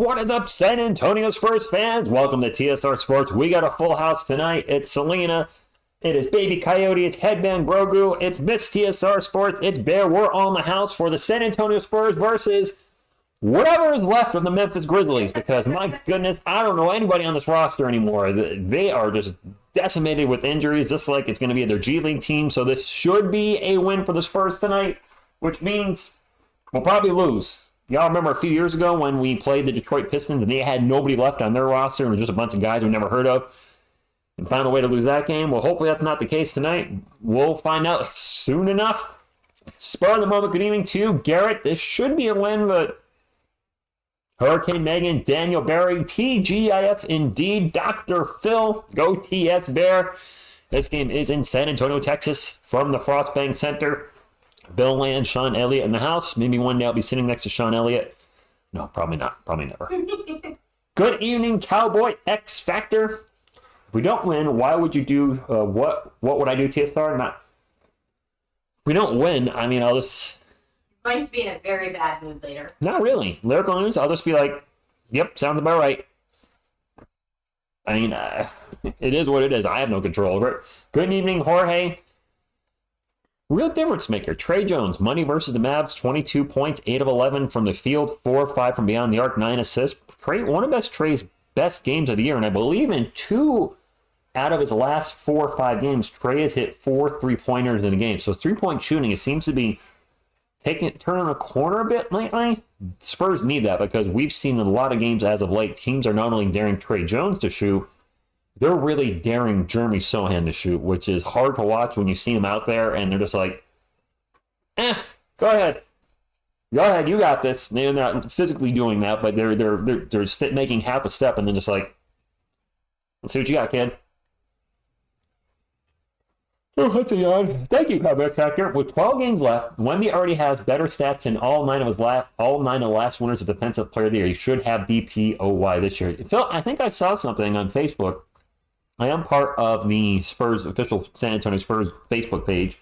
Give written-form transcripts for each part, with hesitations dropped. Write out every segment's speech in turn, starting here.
What is up, San Antonio Spurs fans? Welcome to TSR Sports. We got a full house tonight. It's Selena. It is Baby Coyote. It's Headband Grogu. It's Miss TSR Sports. It's Bear. We're on the house for the San Antonio Spurs versus whatever is left of the Memphis Grizzlies. Because, my goodness, I don't know anybody on this roster anymore. They are just decimated with injuries, just like it's going to be their G League team. So this should be a win for the Spurs tonight, which means we'll probably lose. Y'all remember a few years ago when we played the Detroit Pistons and they had nobody left on their roster and it was just a bunch of guys we never heard of and found a way to lose that game? Well, hopefully that's not the case tonight. We'll find out soon enough. Spur of the moment, good evening to you, Garrett. This should be a win, but Hurricane Megan, Daniel Barry, TGIF indeed, Dr. Phil, go TS Bear. This game is in San Antonio, Texas from the Frostbank Center. Bill Land, Sean Elliott in the house. Maybe one day I'll be sitting next to Sean Elliott. No, probably not. Probably never. Good evening, Cowboy X Factor. If we don't win, why would you do what would I do, TSR? Not. If we don't win, I mean, I'll just. Going to be in a very bad mood later. Not really. Lyrical news, I'll just be like, yep, sounds about right. I mean, it is what it is. I have no control over it. Good evening, Jorge. Real difference maker. Trey Jones, money versus the Mavs, 22 points, 8 of 11 from the field, 4 of 5 from beyond the arc, 9 assists. Trey, one of Trey's best games of the year, and I believe in 2 out of his last 4 or 5 games, Trey has hit 4 3-pointers in a game. So 3-point shooting, it seems to be turning a corner a bit lately. Spurs need that because we've seen in a lot of games as of late, teams are not only daring Trey Jones to shoot, they're really daring Jeremy Sohan to shoot, which is hard to watch when you see him out there and they're just like, go ahead. Go ahead, you got this. They're not physically doing that, but they're making half a step and then just like, let's see what you got, kid. Oh, that's a yawn. Thank you, Cowboy Factor. With 12 games left, Wemby already has better stats than all 9 of the last winners of Defensive Player of the Year. He should have DPOY this year. Phil, I think I saw something on Facebook. I am part of the Spurs official San Antonio Spurs Facebook page,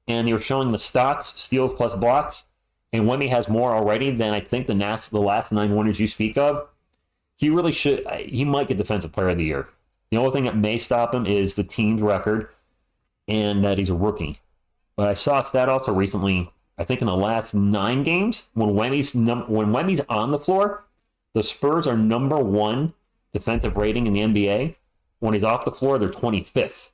and they were showing the stocks, steals plus blocks, and Wemby has more already than I think the last 9 winners you speak of. He really should. He might get Defensive Player of the Year. The only thing that may stop him is the team's record and that he's a rookie. But I saw a stat also recently, I think in the last 9 games, when Wemby's on the floor, the Spurs are number 1 defensive rating in the NBA. When he's off the floor, they're 25th.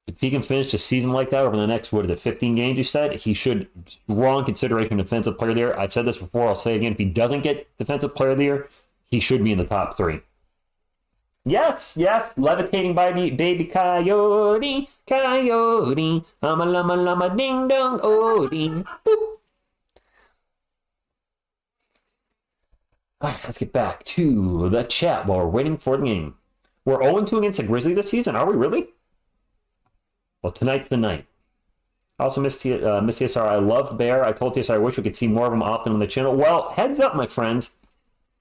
If he can finish the season like that over the next, 15 games you said, he should, strong consideration Defensive Player of the Year. I've said this before, I'll say it again. If he doesn't get Defensive Player of the Year, he should be in the top 3. Yes, levitating baby coyote, coyote, I'm a llama, ding dong, odie. Boop. All right, let's get back to the chat while we're waiting for the game. We're 0-2 against the Grizzlies this season. Are we really? Well, tonight's the night. I also miss TSR. I love Bear. I told TSR I wish we could see more of him often on the channel. Well, heads up, my friends.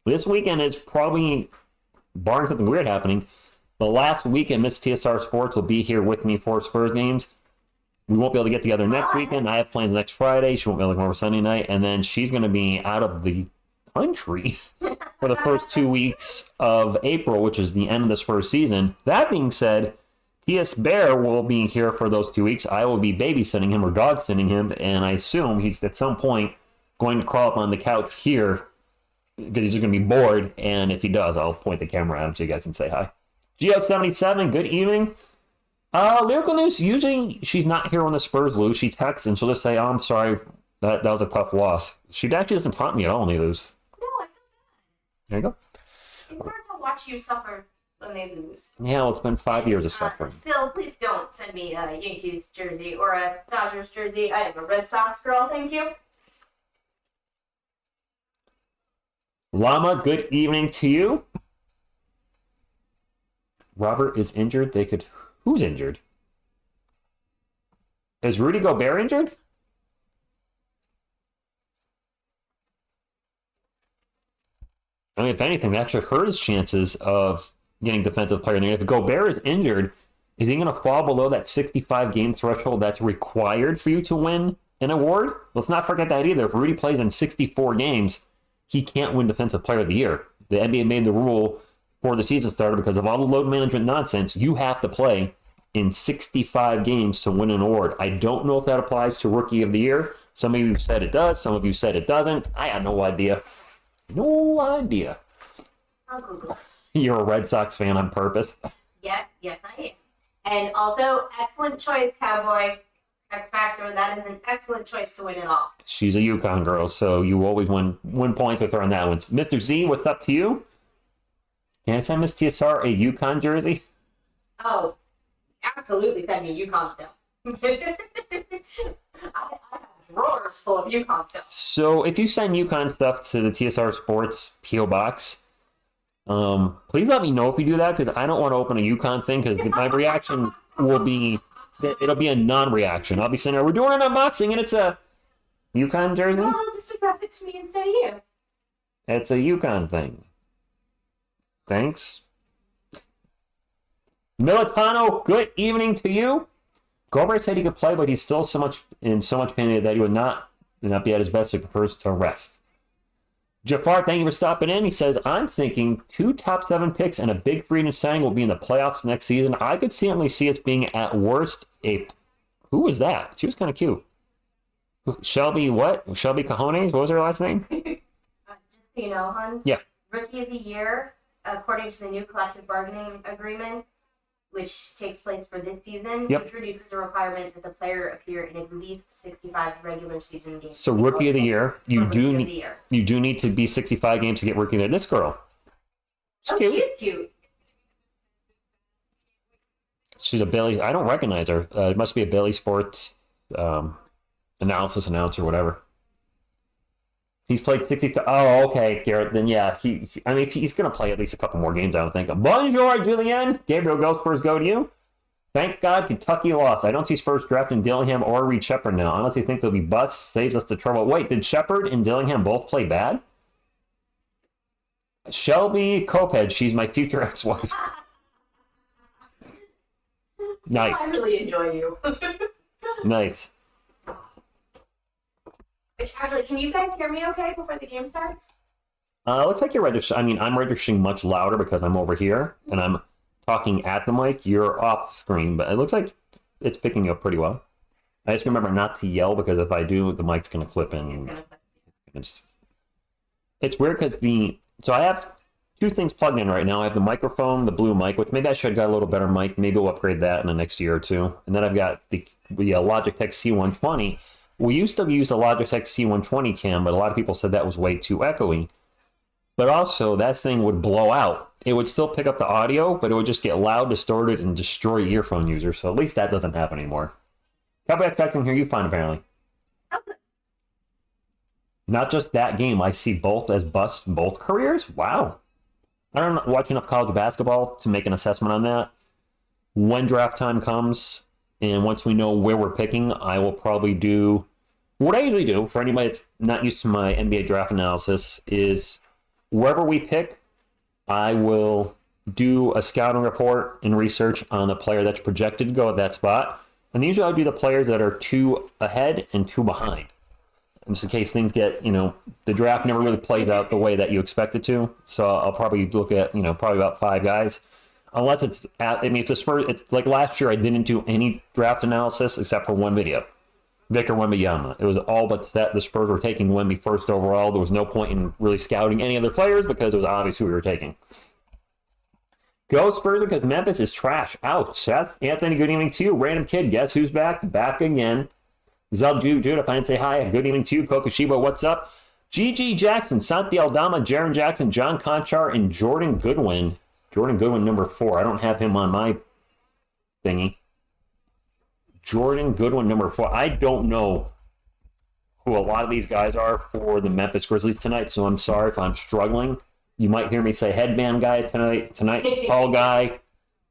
This weekend is probably, barring something weird happening, the last weekend Miss TSR Sports will be here with me for Spurs games. We won't be able to get together next weekend. I have plans next Friday. She won't be able to come over Sunday night. And then she's going to be out of the country for the first 2 weeks of April, which is the end of the Spurs season. That being said, TS Bear will be here for those 2 weeks. I will be babysitting him or dog sitting him, and I assume he's at some point going to crawl up on the couch here because he's going to be bored, and if he does, I'll point the camera at him so you guys can say hi. Geo77, good evening. Lyrical news, usually she's not here when the Spurs lose. She texts and she'll just say, oh, I'm sorry, that was a tough loss. She actually doesn't taunt me at all when they lose. There you go. It's hard to watch you suffer when they lose. Yeah, well, it's been 5 years of suffering. Phil, please don't send me a Yankees jersey or a Dodgers jersey. I am a Red Sox girl, thank you. Llama, good evening to you. Robert is injured. Who's injured? Is Rudy Gobert injured? I mean, if anything, that should hurt his chances of getting Defensive Player of the Year. If Gobert is injured, is he going to fall below that 65-game threshold that's required for you to win an award? Let's not forget that either. If Rudy plays in 64 games, he can't win Defensive Player of the Year. The NBA made the rule before the season started because of all the load management nonsense. You have to play in 65 games to win an award. I don't know if that applies to Rookie of the Year. Some of you said it does. Some of you said it doesn't. I have no idea. No idea. I'll Google. You're a Red Sox fan on purpose. Yes, I am. And also, excellent choice, Cowboy. X Factor, that is an excellent choice to win it all. She's a UConn girl, so you always win points with her on that one. Mr. Z, what's up to you? Can I send Miss TSR a UConn jersey? Oh, absolutely send me UConn stuff. I have drawers full of UConn stuff. So if you send UConn stuff to the TSR Sports P.O. Box, please let me know if you do that, because I don't want to open a UConn thing, because my reaction will be... It'll be a non-reaction. I'll be sitting there, we're doing an unboxing, and it's a UConn jersey? Well, just address it to me instead of you. It's a UConn thing. Thanks. Militano, good evening to you. Gobert said he could play, but he's still in so much pain that he would not be at his best. He prefers to rest. Jafar, thank you for stopping in. He says, I'm thinking 2 top 7 picks and a big free agent signing will be in the playoffs next season. I could certainly see us being at worst a... Who was that? She was kind of cute. Shelby what? Shelby Cajones? What was her last name? Just so you know, hon. Yeah. Rookie of the Year, according to the new collective bargaining agreement, which takes place for this season, introduces a requirement that the player appear in at least 65 regular season games. So Rookie of the Year, you do need to be 65 games to get Rookie of the Year. This girl, she's cute. She's cute. She's a Bailey. I don't recognize her. It must be a Bailey Sports analysis announcer, whatever. He's played 60. Oh, okay, Garrett. Then yeah, he's going to play at least a couple more games, I would think. Bonjour, Julien. Gabriel, go Spurs, go to you. Thank God Kentucky lost. I don't see Spurs drafting Dillingham or Reed Shepard now. I honestly think they'll be busts. Saves us the trouble. Wait, did Shepard and Dillingham both play bad? Shelby Coped, she's my future ex-wife. Nice. I really enjoy you. Nice. Which, actually, can you guys hear me okay before the game starts? Looks like you're registering. I'm registering much louder because I'm over here and I'm talking at the mic. You're off screen, but it looks like it's picking you up pretty well. I just remember not to yell, because if I do, the mic's going to clip in. It's weird because so I have 2 things plugged in right now. I have the microphone, the blue mic, which maybe I should have got a little better mic. Maybe we'll upgrade that in the next year or 2. And then I've got the Logitech C120. We used to use the Logitech C120 cam, but a lot of people said that was way too echoey. But also, that thing would blow out. It would still pick up the audio, but it would just get loud, distorted, and destroy earphone users. So at least that doesn't happen anymore. Cowboy X can hear you fine, apparently. Okay. Not just that game. I see both as busts in both careers. Wow. I don't watch enough college basketball to make an assessment on that. When draft time comes, and once we know where we're picking, I will probably do what I usually do for anybody that's not used to my NBA draft analysis is wherever we pick, I will do a scouting report and research on the player that's projected to go at that spot. And usually I'll do the players that are 2 ahead and 2 behind. In just in case things get, the draft never really plays out the way that you expect it to. So I'll probably look at, probably about 5 guys. Unless it's if the Spurs, it's like last year, I didn't do any draft analysis except for one video. Victor Wembanyama. It was all but that the Spurs were taking Wemby first overall. There was no point in really scouting any other players because it was obvious who we were taking. Go Spurs because Memphis is trash. Out. Seth, Anthony, good evening to you. Random kid, guess who's back? Back again. Zel Jude, if I didn't say hi, good evening to you. Kokoshiba, what's up? GG Jackson, Santi Aldama, Jaron Jackson, John Conchar, and Jordan Goodwin. Jordan Goodwin, number 4. I don't have him on my thingy. Jordan Goodwin, number 4. I don't know who a lot of these guys are for the Memphis Grizzlies tonight, so I'm sorry if I'm struggling. You might hear me say headband guy tonight, tall guy,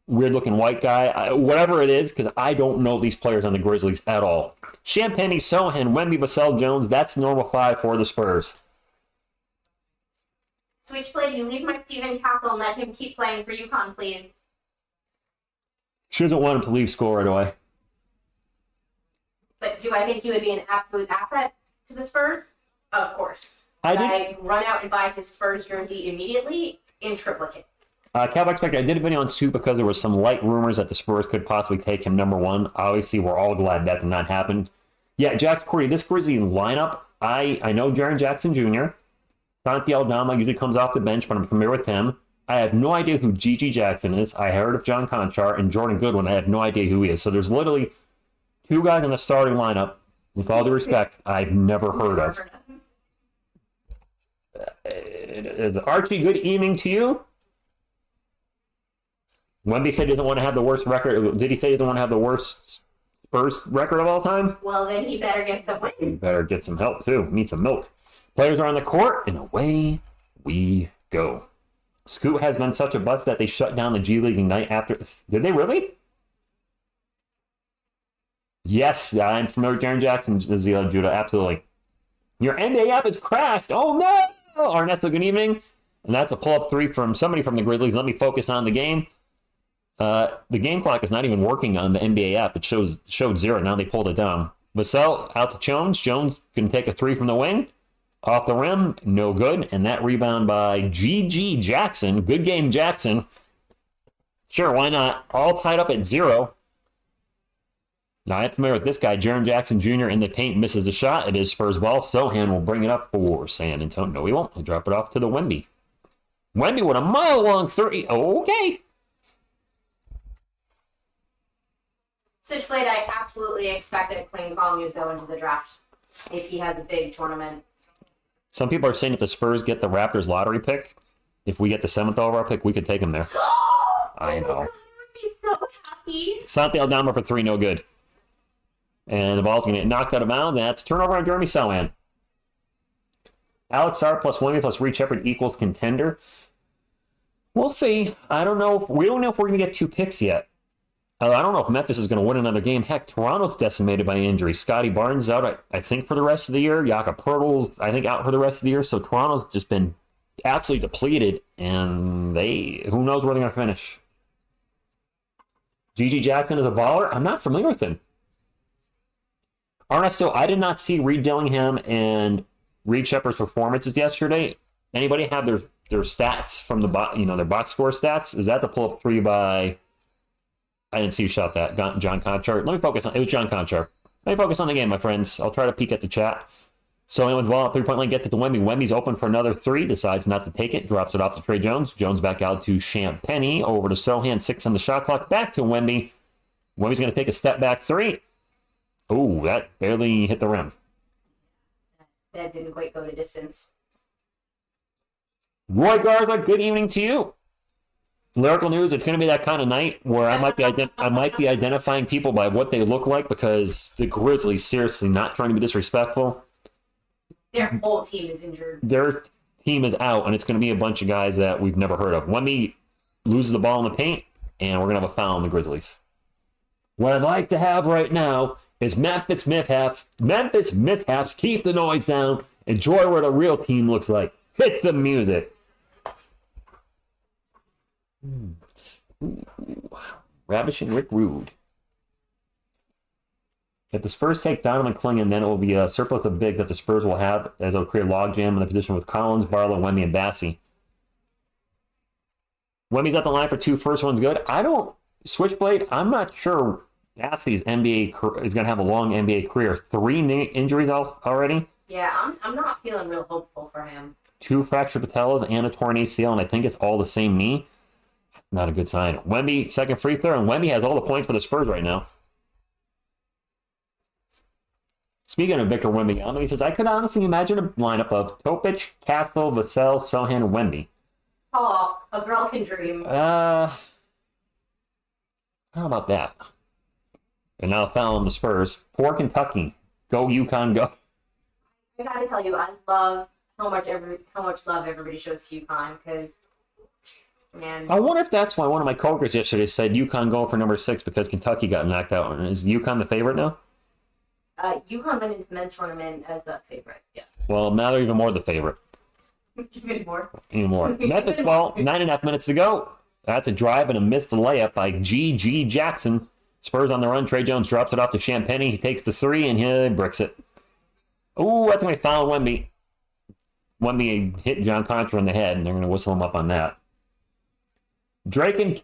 weird-looking white guy, whatever it is, because I don't know these players on the Grizzlies at all. Champagne, Sohan, Wemby, Vassell Jones, that's normal 5 for the Spurs. Switchblade, you leave my Steven Castle and let him keep playing for UConn, please. She doesn't want him to leave school right away. But do I think he would be an absolute asset to the Spurs? Of course. I run out and buy his Spurs jersey immediately in triplicate. Cowboy Expected, I did a video on Scoop because there was some light rumors that the Spurs could possibly take him number one. Obviously, we're all glad that did not happen. Yeah, Jax Corey, this Grizzly lineup, I know Jaren Jackson Jr., Santi Aldama usually comes off the bench, but I'm familiar with him. I have no idea who Gigi Jackson is. I heard of John Conchar, and Jordan Goodwin, I have no idea who he is. So there's literally two guys in the starting lineup, with all due respect, I've never heard of. Is Archie, good evening to you. Wemby said he doesn't want to have the worst record. Did he say he doesn't want to have the worst Spurs record of all time? Well, then he better get some wins. He better get some help, too. Need some milk. Players are on the court, and away we go. Scoot has been such a bust that they shut down the G League Ignite after. Did they really? Yes, I'm familiar with Jaren Jackson, Zila Judah. Absolutely. Your NBA app has crashed. Oh, no! Ernesto, good evening. And that's a pull-up three from somebody from the Grizzlies. Let me focus on the game. The game clock is not even working on the NBA app. It showed 0. Now they pulled it down. Vassell out to Jones. Jones can take a three from the wing. Off the rim, no good. And that rebound by G.G. Jackson. Good game, Jackson. Sure, why not? All tied up at 0. Now, I'm familiar with this guy, Jaren Jackson Jr. in the paint, misses the shot. It is Spurs ball. Sohan will bring it up for San Antonio. No, he won't. He'll drop it off to the Wemby. Wemby with a mile-long 30. Okay. Switchblade, I absolutely expect that Clayton Conley is going to the draft if he has a big tournament. Some people are saying if the Spurs get the Raptors lottery pick, if we get the 7th overall pick, we could take him there. I know. God, I would be so happy. Santi Aldama for 3, no good. And the ball's going to get knocked out of bounds. That's turnover on Jeremy Sohan. Alex R plus Wemby plus Reed Shepherd equals contender. We'll see. I don't know. We don't know if we're going to get 2 picks yet. I don't know if Memphis is going to win another game. Heck, Toronto's decimated by injury. Scotty Barnes out, I think, for the rest of the year. Jakob Poeltl's, I think, out for the rest of the year. So Toronto's just been absolutely depleted, and who knows where they're going to finish. G.G. Jackson is a baller. I'm not familiar with him. Ernesto, I did not see Reed Dillingham and Reed Shepherd's performances yesterday. Anybody have their stats from the their box score stats? Is that the pull-up 3 by? I didn't see who shot that. John Conchar. Let me focus on it. Was John Conchar. Let me focus on the game, my friends. I'll try to peek at the chat. So with the ball at 3-point line, gets it to Wemby. Wemby's open for another 3. Decides not to take it. Drops it off to Trey Jones. Jones back out to Champagnie. Over to Sohan. 6 on the shot clock. Back to Wemby. Wemby's going to take a step back 3. Oh, that barely hit the rim. That didn't quite go the distance. Roy Garza, good evening to you. Lyrical News, it's going to be that kind of night where I might be identifying people by what they look like because the Grizzlies, seriously, not trying to be disrespectful. Their whole team is injured. Their team is out, and it's going to be a bunch of guys that we've never heard of. Wemby loses the ball in the paint, and we're going to have a foul on the Grizzlies. What I'd like to have right now is Memphis Mishaps. Memphis Mishaps, keep the noise down. Enjoy what a real team looks like. Hit the music. Ravishing Rick Rude. If the Spurs take Donovan Clingan, then it will be a surplus of big that the Spurs will have as it'll create a logjam in the position with Collins, Barlow, Wemby, and Bassey. Wemby's at the line for 2. First one's good. Switchblade, I'm not sure Bassey's NBA is going to have a long NBA career. 3 injuries already. Yeah, I'm not feeling real hopeful for him. 2 fractured patellas and a torn ACL, and I think it's all the same knee. Not a good sign. Wemby, second free throw, and Wemby has all the points for the Spurs right now. Speaking of Victor Wembanyama, he says, I could honestly imagine a lineup of Topic, Castle, Vassell, Sohan, and Wemby. Oh, a girl can dream. How about that? And now foul on the Spurs. Poor Kentucky. Go UConn, go. I gotta tell you, I love how much love everybody shows to UConn, because, man. I wonder if that's why one of my coworkers yesterday said UConn going for number 6 because Kentucky got knocked out. Is UConn the favorite now? UConn went into the men's tournament as the favorite, yeah. Well, now they're even more the favorite. Even more. Even more. Memphis ball, 9.5 minutes to go. That's a drive and a missed layup by G.G. Jackson. Spurs on the run. Trey Jones drops it off to Champagnie. He takes the 3 and he bricks it. Ooh, that's going to foul Wemby. Wemby hit John Contra in the head, and they're going to whistle him up on that. Drake and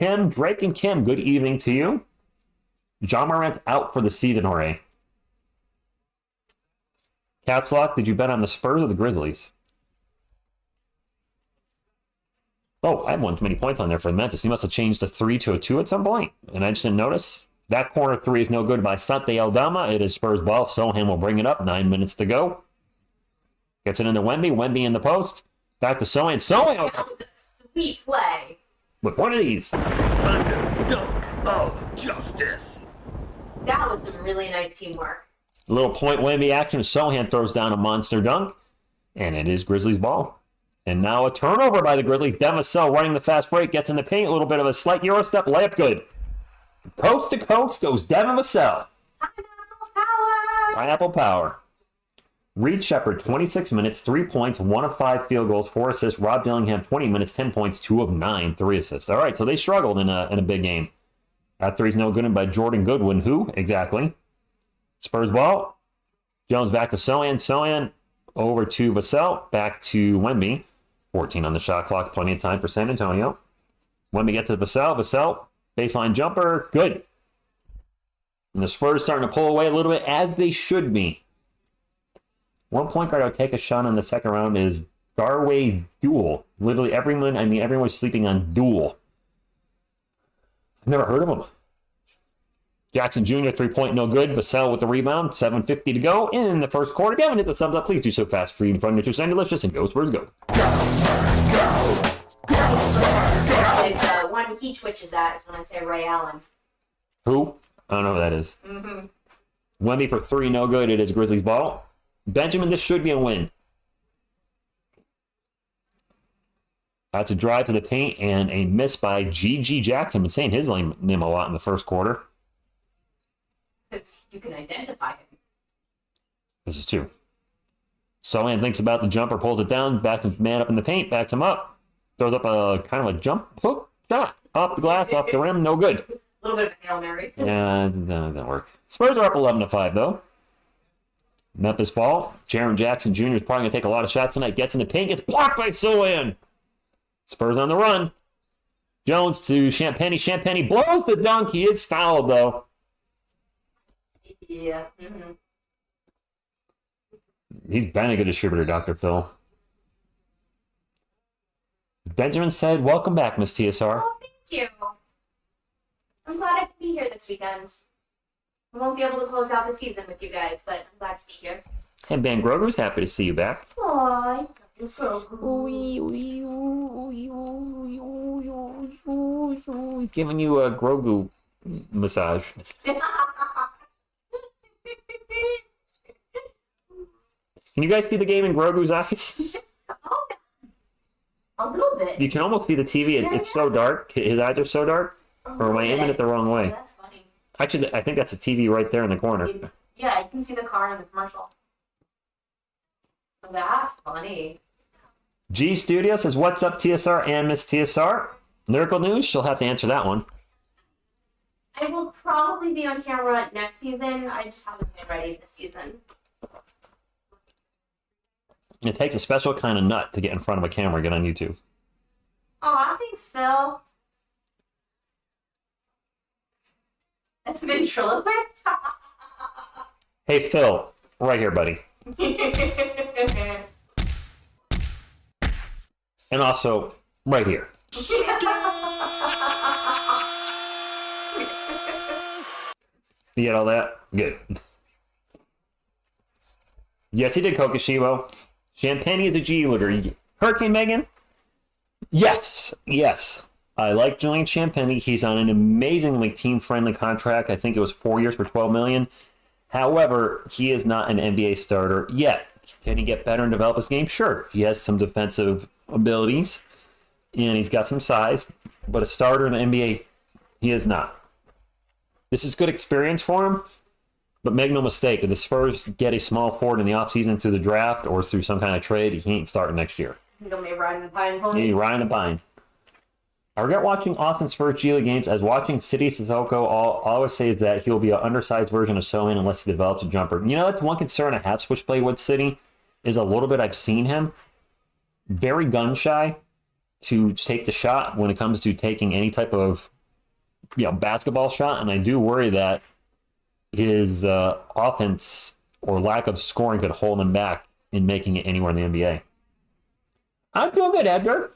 Kim, good evening to you. John Morant's out for the season, Jorge. Caps Lock, did you bet on the Spurs or the Grizzlies? Oh, I had one too many points on there for Memphis. He must have changed a 3 to a 2 at some point, and I just didn't notice. That corner 3 is no good by Sante Aldama. It is Spurs ball. Sohan will bring it up. 9 minutes to go. Gets it into Wemby. Wemby in the post. Back to Sohan. Sohan! That was a sweet play. With one of these. Thunder dunk of justice. That was some really nice teamwork. A little point Wemby action. Sohan throws down a monster dunk. And it is Grizzlies ball. And now a turnover by the Grizzlies. Devin Vassell running the fast break. Gets in the paint. A little bit of a slight Euro step. Layup good. Coast to coast goes Devin Vassell. Pineapple power. Pineapple power. Reed Shepherd, 26 minutes, 3 points, 1 of 5 field goals, 4 assists. Rob Dillingham, 20 minutes, 10 points, 2 of 9, 3 assists. All right, so they struggled in a big game. That three's no good, and by Jordan Goodwin. Who? Exactly. Spurs ball. Jones back to Sohan. Sohan over to Vassell. Back to Wemby. 14 on the shot clock. Plenty of time for San Antonio. Wemby gets to Vassell. Vassell, baseline jumper. Good. And the Spurs starting to pull away a little bit, as they should be. One point guard I'll take a shot on the second round is Garway Duel. Literally everyone was sleeping on Duel. I've never heard of him. Jackson Jr., 3-point, no good. Vassell with the rebound, 7:50 to go in the first quarter. If you haven't hit the thumbs up, please do so fast. Free in front of your delicious, and go Spurs, go. Go Spurs, go! Go Spurs, go! One he twitches at is when I say Ray Allen. Who? I don't know who that is. Wemby for 3, no good. It is Grizzlies ball. Benjamin, this should be a win. That's a drive to the paint and a miss by G.G. Jackson. Been saying his name a lot in the first quarter. Because you can identify him. This is 2. Sohan thinks about the jumper, pulls it down, backs him man up in the paint, backs him up, throws up a kind of a jump hook shot off the glass, off the rim, no good. A little bit of a Hail Mary. Yeah, that didn't work. Spurs are up 11-5 though. Memphis ball. Jaren Jackson Jr. is probably going to take a lot of shots tonight. Gets in the paint. Gets blocked by Sohan. Spurs on the run. Jones to Champagny. Champagny blows the dunk. He is fouled, though. Yeah. He's been a good distributor, Dr. Phil. Benjamin said, welcome back, Miss TSR. Oh, thank you. I'm glad I could be here this weekend. I won't be able to close out the season with you guys, but I'm glad to be here. And Ben Grogu's happy to see you back. Aww, He's giving you a Grogu massage. Can you guys see the game in Grogu's eyes? Oh, a little bit. You can almost see the TV. It's so dark. His eyes are so dark. Or am I aiming it the wrong way? That's funny. Actually, I think that's a TV right there in the corner. Yeah, you can see the car in the commercial. That's funny. G Studio says, what's up, TSR and Miss TSR? Lyrical News? She'll have to answer that one. I will probably be on camera next season. I just haven't been ready this season. It takes a special kind of nut to get in front of a camera and get on YouTube. Aw, thanks, Phil. That's a ventriloquist. Hey, Phil. Right here, buddy. And also, right here. You get all that? Good. Yes, he did, Kokoshibo. Champagne is a G-looter. Hurricane Megan? Yes. Yes. I like Julian Champagne. He's on an amazingly team-friendly contract. I think it was 4 years for $12 million. However, he is not an NBA starter yet. Can he get better and develop his game? Sure. He has some defensive abilities, and he's got some size, but a starter in the NBA, he is not. This is good experience for him, but make no mistake, if the Spurs get a small forward in the offseason through the draft or through some kind of trade, he ain't starting next year. You don't make riding a pine pony? Yeah, riding a pine. I regret watching Austin Spurs G League games, as watching City Sissoko always says that he'll be an undersized version of Sohan unless he develops a jumper. You know, that's one concern I have switchblade with City, is a little bit I've seen him. very gun shy to take the shot when it comes to taking any type of basketball shot, and I do worry that his offense or lack of scoring could hold him back in making it anywhere in the NBA. I'm doing good, Edgar.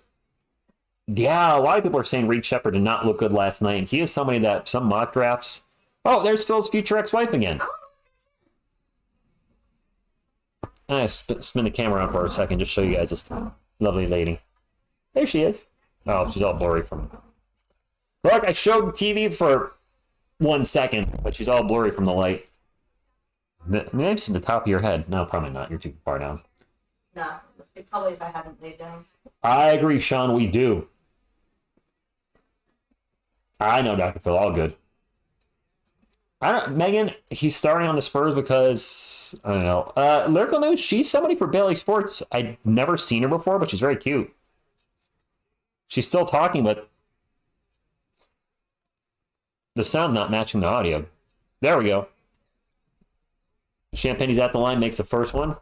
Yeah, a lot of people are saying Reed Shepard did not look good last night, and he is somebody that some mock drafts. Oh, there's Phil's future ex-wife again. I spin the camera around for a second, just show you guys this lovely lady. There she is. Oh, she's all blurry from. Look, I showed the TV for 1 second, but she's all blurry from the light. Maybe I've seen the top of your head. No, probably not. You're too far down. No, probably if I haven't laid down. I agree, Sean. We do. I know, Dr. Phil. All good. Megan, he's starting on the Spurs because, I don't know. Lyrical News, she's somebody for Bailey Sports. I've never seen her before, but she's very cute. She's still talking, but the sound's not matching the audio. There we go. Champagne's at the line, makes the first one.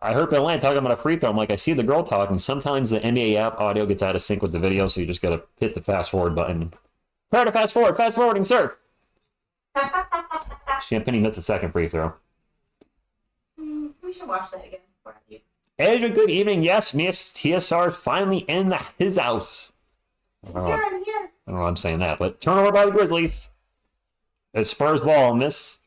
I heard Bill Land talking about a free throw. I'm like, I see the girl talking. Sometimes the NBA app audio gets out of sync with the video, so you just got to hit the fast forward button. Prepare to fast forward. Fast forwarding, sir. Champagne missed the second free throw. We should watch that again. Asia, good evening. Yes, Miss TSR finally in his house. I'm here. I don't know why I'm saying that, but turnover by the Grizzlies. It's Spurs ball, and this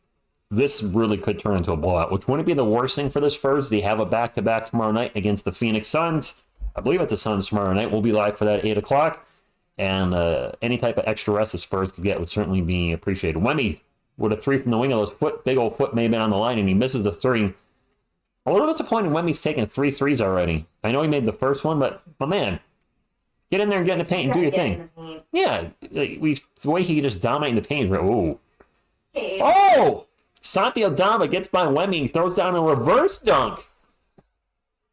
really could turn into a blowout, which wouldn't be the worst thing for the Spurs. They have a back-to-back tomorrow night against the Phoenix Suns. I believe it's the Suns tomorrow night. We'll be live for that 8 o'clock. And any type of extra rest the Spurs could get would certainly be appreciated. Wemby with a three from the wing of those big old foot may have been on the line, and he misses the three. A little disappointed Wemby's taken 3 threes already. I know he made the first one, but my man, get in there and get in the paint and do your thing. Yeah, the way he can just dominate in the paint. Oh! Santi Aldama gets by Wemby and throws down a reverse dunk.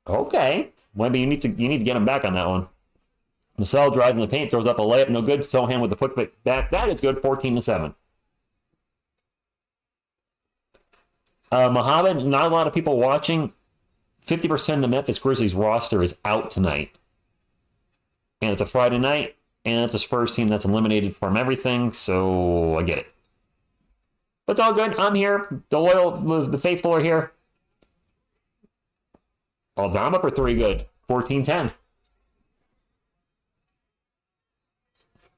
Okay. Wemby, you need to get him back on that one. Marcel drives in the paint, throws up a layup, no good. Sohan with the putback back. That is good, 14-7. Mohammed, not a lot of people watching. 50% of the Memphis Grizzlies roster is out tonight. And it's a Friday night, and it's a Spurs team that's eliminated from everything, so I get it. But it's all good. I'm here. The loyal, the faithful are here. Aldama for 3 good. 14-10.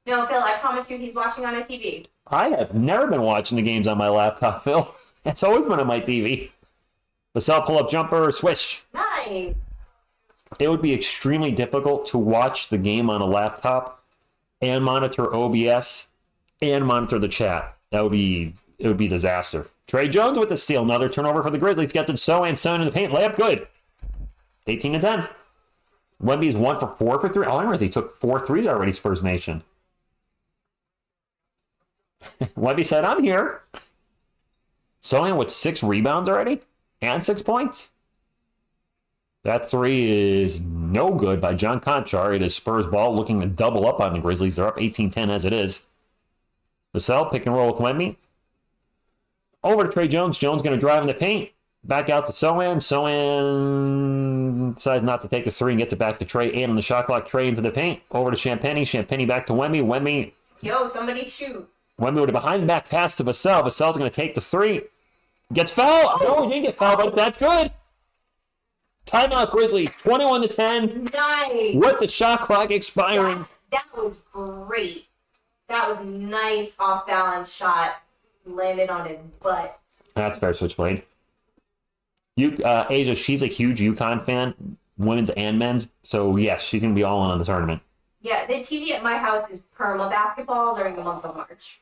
No, Phil, I promise you he's watching on a TV. I have never been watching the games on my laptop, Phil. It's always been on my TV. Vassell pull-up jumper, swish. Nice. It would be extremely difficult to watch the game on a laptop and monitor OBS and monitor the chat. It would be disaster. Trey Jones with the steal. Another turnover for the Grizzlies. Gets it Son in the paint. Layup good. 18-10. Wemby's 1 for 4 for 3. Oh, I realize he took 4 threes already, Spurs Nation. Wemby said, I'm here. Sohan with 6 rebounds already and 6 points. That 3 is no good by John Conchar. It is Spurs ball looking to double up on the Grizzlies. They're up 18-10 as it is. Vassell pick and roll with Wemby. Over to Trey Jones. Jones going to drive in the paint. Back out to Sohan. Sohan decides not to take his 3 and gets it back to Trey. And on the shot clock, Trey into the paint. Over to Champagnie. Champagnie back to Wemby. Wemby. Yo, somebody shoot. Wemby with a behind-back pass to Vassell. Vassell's going to take the 3. Gets fouled. No, he didn't get fouled, but that's good. Timeout Grizzlies. 21-10. Nice. With the shot clock expiring. That was great. That was a nice off-balance shot. Landed on his butt. That's fair, Switchblade. Asia, she's a huge UConn fan, women's and men's. So, yes, she's going to be all in on the tournament. Yeah, the TV at my house is perma basketball during the month of March.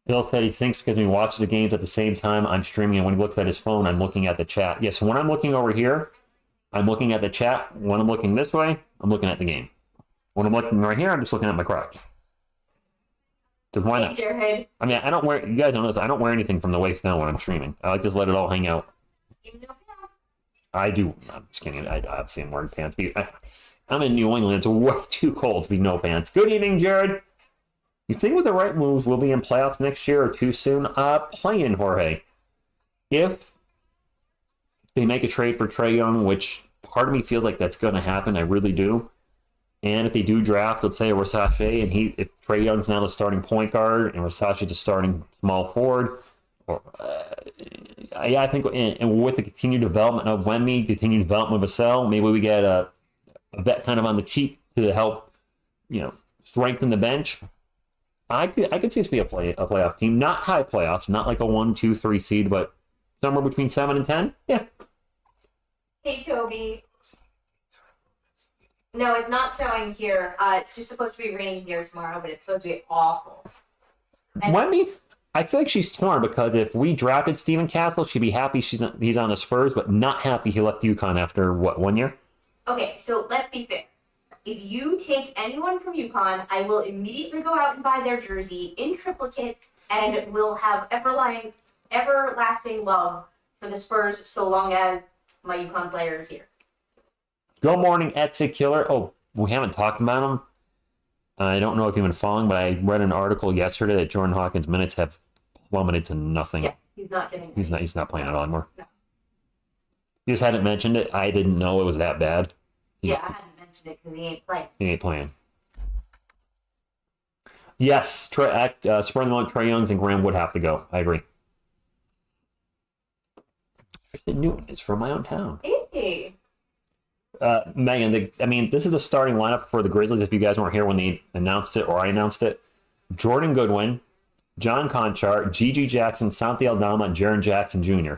Bill said he thinks because we watch the games at the same time, I'm streaming, and when he looks at his phone, I'm looking at the chat. Yes, when I'm looking over here, I'm looking at the chat. When I'm looking this way, I'm looking at the game. When I'm looking right here, I'm just looking at my crotch. Because why not? Jared. I mean, I don't wear, you guys don't know this, I don't wear anything from the waist down when I'm streaming. I like to just let it all hang out. Even no pants. I do. I'm just kidding. I obviously am wearing pants. I'm in New England. It's way too cold to be no pants. Good evening, Jared. You think with the right moves, we'll be in playoffs next year or too soon? Playing, Jorge. If they make a trade for Trae Young, which part of me feels like that's going to happen. I really do. And if they do draft, let's say a Versace, and if Trae Young's now the starting point guard and Versace's the starting small forward, or I think, and with the continued development of Wemby, continued development of Vassell, maybe we get a bet kind of on the cheap to help, strengthen the bench. I could see us be a playoff team, not high playoffs, not like a 1, 2, 3 seed, but somewhere between 7 and 10. Yeah. Hey, Toby. No, it's not snowing here. It's just supposed to be raining here tomorrow, but it's supposed to be awful. Wemby, I feel like she's torn because if we drafted Steven Castle, she'd be happy he's on the Spurs, but not happy he left UConn after, 1 year? Okay, so let's be fair. If you take anyone from UConn, I will immediately go out and buy their jersey in triplicate and will have everlasting love for the Spurs so long as my UConn player is here. Good morning, Etsy Killer. Oh, we haven't talked about him. I don't know if you've been following, but I read an article yesterday that Jordan Hawkins' minutes have plummeted to nothing. Yeah, he's not getting. He's not playing at all anymore. No. You just hadn't mentioned it. I didn't know it was that bad. I hadn't mentioned it because he ain't playing. He ain't playing. Yes, spur of the moment, Trae Youngs and Graham would have to go. I agree. Tristan Newton is from my own town. Hey. Megan, this is a starting lineup for the Grizzlies. If you guys weren't here when they announced it or I announced it, Jordan Goodwin, John Conchar, Gigi Jackson, Santi Aldama, and Jaren Jackson Jr.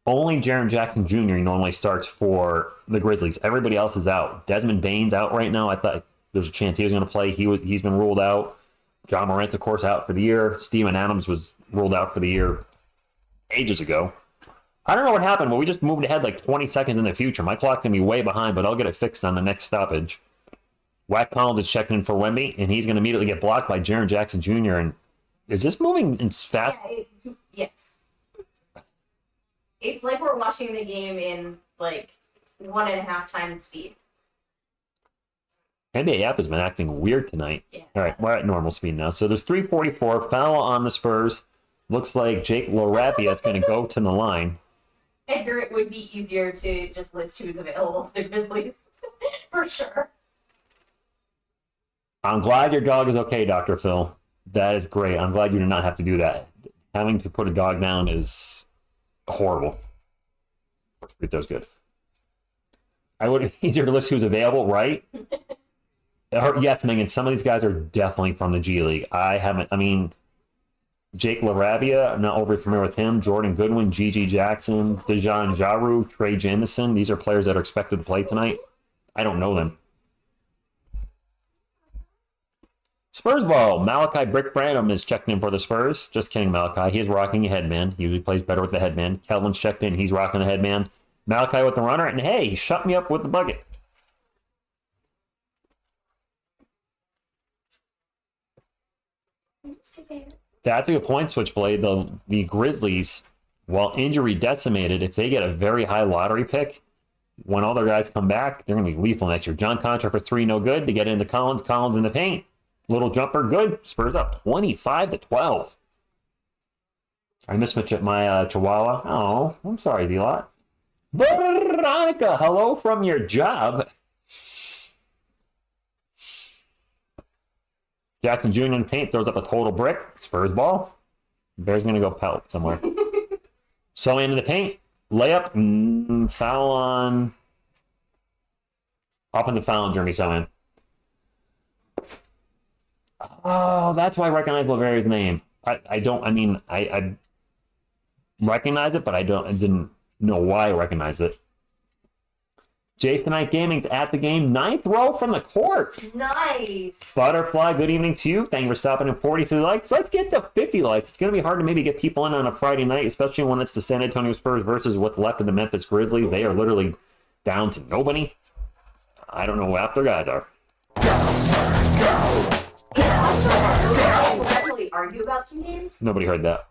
Only Jaren Jackson Jr. normally starts for the Grizzlies. Everybody else is out. Desmond Bane's out right now. I thought there's a chance he was going to play. He's been ruled out. John Morant, of course, out for the year. Steven Adams was ruled out for the year ages ago. I don't know what happened, but we just moved ahead like 20 seconds in the future. My clock's going to be way behind, but I'll get it fixed on the next stoppage. Wack Collins is checking in for Wemby, and he's going to immediately get blocked by Jaren Jackson Jr. And is this moving fast? Yeah, yes. It's like we're watching the game in like 1.5 times speed. NBA app has been acting weird tonight. Yeah. All right, we're at normal speed now. So there's 3:44. Foul on the Spurs. Looks like Jake LaRavia is going to go to the line. Edgar, it would be easier to just list who's available for the Grizzlies. For sure. I'm glad your dog is okay, Dr. Phil. That is great. I'm glad you did not have to do that. Having to put a dog down is horrible. Free throws good. I would easier to list who's available, right? Yes, Megan, some of these guys are definitely from the G League. Jake LaRavia, I'm not overly familiar with him. Jordan Goodwin, Gigi Jackson, Dejan Jaru, Trey Jamison. These are players that are expected to play tonight. I don't know them. Spurs ball. Malachi Brick Branham is checking in for the Spurs. Just kidding, Malachi. He's rocking a headband. He usually plays better with the headband. Kelvin's checked in. He's rocking the headband. Malachi with the runner. And hey, he shut me up with the bucket. That's a good point, Switchblade. The Grizzlies, while injury decimated, if they get a very high lottery pick, when all their guys come back, they're going to be lethal next year. John Conchar for 3, no good. To get into Collins. Collins in the paint. Little jumper, good. Spurs up 25-12. I missed my Chihuahua. Oh, I'm sorry, D-Lot. Veronica, hello from your job. Jackson Jr. in the paint throws up a total brick. Spurs ball. Bears going to go pelt somewhere. So into the paint. Layup. Foul on. Offensive foul on Jeremy Sohan. Oh, that's why I recognize Laveria's name. I recognize it, but I didn't know why I recognized it. Jason Knight Gaming's at the game. 9th row from the court. Nice. Butterfly, good evening to you. Thank you for stopping at 43 likes. Let's get to 50 likes. It's going to be hard to maybe get people in on a Friday night, especially when it's the San Antonio Spurs versus what's left of the Memphis Grizzlies. They are literally down to nobody. I don't know who half their guys are. We'll definitely argue about some games. Nobody heard that.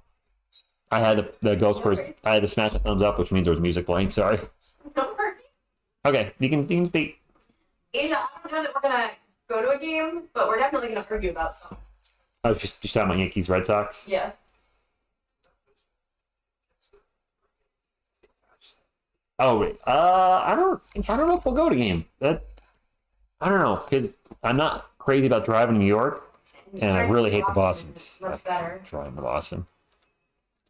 I had the Ghost Spurs. I had to smash a thumbs up, which means there was music playing. Sorry. Don't worry. Okay, you can speak. Asia, I don't know that we're gonna go to a game, but we're definitely gonna argue about some. I was just talking about Yankees Red Sox. Yeah. Oh, wait. I don't know if we'll go to game. I don't know, because I'm not crazy about driving to New York, and I really hate the Bostons. Much better. Driving to Boston.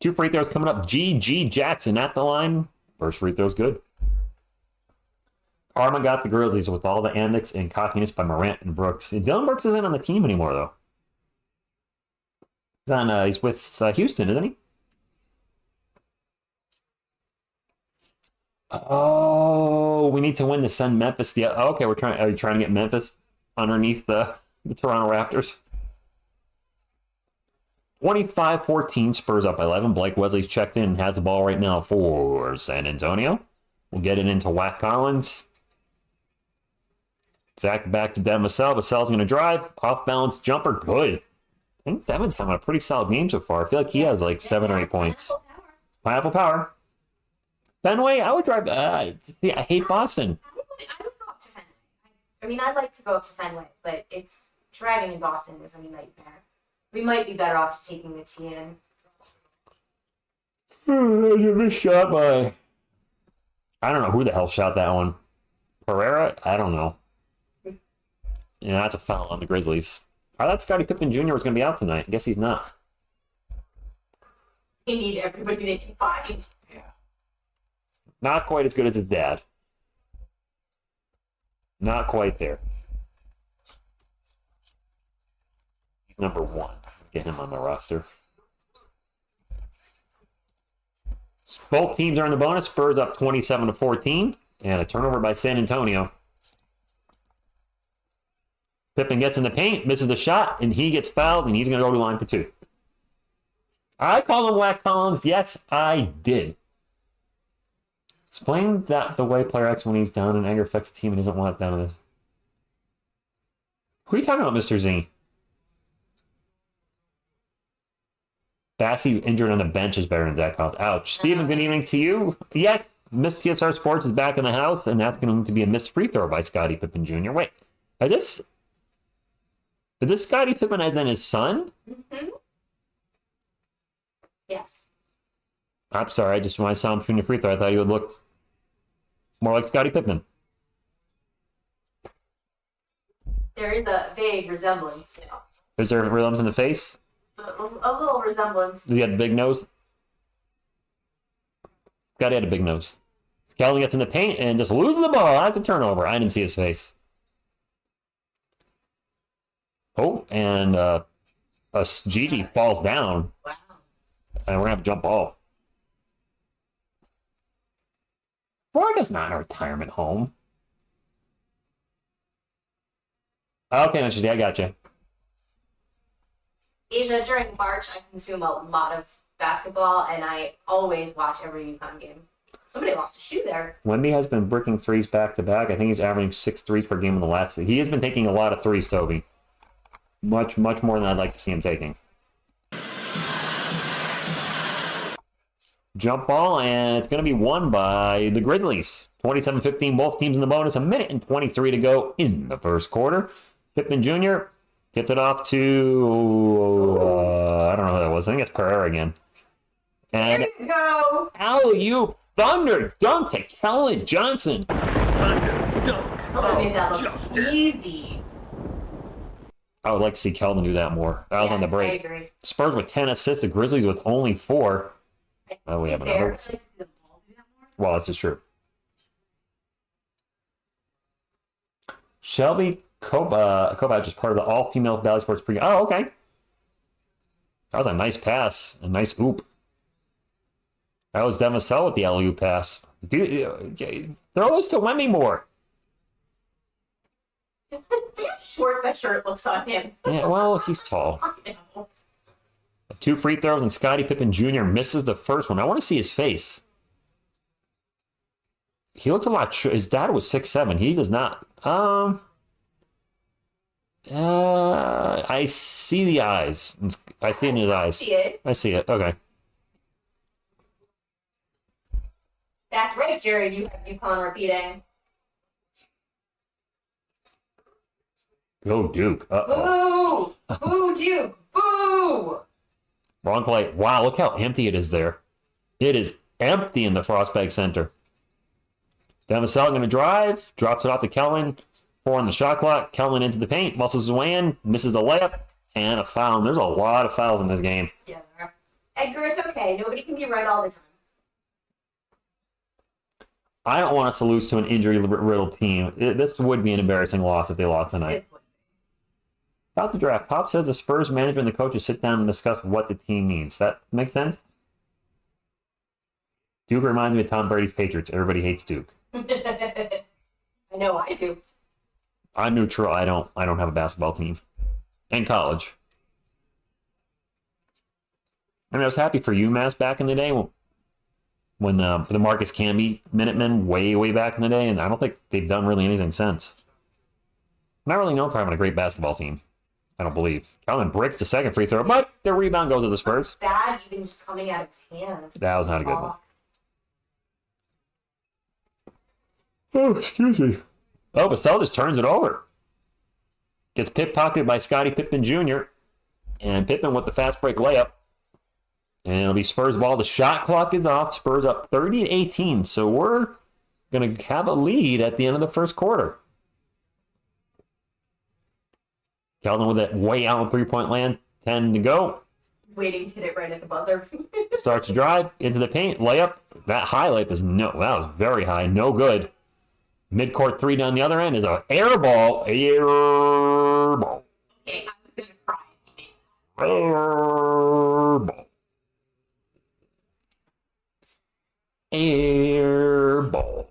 2 free throws coming up. G.G. Jackson at the line. First free throw's good. Karma got the Grizzlies with all the antics and cockiness by Morant and Brooks. Dylan Brooks isn't on the team anymore, though. He's with Houston, isn't he? Oh, we need to win to send Memphis. Okay, are you trying to get Memphis underneath the Toronto Raptors? 25-14, Spurs up by 11. Blake Wesley's checked in and has the ball right now for San Antonio. We'll get it into Wack Collins. Zach back to Devin Vassell. Vassell's going to drive. Off-balance jumper. Good. I think Devin's having a pretty solid game so far. I feel like he has like 7 or 8 points. Pineapple power. Fenway, I would drive. I hate Boston. I would go up to Fenway. I mean, I'd like to go up to Fenway, but it's driving in Boston is a nightmare. We might be better off just taking the T in. You missed shot by. I don't know who the hell shot that one. Pereira? I don't know. Yeah, that's a foul on the Grizzlies. I thought Scottie Pippen Jr. was going to be out tonight. I guess he's not. They need everybody they can find. Yeah. Not quite as good as his dad. Not quite there. He's number 1. Get him on the roster. Both teams are in the bonus. Spurs up 27-14. And a turnover by San Antonio. Pippen gets in the paint, misses the shot, and he gets fouled, and he's going to go to the line for 2. I called him Wack Collins. Yes, I did. Explain that the way player acts when he's down and anger affects the team and doesn't want it down to this. Who are you talking about, Mr. Z? Bassey injured on the bench is better than Zach Collins. Ouch. Steven, good evening to you. Yes, Miss TSR Sports is back in the house, and that's going to be a missed free throw by Scottie Pippen Jr. Wait, is this Scottie Pippen as in his son? Mm-hmm. Yes. I'm sorry, when I saw him shooting a free throw, I thought he would look more like Scottie Pippen. There is a vague resemblance, Is there a resemblance in the face? A little resemblance. Does he have a big nose? Scottie had a big nose. Skelton gets in the paint and just loses the ball. That's a turnover. I didn't see his face. Oh, and Gigi falls down. Wow. And we're going to have a jump ball. Florida's not a retirement home. Okay, Mr. Z, I got you. Asia, during March, I consume a lot of basketball, and I always watch every UConn game. Somebody lost a shoe there. Wemby has been bricking threes back to back. I think he's averaging 6 threes per game in the last. He has been taking a lot of threes, Toby. Much more than I'd like to see him taking. Jump ball, and it's going to be won by the Grizzlies. 27-15, both teams in the bonus. 1:23 to go in the first quarter. Pippen Jr. gets it off to, I don't know who that was. I think it's Pereira again. And there you go. alley-oop thunder dunk to Kellen Johnson. Thunder dunk of justice. Easy. I would like to see Kelvin do that more. That was on the break. I agree. Spurs with 10 assists, the Grizzlies with only 4. Oh, we have another. Well, this is true. Shelby Kovac is part of the all-female Valley Sports pregame. Oh, okay. That was a nice pass. A nice oop. That was Demisel with the alley-oop pass. Throw those to Wemby more. Short that shirt looks on him. Yeah, well, he's tall. I know. 2 free throws, and Scottie Pippen Jr. misses the first one. I want to see his face. He looks a lot. His dad was 6'7". He does not. I see the eyes. I see it in his eyes. See it. I see it. Okay. That's right, Jared. You have UConn repeating. Go Duke. Uh-oh. Boo! Boo, Duke! Boo! Wrong play. Wow, look how empty it is there. It is empty in the Frostbag Center. Vassell going to drive, drops it off to Kellen. 4 on the shot clock. Kellen into the paint, muscles his way in, misses the layup, and a foul. There's a lot of fouls in this game. Yeah, there are. Edgar, it's okay. Nobody can be right all the time. I don't want us to lose to an injury-riddled team. This would be an embarrassing loss if they lost tonight. About the draft, Pop says the Spurs management and the coaches sit down and discuss what the team needs. That makes sense? Duke reminds me of Tom Brady's Patriots. Everybody hates Duke. I know, I do. I'm neutral. I don't have a basketball team. In college. I mean, I was happy for UMass back in the day when the Marcus Camby Minutemen way back in the day, and I don't think they've done really anything since. Not really known for having a great basketball team. I don't believe. Calvin breaks the second free throw, but the rebound goes to the Spurs. Bad, even just coming out of his hands. That was not a good one. Oh, excuse me. Oh, Vassell just turns it over. Gets pickpocketed by Scottie Pippen Jr. And Pippen with the fast break layup. And it'll be Spurs ball. The shot clock is off. Spurs up 30-18. So we're going to have a lead at the end of the first quarter. Keldon with that way out three-point land. 10 to go. Waiting to hit it right at the buzzer. Starts to drive into the paint. Layup. That high layup is that was very high. No good. Midcourt three down the other end is an air ball. Air ball. Okay, I was going to cry. Air ball. Air ball.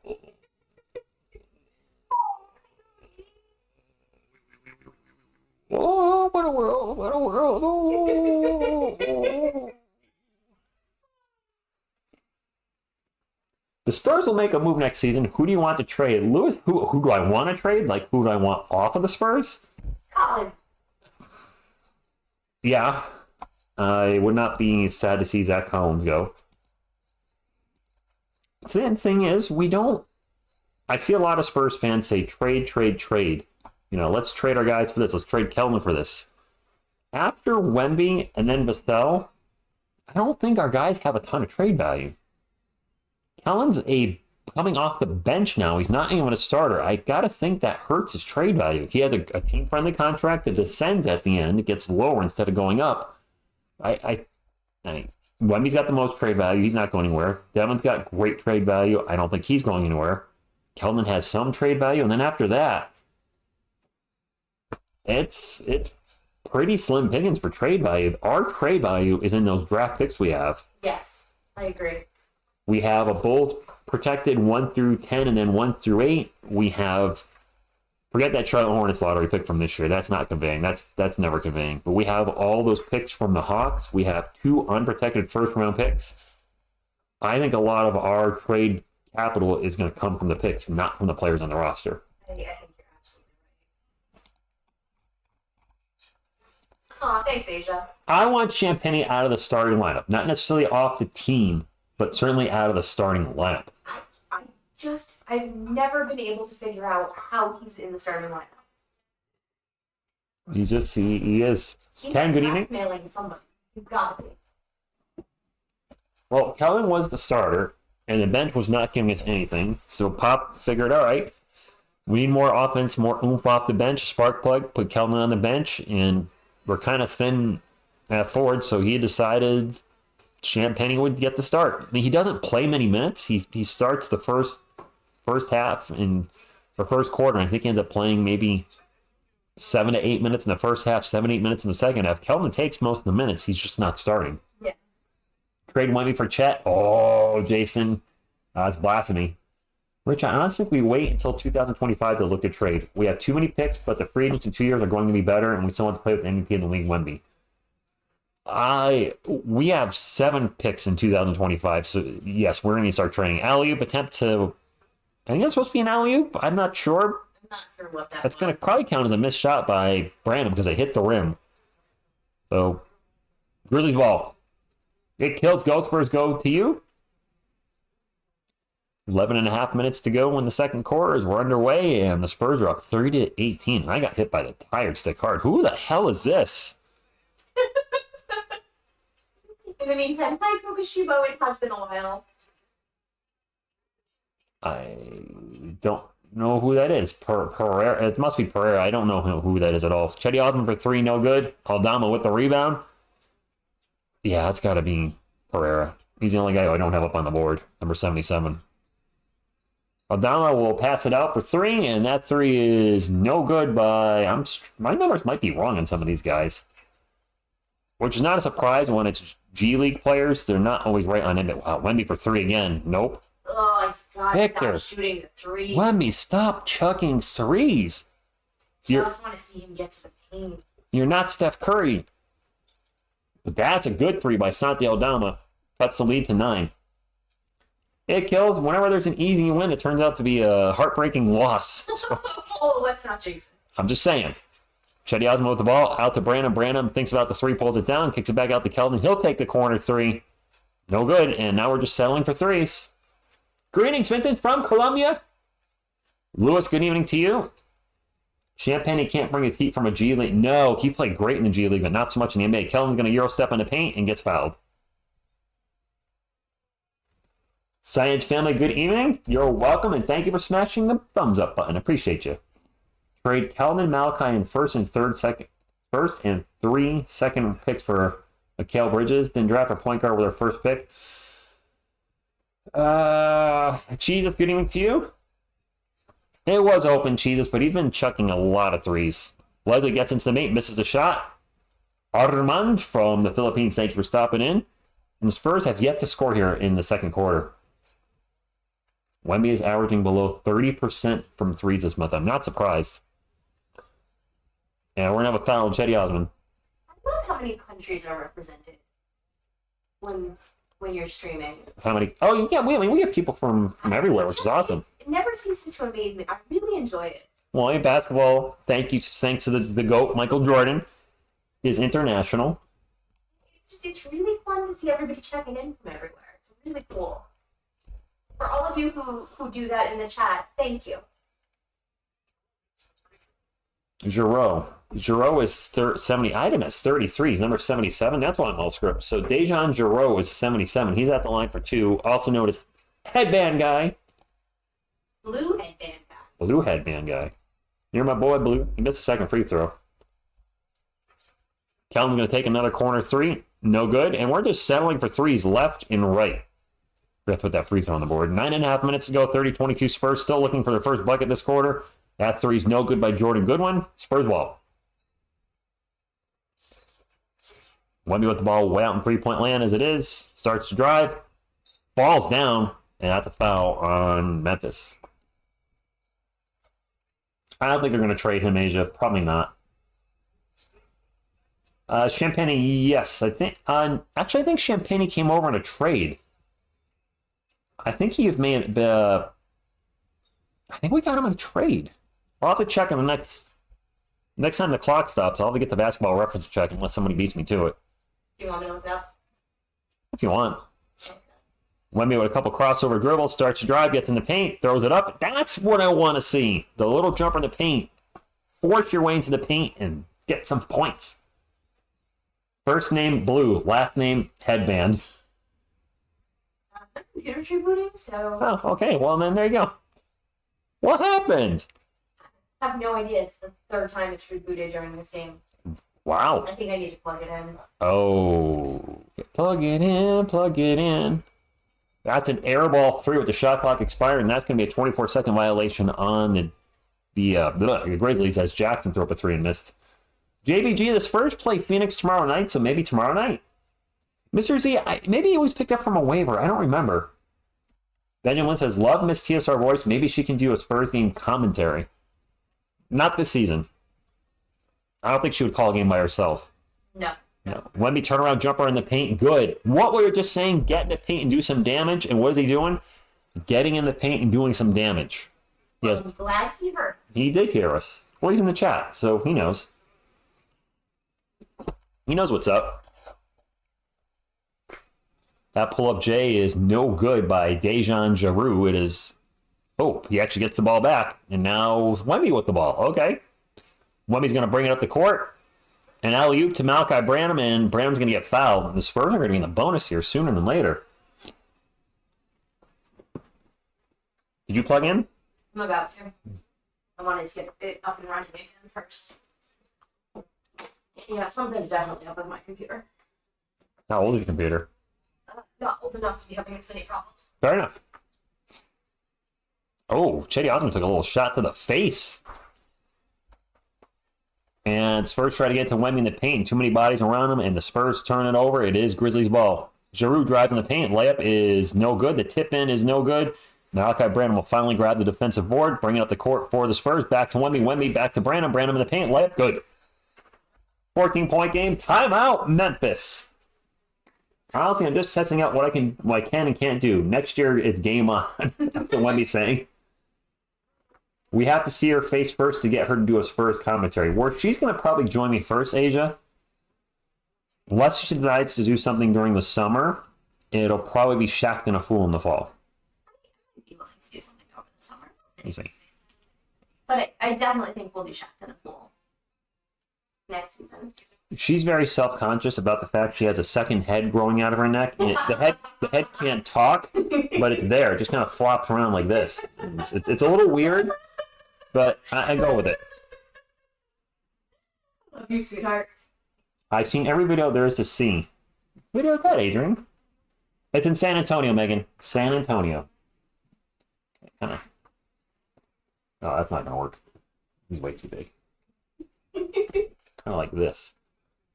Oh, what a world, what a world. Oh. The Spurs will make a move next season. Who do you want to trade? Lewis, who do I want to trade? Like, who do I want off of the Spurs? Colin. Yeah. I would not be sad to see Zach Collins go. The thing is, I see a lot of Spurs fans say trade, trade, trade. You know, let's trade our guys for this. Let's trade Kelman for this. After Wemby and then Vassell, I don't think our guys have a ton of trade value. Kellen's coming off the bench now. He's not even a starter. I got to think that hurts his trade value. He has a team-friendly contract that descends at the end. It gets lower instead of going up. Wemby's got the most trade value. He's not going anywhere. Devin's got great trade value. I don't think he's going anywhere. Keldon has some trade value. And then after that, it's pretty slim pickings for trade value. Our trade value is in those draft picks we have. Yes, I agree. We have a Bulls protected 1 through 10 and then 1 through 8. We have, forget that Charlotte Hornets lottery pick from this year. That's not conveying. That's never conveying. But we have all those picks from the Hawks. We have 2 unprotected first-round picks. I think a lot of our trade capital is going to come from the picks, not from the players on the roster. I think you're absolutely right. Aw, thanks, Asia. I want Champagnie out of the starting lineup. Not necessarily off the team, but certainly out of the starting lineup. I've never been able to figure out how he's in the starting lineup. He is. He's Ken, good evening. blackmailing somebody. He's got to be. Well, Kellen was the starter, and the bench was not giving us anything. So Pop figured, all right, we need more offense, more oomph off the bench, spark plug, put Kellen on the bench, and we're kind of thin at forward, so he decided Champagnie would get the start. I mean, he doesn't play many minutes. He starts the first half in the first quarter. I think he ends up playing maybe 7 to 8 minutes in the first half, 7 8 minutes in the second half. Keldon takes most of the minutes. He's just not starting. Yeah. Trade Wemby for Chet. Oh, Jason, that's blasphemy. Rich, I honestly think we wait until 2025 to look at trade. We have too many picks, but the free agents in 2 years are going to be better, and we still want to play with the MVP in the league, Wemby. We have 7 picks in 2025, so yes, we're going to start trading. Alley-oop attempt to, I think that's supposed to be an alley-oop. I'm not sure. I'm not sure what that That's going to probably count as a missed shot by Brandon because they hit the rim. So, Grizzlies ball. It kills. Go Spurs, go to you. 11 and a half minutes to go in the second quarter as we're underway, and the Spurs are up 30-18. And I got hit by the tired stick hard. Who the hell is this? In the meantime, hi Kokushibo, it has been a while. I don't know who that is. Pereira. It must be Pereira. I don't know who that is at all. Chetty Osman for 3, no good. Aldama with the rebound. Yeah, that's got to be Pereira. He's the only guy who I don't have up on the board, number 77. Aldama will pass it out for 3, and that 3 is no good by... my numbers might be wrong on some of these guys, which is not a surprise when it's G League players. They're not always right on it. Wow, Wemby for 3 again. Nope. Oh, I stop shooting the threes. Wemby, stop chucking threes. I just want to see him get to the paint. You're not Steph Curry. But that's a good 3 by Santi Aldama. Cuts the lead to 9. It kills. Whenever there's an easy win, it turns out to be a heartbreaking loss. So, oh, let's not jinx it. I'm just saying. Chetty Osman with the ball. Out to Branham. Branham thinks about the 3, pulls it down, kicks it back out to Kelvin. He'll take the corner 3. No good. And now we're just settling for 3s. Greetings, Vincent, from Colombia. Lewis, good evening to you. Champagne can't bring his heat from a G League. No, he played great in the G League, but not so much in the NBA. Kelvin's going to Euro step on the paint and gets fouled. Science family, good evening. You're welcome, and thank you for smashing the thumbs up button. Appreciate you. Trade Kelvin Malachi in first and 3 second picks for Mikal Bridges. Then draft a point guard with our first pick. Jesus, good evening to you. It was open, Jesus, but he's been chucking a lot of 3s. Leslie gets into the paint, misses the shot. Armand from the Philippines, thank you for stopping in. And the Spurs have yet to score here in the second quarter. Wemby is averaging below 30% from 3s this month. I'm not surprised. And we're going to have a foul on Chetty Osman. I love how many countries are represented when you're streaming. How many? Oh, yeah, we get people from everywhere, which is awesome. It never ceases to amaze me. I really enjoy it. Well, in basketball, thanks to the GOAT, Michael Jordan, is international. It's really fun to see everybody checking in from everywhere. It's really cool. For all of you who do that in the chat, thank you. Giroux is 70. I had him as 33. He's number 77. That's why I'm all script. So Dejan Giroux is 77. He's at the line for 2. Also known as Headband Guy. Blue Headband Guy. Blue Headband Guy. You're my boy, Blue. He missed the second free throw. Calvin's going to take another corner 3. No good. And we're just settling for 3s left and right. We have to put that free throw on the board. 9.5 minutes to go. 30-22 Spurs. Still looking for their first bucket this quarter. That 3's no good by Jordan Goodwin. Spurs ball. Wemby with the ball way out in 3-point land as it is. Starts to drive. Falls down. And that's a foul on Memphis. I don't think they're going to trade him, Asia. Probably not. Champagne, yes. I think Champagne came over on a trade. I think I think we got him in a trade. I'll have to check on the next time the clock stops. I'll have to get the basketball reference check unless somebody beats me to it. Do you want me to look it up? If you want. Okay. Wemby with a couple crossover dribbles, starts to drive, gets in the paint, throws it up. That's what I want to see. The little jumper in the paint. Force your way into the paint and get some points. First name Blue, last name Headband. Computer's rebooting, so... Oh, okay. Well, then there you go. What happened? I have no idea. It's the 3rd time it's rebooted during this game. Wow. I think I need to plug it in. Oh. Plug it in. That's an air ball 3 with the shot clock expired, and that's going to be a 24-second violation on the Grizzlies as Jackson threw up a 3 and missed. JBG, the Spurs play Phoenix tomorrow night, so maybe tomorrow night. Mr. Z, maybe it was picked up from a waiver. I don't remember. Benjamin says, love Miss TSR voice. Maybe she can do a Spurs game commentary. Not this season. I don't think she would call a game by herself. No. Wemby turnaround jumper in the paint. Good. What we were just saying, get in the paint and do some damage. And what is he doing? Getting in the paint and doing some damage. Yes. I'm glad he heard. He did hear us. Well, he's in the chat, so he knows. He knows what's up. That pull-up J is no good by Dejan Giroux. It is... Oh, he actually gets the ball back. And now Wemby with the ball. Okay. Wemby's going to bring it up the court. And alley-oop to Malachi Branham, and Branham's going to get fouled. And the Spurs are going to be in the bonus here sooner than later. Did you plug in? I'm about to. I wanted to get it up and running again first. Yeah, something's definitely up with my computer. How old is your computer? Not old enough to be having this many problems. Fair enough. Oh, Chetty Osman took a little shot to the face. And Spurs try to get to Wemby in the paint. Too many bodies around him, and the Spurs turn it over. It is Grizzlies ball. Giroux drives in the paint. Layup is no good. The tip-in is no good. Malachi Branham will finally grab the defensive board, bring it up the court for the Spurs. Back to Wemby. Wemby back to Branham. Branham in the paint. Layup, good. 14-point game. Timeout, Memphis. Honestly, I'm just testing out what I can and can't do. Next year, it's game on. That's what Wemby's saying. We have to see her face first to get her to do a Spurs commentary. Where she's going to probably join me first, Asia. Unless she decides to do something during the summer, it'll probably be Shaq and a Fool in the fall. Be willing to do something over the summer. You see. But I definitely think we'll do Shaq and a Fool next season. She's very self-conscious about the fact she has a second head growing out of her neck. And the head can't talk, but it's there. It just kind of flops around like this. It's a little weird, but I go with it. Love you, sweetheart. I've seen every video there is to see. Video is that, Adrian? It's in San Antonio, Megan. San Antonio. Kind of. Oh, that's not going to work. He's way too big. Kind of like this.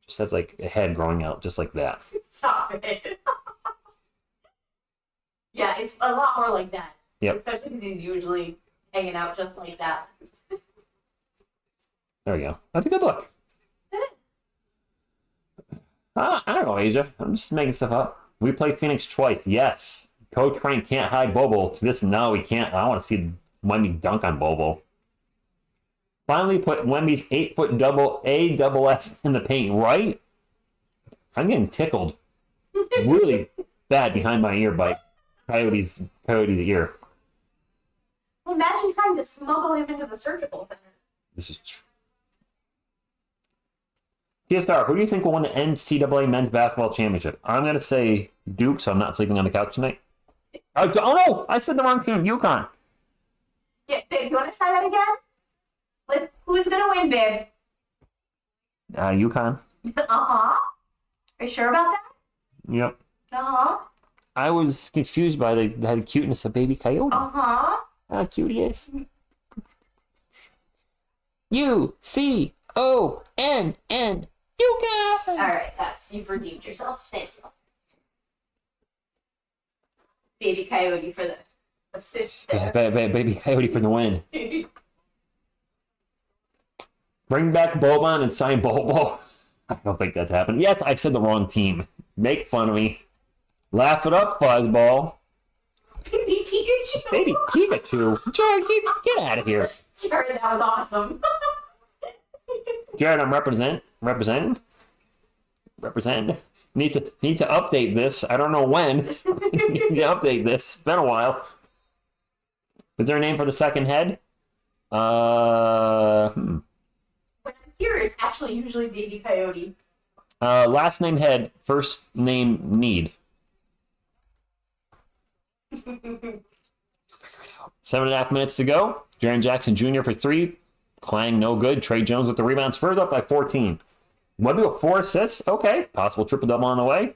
Just has like a head growing out, just like that. Stop it. Yeah, it's a lot more like that. Yep. Especially because he's usually hanging out just like that. There we go. That's a good look. I don't know, Asia. I'm just making stuff up. We played Phoenix twice. Yes. Coach Frank can't hide Bobo. To this, no, he can't. I want to see Wemby dunk on Bobo. Finally put Wemby's 8-foot double ASS in the paint, right? I'm getting tickled. Really bad behind my ear by Coyote's ear. Well, imagine trying to smuggle him into the surgical center. This is true. TSR, who do you think will win the NCAA men's basketball championship? I'm going to say Duke, so I'm not sleeping on the couch tonight. Oh, no! I said the wrong team. UConn. Yeah, babe, you want to try that again? Who's going to win, babe? UConn. Uh-huh. Are you sure about that? Yep. Uh-huh. I was confused by the cuteness of Baby Coyote. Uh-huh. How cute he is. UConn. UConn. All right, you've redeemed yourself. Thank you. Baby Coyote for the assist there. Baby Coyote for the win. Bring back Boban and sign Bobo. I don't think that's happening. Yes, I said the wrong team. Make fun of me. Laugh it up, Fuzzball. Baby Pikachu. Baby Pikachu. Jared, get out of here. Jared, that was awesome. Jared, I'm representing. Need to update this. I don't know when. Need to update this. It's been a while. Is there a name for the second head? When I'm here, it's actually usually Baby Coyote. Last name head, first name need. Figure it out. 7.5 minutes to go. Jaren Jackson Jr. for 3. Clang, no good. Trey Jones with the rebound. Spurs up by 14. Wemby with 4 assists. Okay. Possible triple-double on the way.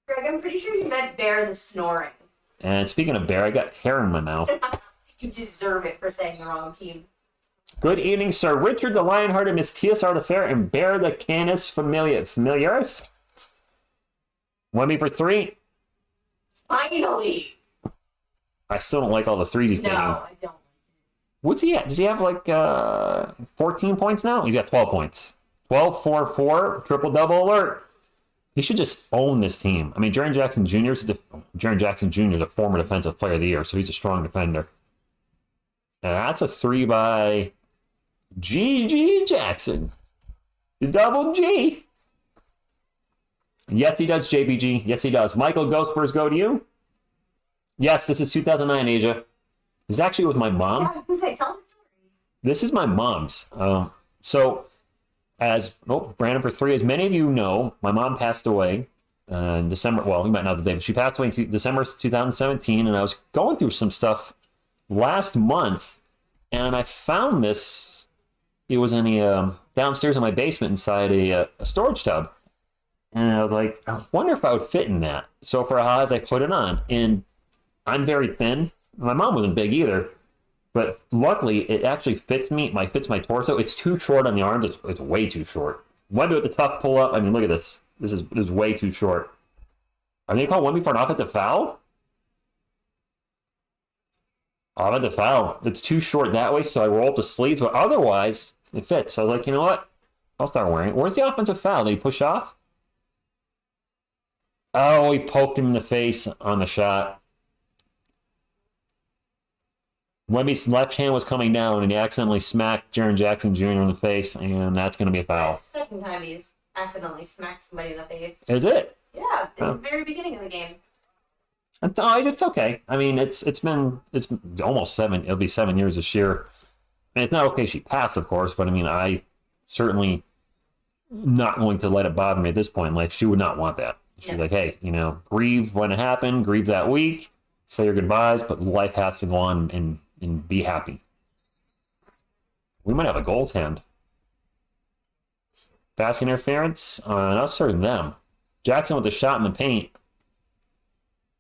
Greg, I'm pretty sure you meant Bear the snoring. And speaking of Bear, I got hair in my mouth. You deserve it for saying the wrong team. Good evening, Sir Richard the Lionhearted, Miss TSR the Fair, and Bear the Canis Familiaris. Wemby for 3. Finally. I still don't like all the threes he's taking. No, I don't. What's he at? Does he have like 14 points now? He's got 12 points. 12, 4, 4, triple-double alert. He should just own this team. I mean, Jaren Jackson Jr. is a former Defensive Player of the Year, so he's a strong defender. And that's a 3 by G.G. Jackson. The double G. Yes, he does, JBG. Yes, he does. Michael, Spurs go to you. Yes, this is 2009, Asia. This actually was my mom's. Yeah, I was going to say, tell the story. This is my mom's. Brandon for 3, as many of you know, my mom passed away December. Well, we might not know the day, but she passed away in December 2017. And I was going through some stuff last month, and I found this. It was in a downstairs in my basement inside a storage tub. And I was like, I wonder if I would fit in that. So for Haas, I put it on. And I'm very thin. My mom wasn't big either. But luckily, it actually fits me. Fits my torso. It's too short on the arms. It's way too short. One do it the tough pull up. I mean, look at this. This is way too short. Are they call 1B for an offensive foul? Offensive foul. It's too short that way, so I roll up the sleeves. But otherwise, it fits. So I was like, you know what? I'll start wearing it. Where's the offensive foul? Did he push off? Oh, he poked him in the face on the shot. Wemby's left hand was coming down, and he accidentally smacked Jaren Jackson Jr. in the face, and that's going to be a foul. That's the second time he's accidentally smacked somebody in the face. Is it? Yeah, at the very beginning of the game. Oh, it's okay. I mean, it's almost 7. It'll be 7 years this year. And it's not okay she passed, of course, but I mean, I certainly not going to let it bother me at this point in life. She would not want that. She's like, hey, grieve when it happened, grieve that week, say your goodbyes, but life has to go on and be happy. We might have a goaltend. Basket interference on us or them. Jackson with the shot in the paint.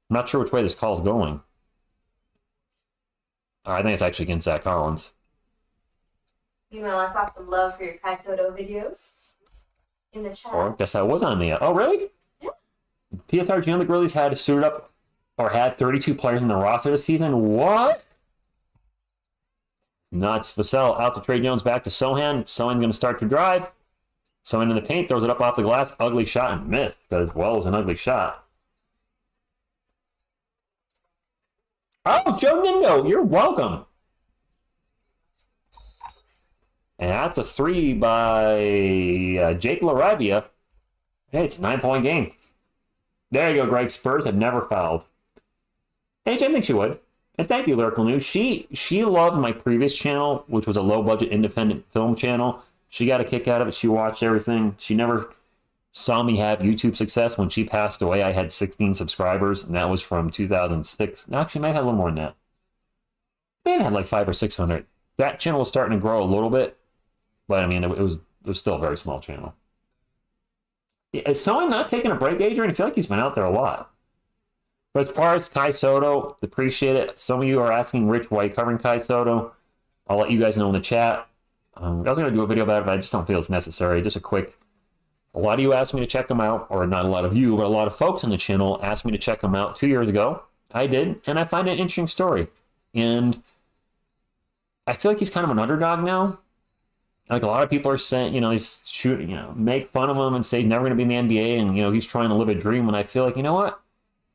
I'm not sure which way this call is going. I think it's actually against Zach Collins. Let's have some love for your Kai Soto videos in the chat. Or I guess I was on the... Oh, really? Yeah. TSR the Grizzlies had suited up or had 32 players in the roster this season. What? Nuts. Vassell out to Trey Jones, back to Sohan. Sohan's going to start to drive. Sohan in the paint, throws it up off the glass. Ugly shot and missed, because, well, it was an ugly shot. Oh, Joe Nindo, you're welcome. And that's a 3 by Jake LaRavia. Hey, it's a 9-point game. There you go, Greg. Spurs have never fouled. Hey, I think she would. And thank you, Lyrical News. She loved my previous channel, which was a low-budget independent film channel. She got a kick out of it. She watched everything. She never saw me have YouTube success. When she passed away, I had 16 subscribers, and that was from 2006. Actually, I might have had a little more than that. Maybe I had like 500 or 600. That channel was starting to grow a little bit, but I mean, it was still a very small channel. Is someone not taking a break, Adrian? I feel like he's been out there a lot. But as far as Kai Soto, appreciate it. Some of you are asking Rich White covering Kai Soto. I'll let you guys know in the chat. I was going to do a video about it, but I just don't feel it's necessary. Just a quick... A lot of you asked me to check them out, or not a lot of you, but a lot of folks on the channel asked me to check them out 2 years ago. I did, and I find it an interesting story. And I feel like he's kind of an underdog now. Like a lot of people are saying, he's shooting, make fun of him and say he's never going to be in the NBA, and he's trying to live a dream. And I feel like, you know what?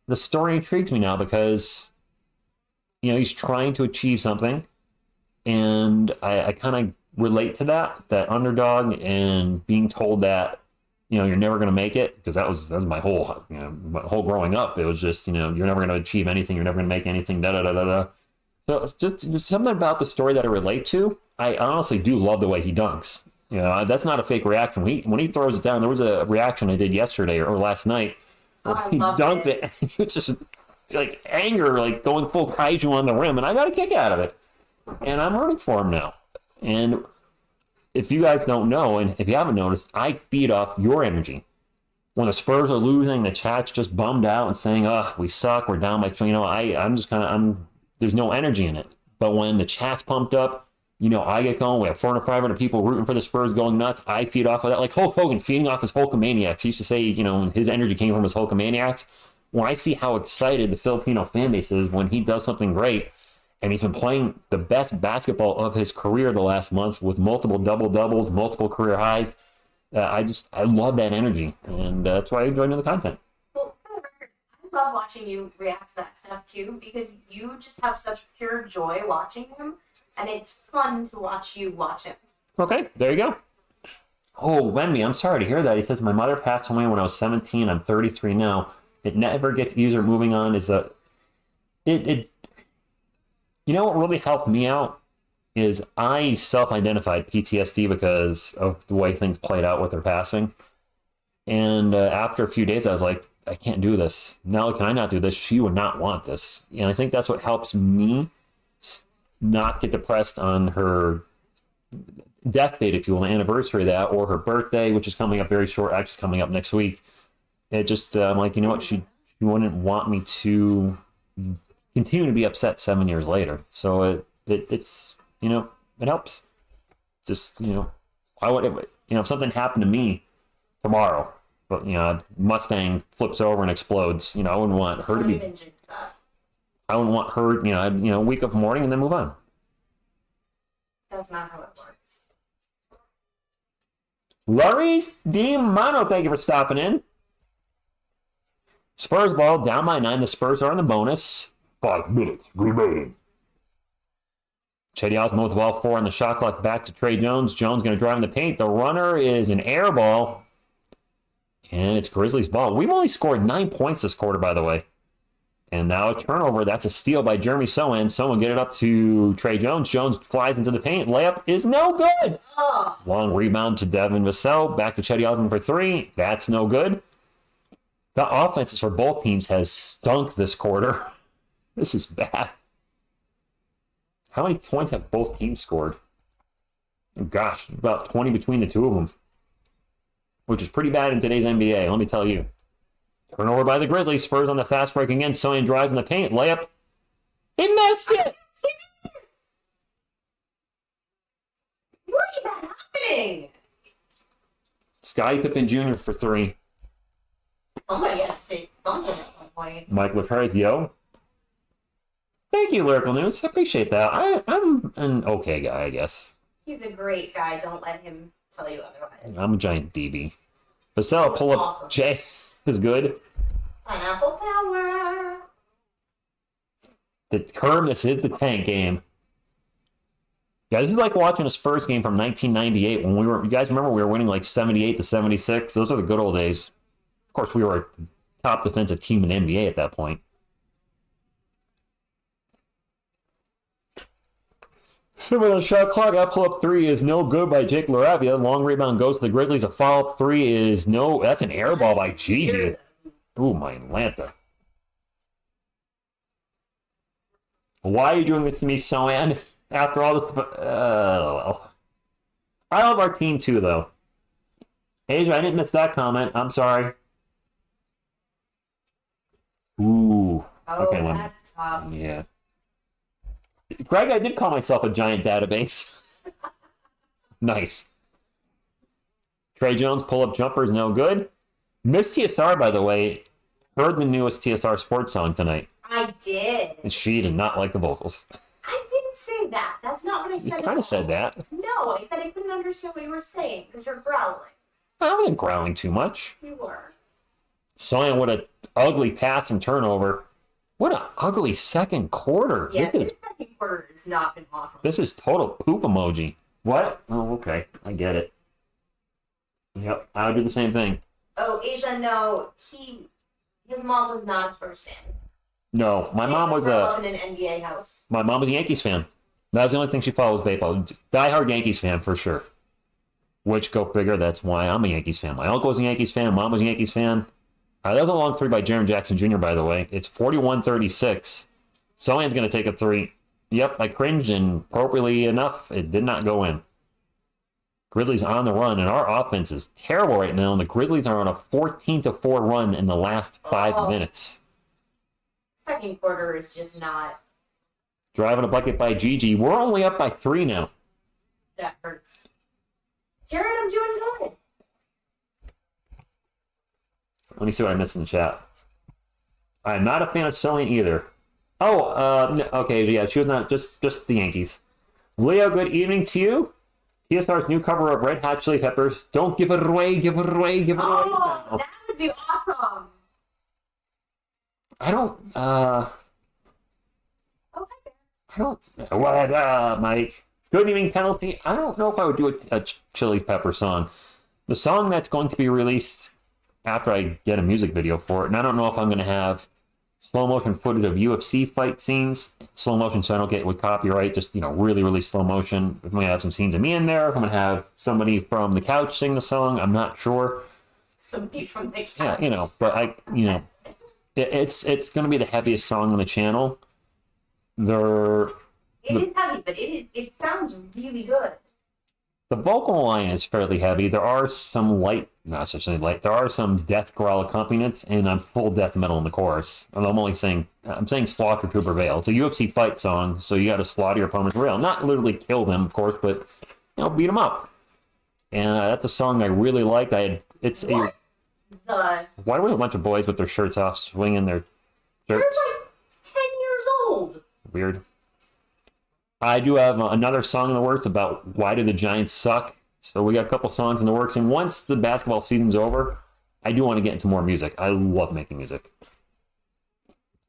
The story intrigues me now because, he's trying to achieve something, and I kind of relate to that underdog and being told that, you're never going to make it, because that was my whole, my whole growing up. It was just, you're never going to achieve anything, you're never going to make anything, da da da da da. So it's just something about the story that I relate to. I honestly do love the way he dunks. That's not a fake reaction. When he throws it down, there was a reaction I did yesterday or last night. He dunked it. It's just like anger, like going full kaiju on the rim, and I got a kick out of it. And I'm rooting for him now. And if you guys don't know, and if you haven't noticed, I feed off your energy. When the Spurs are losing, the chat's just bummed out and saying, "Oh, we suck. We're down by." I'm just there's no energy in it. But when the chat's pumped up, I get going. We have 400, 500 people rooting for the Spurs going nuts. I feed off of that. Like Hulk Hogan feeding off his Hulkamaniacs. He used to say, his energy came from his Hulkamaniacs. When I see how excited the Filipino fan base is when he does something great, and he's been playing the best basketball of his career the last month with multiple double-doubles, multiple career highs, I love that energy. And that's why I enjoy doing the content. Well, I love watching you react to that stuff too, because you just have such pure joy watching him, and it's fun to watch you watch him. Okay, there you go. Oh, Wemby, I'm sorry to hear that. He says, my mother passed away when I was 17. I'm 33 now. It never gets easier. Moving on is what really helped me out is I self-identified PTSD because of the way things played out with her passing. And after a few days, I was like, I can't do this. Not only can I not do this, she would not want this. And I think that's what helps me not get depressed on her death date, if you will, the anniversary of that, or her birthday, which is coming up very short, actually coming up next week. It just, I'm like, you know what, she wouldn't want me to continue to be upset 7 years later. So it's, you know, it helps. Just, you know, if something happened to me tomorrow, but, you know, Mustang flips over and explodes, you know, I wouldn't want her to be, I wouldn't want her, a week of mourning and then move on. That's not how it works. Laris DiMano, thank you for stopping in. Spurs ball down by 9. The Spurs are in the bonus. 5 minutes remaining. Cedi Osman with the ball 4 on the shot clock, back to Trey Jones. Jones going to drive in the paint. The runner is an air ball. And it's Grizzlies ball. We've only scored 9 points this quarter, by the way. And now a turnover. That's a steal by Jeremy Sohan. Sohan get it up to Trey Jones. Jones flies into the paint. Layup is no good. Oh. Long rebound to Devin Vassell. Back to Cedi Osman for 3. That's no good. The offenses for both teams has stunk this quarter. This is bad. How many points have both teams scored? Gosh, about 20 between the two of them. Which is pretty bad in today's NBA, let me tell you. Turnover by the Grizzlies. Spurs on the fast break again. Sohan drives in the paint. Layup. He missed it! What is happening? Scottie Pippen Jr. for 3. Somebody had to say something at some point. Mike LeClaire, yo. Thank you, Lyrical News. I appreciate that. I'm an okay guy, I guess. He's a great guy. Don't let him tell you otherwise. I'm a giant DB. Vassell, pull up. Awesome. Jay is good. Pineapple power. The term, this is the tank game. Yeah, this is like watching a Spurs game from 1998 when you guys remember we were winning like 78-76? Those are the good old days. Of course, we were a top defensive team in the NBA at that point. Similar shot clock. That pull-up 3 is no good by Jake LaRavia. Long rebound goes to the Grizzlies. A follow-up 3 is no. That's an air ball by Gigi. Ooh, my Atlanta. Why are you doing this to me, Sohan? After all this... well. I love our team, too, though. Asia, I didn't miss that comment. I'm sorry. Ooh. Oh, okay, that's tough. Yeah. Greg, I did call myself a giant database. Nice. Trey Jones, pull-up jumper is no good. Miss TSR, by the way, heard the newest TSR Sports song tonight. I did. And she did not like the vocals. I didn't say that. That's not what I said. You kind of said that. No, I said I couldn't understand what you were saying because you're growling. I wasn't growling too much. You were. Sohan, what an ugly pass and turnover. What an ugly second quarter. Yeah, this second quarter has not been awesome. This is total poop emoji. What? Oh, okay. I get it. Yep, I would do the same thing. Oh, Asia, no. His mom was not a Spurs fan. No, my mom was in an NBA house. My mom was a Yankees fan. That was the only thing she follows baseball. Die-hard Yankees fan for sure. Which, go figure, that's why I'm a Yankees fan. My uncle was a Yankees fan. Mom was a Yankees fan. That was a long 3 by Jaren Jackson Jr., by the way. It's 41-36. Sohan's going to take a 3. Yep, I cringed, and appropriately enough, it did not go in. Grizzlies on the run, and our offense is terrible right now, and the Grizzlies are on a 14-4 run in the last 5 minutes. Second quarter is just not... Driving a bucket by Gigi. We're only up by 3 now. That hurts. Jared, I'm doing good. Let me see what I missed in the chat. I'm not a fan of Sohan either. Oh, okay, yeah, she was not, just the Yankees. Leo, good evening to you. TSR's new cover of Red Hot Chili Peppers. Don't give it away, give it away, give it away. Oh, that would be awesome. I don't, Okay. what up, Mike? Good evening, Penalty. I don't know if I would do a Chili Pepper song. The song that's going to be released after I get a music video for it, and I don't know if I'm going to have slow motion footage of UFC fight scenes, slow motion so I don't get with copyright, just, really, really slow motion. If I'm going to have some scenes of me in there, if I'm going to have somebody from the couch sing the song, I'm not sure. some beat from the Yeah, couch. but it's going to be the heaviest song on the channel. They're It is heavy, but it sounds really good. The vocal line is fairly heavy. There are some light, not necessarily light. There are some death growl accompaniments, and I'm full death metal in the chorus. And I'm saying slaughter to prevail. It's a UFC fight song, so you got to slaughter your opponent's rail. Not literally kill them, of course, but beat them up. And that's a song I really liked. Why do we have a bunch of boys with their shirts off, swinging their They're shirts? like 10 years old. Weird. I do have another song in the works about why do the Giants suck. So we got a couple songs in the works. And once the basketball season's over, I do want to get into more music. I love making music.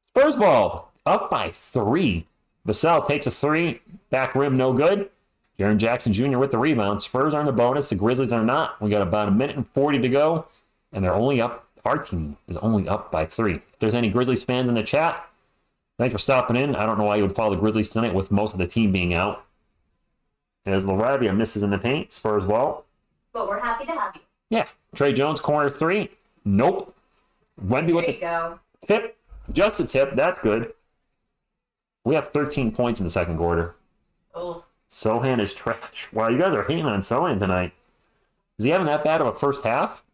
Spurs ball, up by 3. Vassell takes a 3. Back rim, no good. Jaren Jackson Jr. with the rebound. Spurs are in the bonus. The Grizzlies are not. We got about 1:40 to go. And they're only up. Our team is only up by 3. If there's any Grizzlies fans in the chat, thanks for stopping in. I don't know why you would follow the Grizzlies tonight with most of the team being out. As Laravia misses in the paint, Spurs ball. But we're happy to have you. Yeah. Trey Jones, corner 3. Nope. Wemby with There the you go. tip. Just a tip. That's good. We have 13 points in the second quarter. Oh. Sohan is trash. Wow, you guys are hating on Sohan tonight. Is he having that bad of a first half?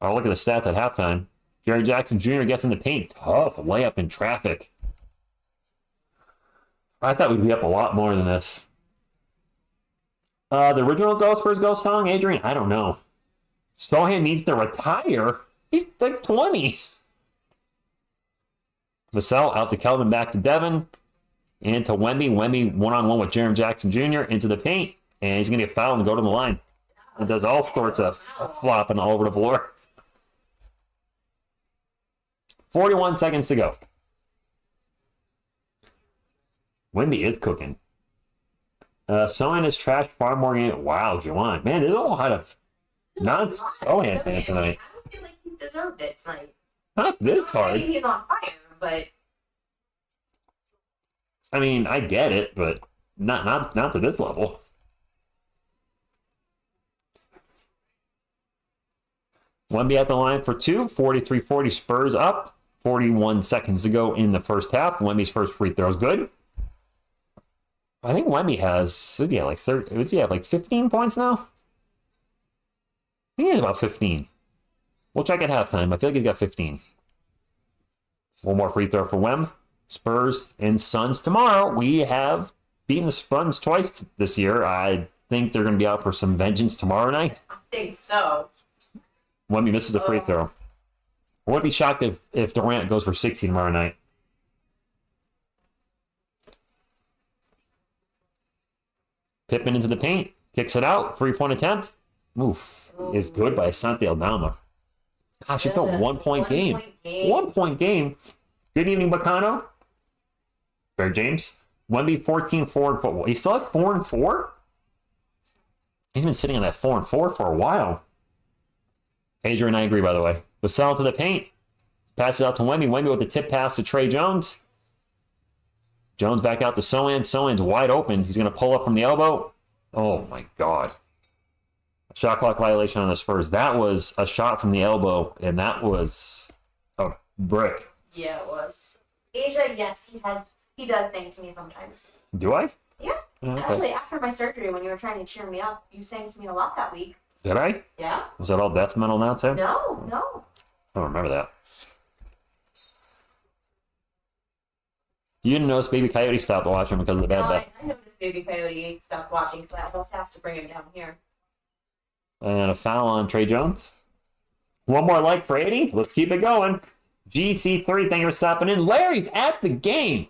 Oh, look at the stats at halftime. Jerry Jackson Jr. gets in the paint. Tough layup in traffic. I thought we'd be up a lot more than this. The original Ghost Spurs Ghost song, Adrian? I don't know. Sohan needs to retire. He's like 20. Vassell out to Kelvin, back to Devin. And to Wemby. Wemby one-on-one with Jaren Jackson Jr. into the paint. And he's going to get fouled and go to the line. It does all sorts of flopping all over the floor. 41 seconds to go. Wemby is cooking. Sohan is trash far more game. Wow, Juwan. Man, there's a lot of non-Sohan fans tonight. I don't feel like he's deserved it tonight. Not this hard. Maybe he's on fire, but I mean, I get it, but not to this level. Wemby at the line for 2. 43-40 Spurs up. 41 seconds to go in the first half. Wemby's first free throw is good. I think Wemby has, like 15 points now? I think he has about 15. We'll check at halftime. I feel like he's got 15. One more free throw for Wem. Spurs and Suns tomorrow. We have beaten the Suns twice this year. I think they're going to be out for some vengeance tomorrow night. I think so. Wemby misses the free throw. I wouldn't be shocked if Durant goes for 60 tomorrow night. Pippen into the paint. Kicks it out. 3-point attempt. Oof. Is good by Asante Aldama. Gosh, it's a 1-point game. 1-point game. Good evening, Bacano. Bear James. Wemby 14-4. He's still at 4-4? He's been sitting on that 4-4 for a while. Adrian, I agree, by the way. Vassell to the paint. Passes out to Wemby. Wemby with the tip pass to Trey Jones. Jones back out to Sohan. Sohan's wide open. He's going to pull up from the elbow. Oh, my God. Shot clock violation on the Spurs. That was a shot from the elbow, and that was a brick. Yeah, it was. Asia, yes, he does sing to me sometimes. Do I? Yeah. Oh, okay. Actually, after my surgery, when you were trying to cheer me up, you sang to me a lot that week. Did I? Yeah. Was that all death metal nonsense? No. I don't remember that. You didn't notice Baby Coyote stopped watching because of the bad death. I noticed Baby Coyote stopped watching because I almost asked to bring him down here. And a foul on Trey Jones. One more like for 80. Let's keep it going. GC3, thank you for stopping in. Larry's at the game.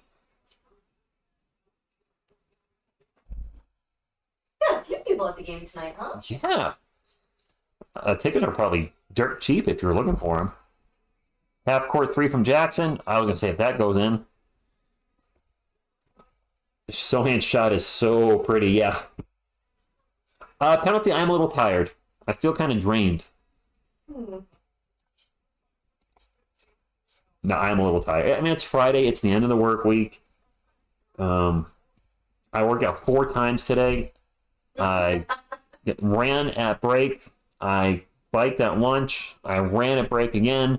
Yeah, a few people at the game tonight, huh? Yeah. Tickets are probably dirt cheap if you're looking for them. Half court 3 from Jackson. I was going to say if that goes in. Sohan's shot is so pretty, yeah. Penalty, I'm a little tired. I feel kind of drained. No, I'm a little tired. I mean, it's Friday. It's the end of the work week. I worked out 4 times today. I ran at break. I biked at lunch. I ran at break again.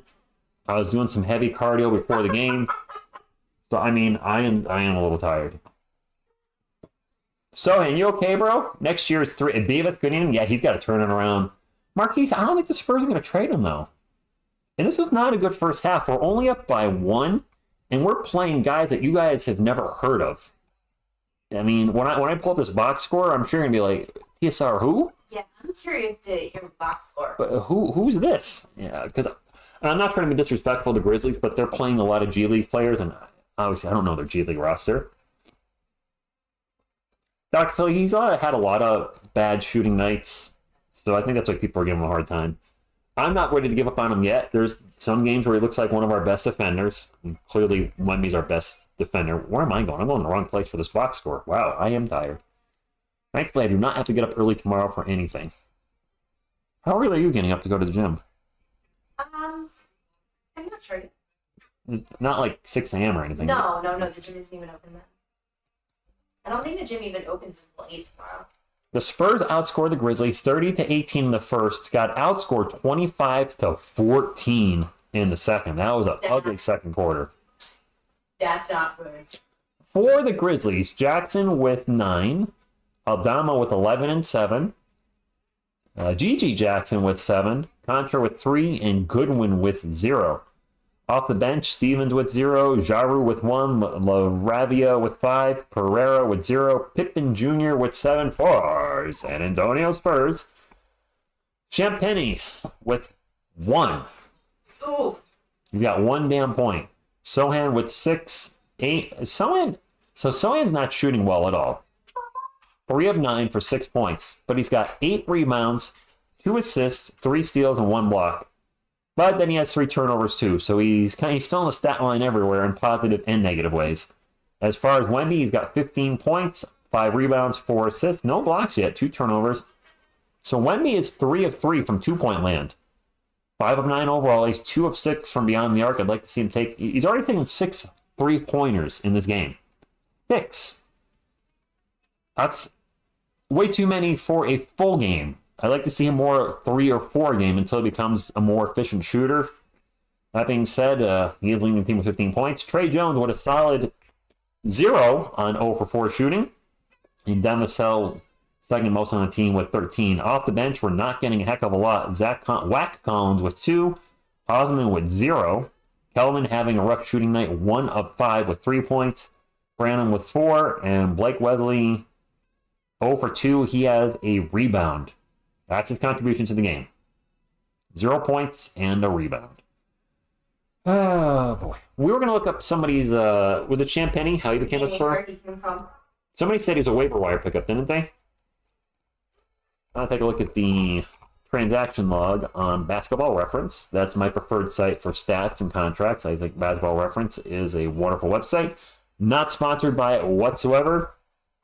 I was doing some heavy cardio before the game. So, I mean, I am a little tired. So, and you okay, bro? Next year is 3. Beavis, good evening. Yeah, he's got to turn it around. Marquise, I don't think the Spurs are going to trade him, though. And this was not a good first half. We're only up by 1, and we're playing guys that you guys have never heard of. I mean, when I pull up this box score, I'm sure you're going to be like, TSR who? Yeah, I'm curious to hear the box score. But who's this? Yeah, because I'm not trying to be disrespectful to Grizzlies, but they're playing a lot of G League players, and obviously I don't know their G League roster. Dr. Phil, he's had a lot of bad shooting nights, so I think that's why people are giving him a hard time. I'm not ready to give up on him yet. There's some games where he looks like one of our best defenders. And clearly, Wemby's our best defender. Where am I going? I'm going in the wrong place for this box score. Wow, I am tired. Thankfully, I do not have to get up early tomorrow for anything. How early are you getting up to go to the gym? I'm not sure. Not like 6 a.m. or anything. No, the gym isn't even open then. I don't think the gym even opens until 8 tomorrow. The Spurs outscored the Grizzlies 30-18 in the first, got outscored 25-14 in the second. That was an ugly second quarter. That's not good. For the Grizzlies, Jackson with 9, Aldama with 11 and 7, Gigi Jackson with 7, Contra with 3, and Goodwin with 0. Off the bench, Stevens with 0, Jaru with 1, LaRavia with 5, Pereira with 0, Pippen Jr. with 7 for San Antonio Spurs. Champagny with 1. Ooh. You've got 1 damn point. Sohan with 6, 8. Sohan's not shooting well at all. 3 of 9 for 6 points, but he's got 8 rebounds, 2 assists, 3 steals, and 1 block. But then he has 3 turnovers too, so he's filling the stat line everywhere in positive and negative ways. As far as Wemby, he's got 15 points, 5 rebounds, 4 assists, no blocks yet, 2 turnovers. So Wemby is 3 of 3 from 2-point land. 5 of 9 overall. He's 2 of 6 from beyond the arc. I'd like to see him take. He's already taken 6 3-pointers in this game. 6. That's way too many for a full game. I'd like to see him more 3 or 4 game until he becomes a more efficient shooter. That being said, he is leading the team with 15 points. Trey Jones with a solid 0 on 0 for 4 shooting. And Demisel second most on the team with 13. Off the bench, we're not getting a heck of a lot. Whack Collins with 2. Osman with 0. Kelvin having a rough shooting night, 1 of 5 with 3 points. Brandon with 4. And Blake Wesley 0 for 2. He has a rebound. That's his contribution to the game. 0 points and a rebound. Oh, boy. We were going to look up somebody's, was it Champagny? How he became a Spur? Where he came from. Somebody said he was a waiver wire pickup, didn't they? I'll take a look at the transaction log on Basketball Reference. That's my preferred site for stats and contracts. I think Basketball Reference is a wonderful website. Not sponsored by it whatsoever.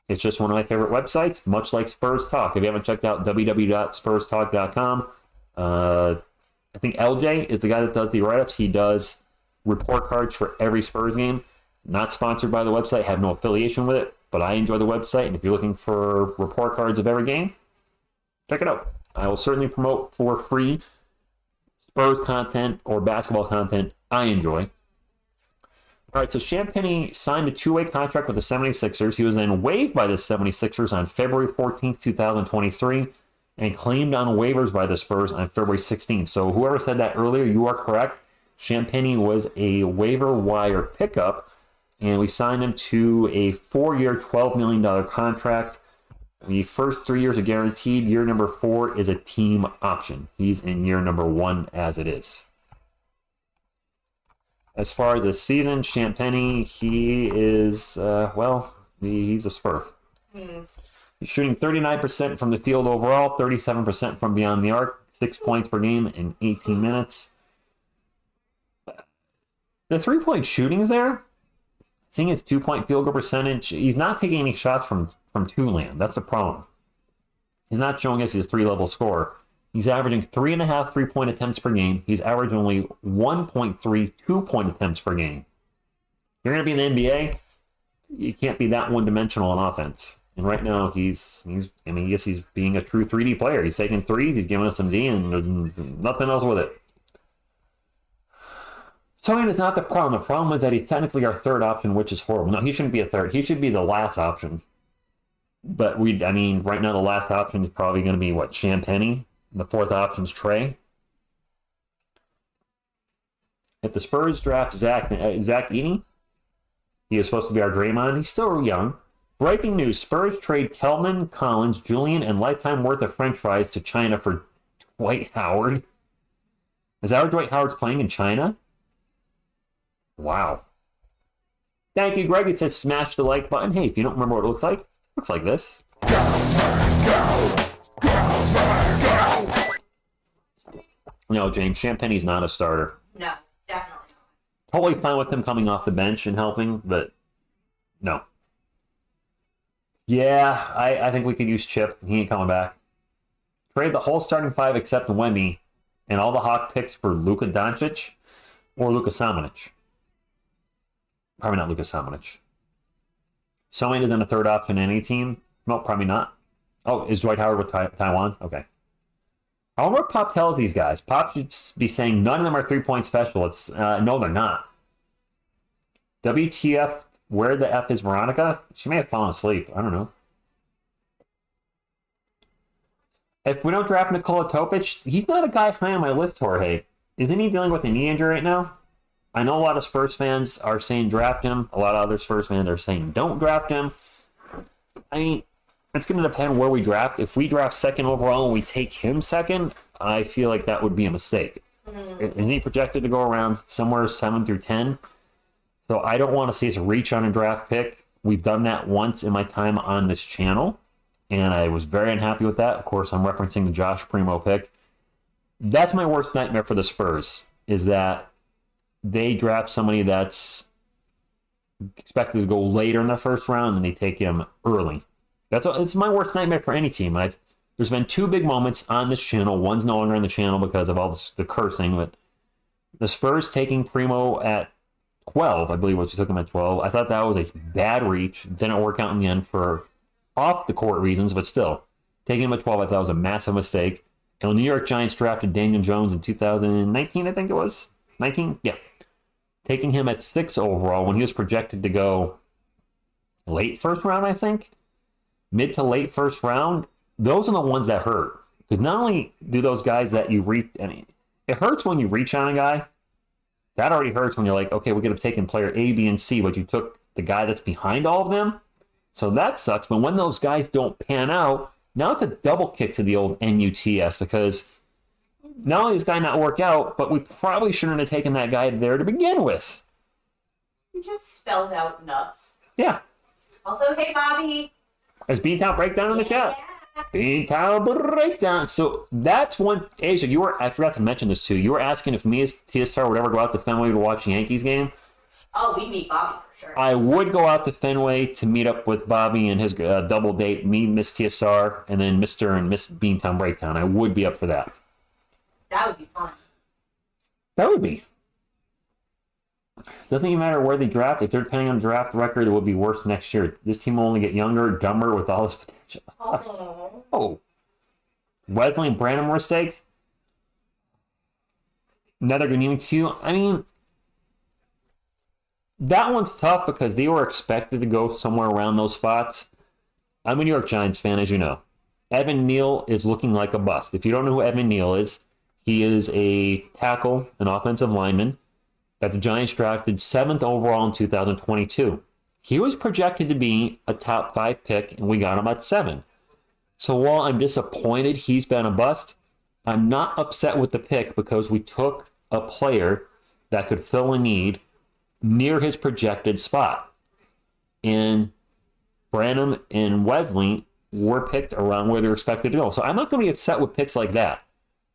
It's just one of my favorite websites, much like Spurs Talk. If you haven't checked out www.spurstalk.com, I think LJ is the guy that does the write-ups. He does report cards for every Spurs game. Not sponsored by the website, have no affiliation with it, but I enjoy the website, and if you're looking for report cards of every game, check it out. I will certainly promote for free Spurs content or basketball content I enjoy. All right, so Champagny signed a 2-way contract with the 76ers. He was then waived by the 76ers on February 14th, 2023, and claimed on waivers by the Spurs on February 16th. So whoever said that earlier, you are correct. Champagny was a waiver wire pickup, and we signed him to a 4-year, $12 million contract. The first 3 years are guaranteed. Year number 4 is a team option. He's in year number 1 as it is. As far as the season, Champagny, he is, he's a Spur. He's shooting 39% from the field overall, 37% from beyond the arc, 6 points per game in 18 minutes. The 3-point shooting is there. Seeing his 2-point field goal percentage, he's not taking any shots from two-land. That's the problem. He's not showing us his 3-level score. He's averaging 3.5 3-point attempts per game. He's averaging only 1.3 2-point attempts per game. You're going to be in the NBA, you can't be that one-dimensional on offense. And right now I guess he's being a true 3D player. He's taking threes, he's giving us some D, and there's nothing else with it. Tony is not the problem. The problem is that he's technically our third option, which is horrible. No, he shouldn't be a third. He should be the last option. But right now the last option is probably going to be, Champagny? The fourth option is Trey. If the Spurs draft Zach Edey, he is supposed to be our Draymond. He's still young. Breaking news, Spurs trade Kelman, Collins, Julian, and lifetime worth of french fries to China for Dwight Howard. Is that where Dwight Howard's playing, in China? Wow. Thank you, Greg. It says smash the like button. Hey, if you don't remember what it looks like, it looks like this. No, James, Champagny's not a starter. No, definitely not. Totally fine with him coming off the bench and helping, but no. Yeah, I think we could use Chip. He ain't coming back. Trade the whole starting five except Wemby and all the Hawk picks for Luka Doncic or Luka Samanic. Probably not Luka Samanic. Someone isn't a third option in any team? No, probably not. Oh, is Dwight Howard with Taiwan? Okay. I wonder what Pop tells these guys. Pop should be saying none of them are 3-point specialists. No, they're not. WTF, where the F is Veronica? She may have fallen asleep. I don't know. If we don't draft Nikola Topic, he's not a guy high on my list, Jorge. Isn't he dealing with a knee injury right now? I know a lot of Spurs fans are saying draft him. A lot of other Spurs fans are saying don't draft him. I mean, it's going to depend where we draft. If we draft second overall and we take him second, I feel like that would be a mistake. Isn't he projected to go around somewhere 7 through 10? So I don't want to see us reach on a draft pick. We've done that once in my time on this channel, and I was very unhappy with that. Of course, I'm referencing the Josh Primo pick. That's my worst nightmare for the Spurs, is that they draft somebody that's expected to go later in the first round and they take him early. It's my worst nightmare for any team. There's been two big moments on this channel. One's no longer on the channel because of all the cursing, but the Spurs taking Primo at 12, I believe what you took him at 12. I thought that was a bad reach. Didn't work out in the end for off-the-court reasons, but still. Taking him at 12, I thought was a massive mistake. And when the New York Giants drafted Daniel Jones in 2019, I think it was. 19? Yeah. Taking him at 6 overall when he was projected to go late first round, I think. Mid to late first round. Those are the ones that hurt. Because not only do those guys that you reach... it hurts when you reach on a guy. That already hurts when you're like, okay, we could have taken player A, B, and C, but you took the guy that's behind all of them. So that sucks. But when those guys don't pan out, now it's a double kick to the old NUTS because... not only does this guy not work out, but we probably shouldn't have taken that guy there to begin with. You just spelled out nuts. Yeah. Also, hey, Bobby. Is Beantown Breakdown in the chat? Beantown Breakdown. So that's one. Asia, I forgot to mention this too. You were asking if me as TSR would ever go out to Fenway to watch the Yankees game. Oh, we'd meet Bobby for sure. I would go out to Fenway to meet up with Bobby and his double date, me, Miss TSR, and then Mr. and Miss Beantown Breakdown. I would be up for that. That would be fun. That would be. Doesn't even matter where they draft. If they're depending on the draft record, it will be worse next year. This team will only get younger, dumber with all this potential. Oh. Wesley and Brandon mistakes. Another good evening to you. I mean, that one's tough because they were expected to go somewhere around those spots. I'm a New York Giants fan, as you know. Evan Neal is looking like a bust. If you don't know who Evan Neal is, he is a tackle, an offensive lineman that the Giants drafted 7th overall in 2022. He was projected to be a top 5 pick, and we got him at 7. So while I'm disappointed he's been a bust, I'm not upset with the pick because we took a player that could fill a need near his projected spot. And Branham and Wesley were picked around where they're expected to go. So I'm not going to be upset with picks like that.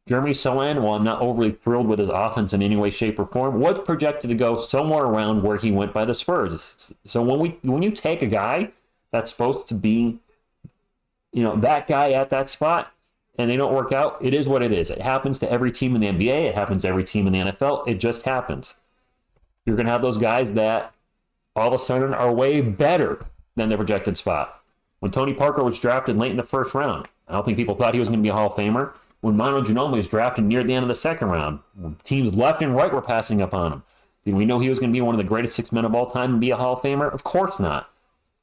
Jeremy Sohan, while I'm not overly thrilled with his offense in any way, shape, or form, was projected to go somewhere around where he went by the Spurs. So when you take a guy that's supposed to be, that guy at that spot, and they don't work out, it is what it is. It happens to every team in the NBA. It happens to every team in the NFL. It just happens. You're going to have those guys that all of a sudden are way better than their projected spot. When Tony Parker was drafted late in the first round, I don't think people thought he was going to be a Hall of Famer. When Manu Ginobili was drafted near the end of the second round, teams left and right were passing up on him. Did we know he was going to be one of the greatest 6 men of all time and be a Hall of Famer? Of course not.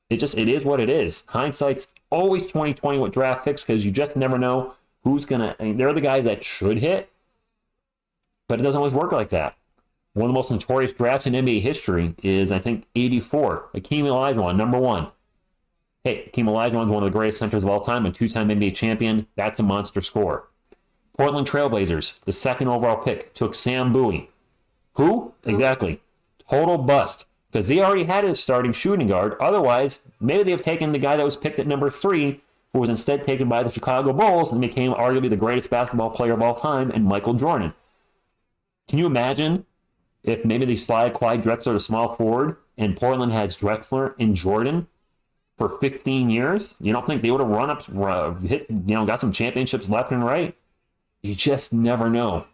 It is what it is. Hindsight's always 20/20 with draft picks because you just never know who's going to. I mean, they're the guys that should hit, but it doesn't always work like that. One of the most notorious drafts in NBA history is, I think, 84. Hakeem Olajuwon, number 1. Hey, Hakeem Olajuwon is one of the greatest centers of all time, a 2-time NBA champion. That's a monster score. Portland Trailblazers, the 2nd overall pick, took Sam Bowie. Who? Exactly. Total bust. Because they already had a starting shooting guard. Otherwise, maybe they have taken the guy that was picked at number 3, who was instead taken by the Chicago Bulls and became arguably the greatest basketball player of all time, and Michael Jordan. Can you imagine if maybe they slide Clyde Drexler to small forward and Portland has Drexler and Jordan for 15 years? You don't think they would have run up, got some championships left and right? You just never know.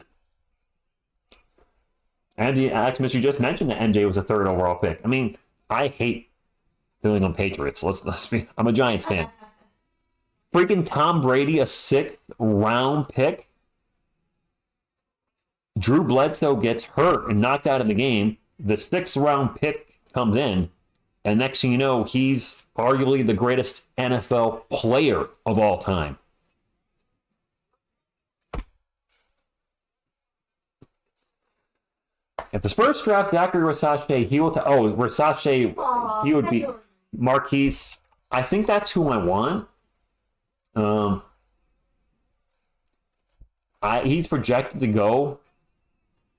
And Alex, you just mentioned that MJ was a 3rd overall pick. I mean, I hate filling on Patriots. Let's be. I'm a Giants fan. Freaking Tom Brady, a 6th round pick. Drew Bledsoe gets hurt and knocked out of the game. The 6th round pick comes in, and next thing you know, he's arguably the greatest NFL player of all time. If the Spurs draft Zachary Versace, he would be Marquise. I think that's who I want. He's projected to go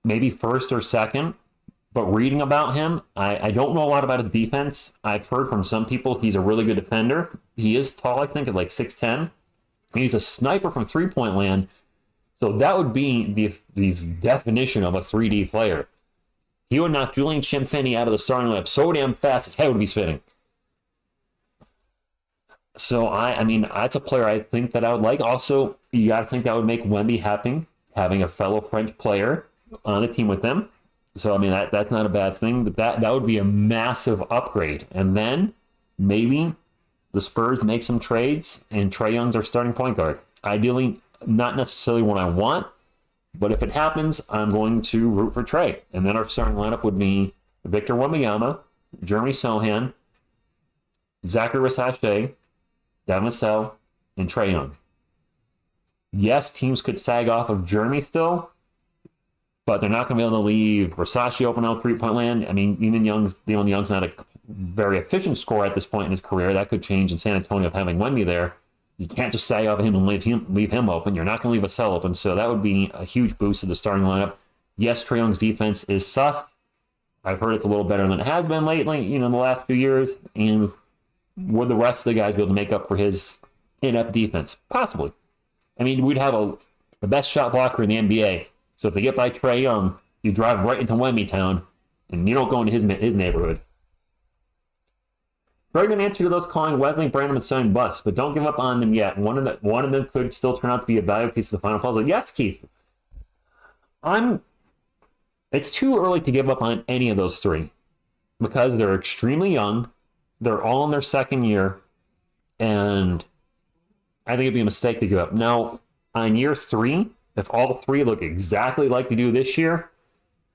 maybe 1st or 2nd, but reading about him, I don't know a lot about his defense. I've heard from some people he's a really good defender. He is tall, I think, at like 6'10". He's a sniper from three-point land, so that would be the definition of a 3D player. He would knock Julian Champagnie out of the starting lineup so damn fast his head would be spinning. So, I mean, that's a player I think that I would like. Also, you got to think that would make Wemby happy, having a fellow French player on the team with them. So, I mean, that's not a bad thing, but that would be a massive upgrade. And then maybe the Spurs make some trades and Trae Young's our starting point guard. Ideally, not necessarily what I want, but if it happens, I'm going to root for Trae. And then our starting lineup would be Victor Wembanyama, Jeremy Sohan, Zachary Versace, Devin Vassell, and Trae Young. Yes, teams could sag off of Jeremy still, but they're not going to be able to leave Versace open out three-point land. I mean, even Young's not a very efficient scorer at this point in his career. That could change in San Antonio with having Wemby there. You can't just sag off him and leave him open. You're not going to leave Vassell open, so that would be a huge boost to the starting lineup. Yes, Trae Young's defense is soft. I've heard it's a little better than it has been lately, in the last few years. And would the rest of the guys be able to make up for his inept defense? Possibly. I mean, we'd have the best shot blocker in the NBA. So if they get by Trae Young, you drive right into Wemby Town, and you don't go into his neighborhood. Very good answer to those calling Wesley, Brandon, and Son bust, but don't give up on them yet. One of them could still turn out to be a valuable piece of the final puzzle. Yes, Keith. It's too early to give up on any of those three because they're extremely young. They're all in their second year, and I think it'd be a mistake to give up. Now, on year 3, if all three look exactly like they do this year,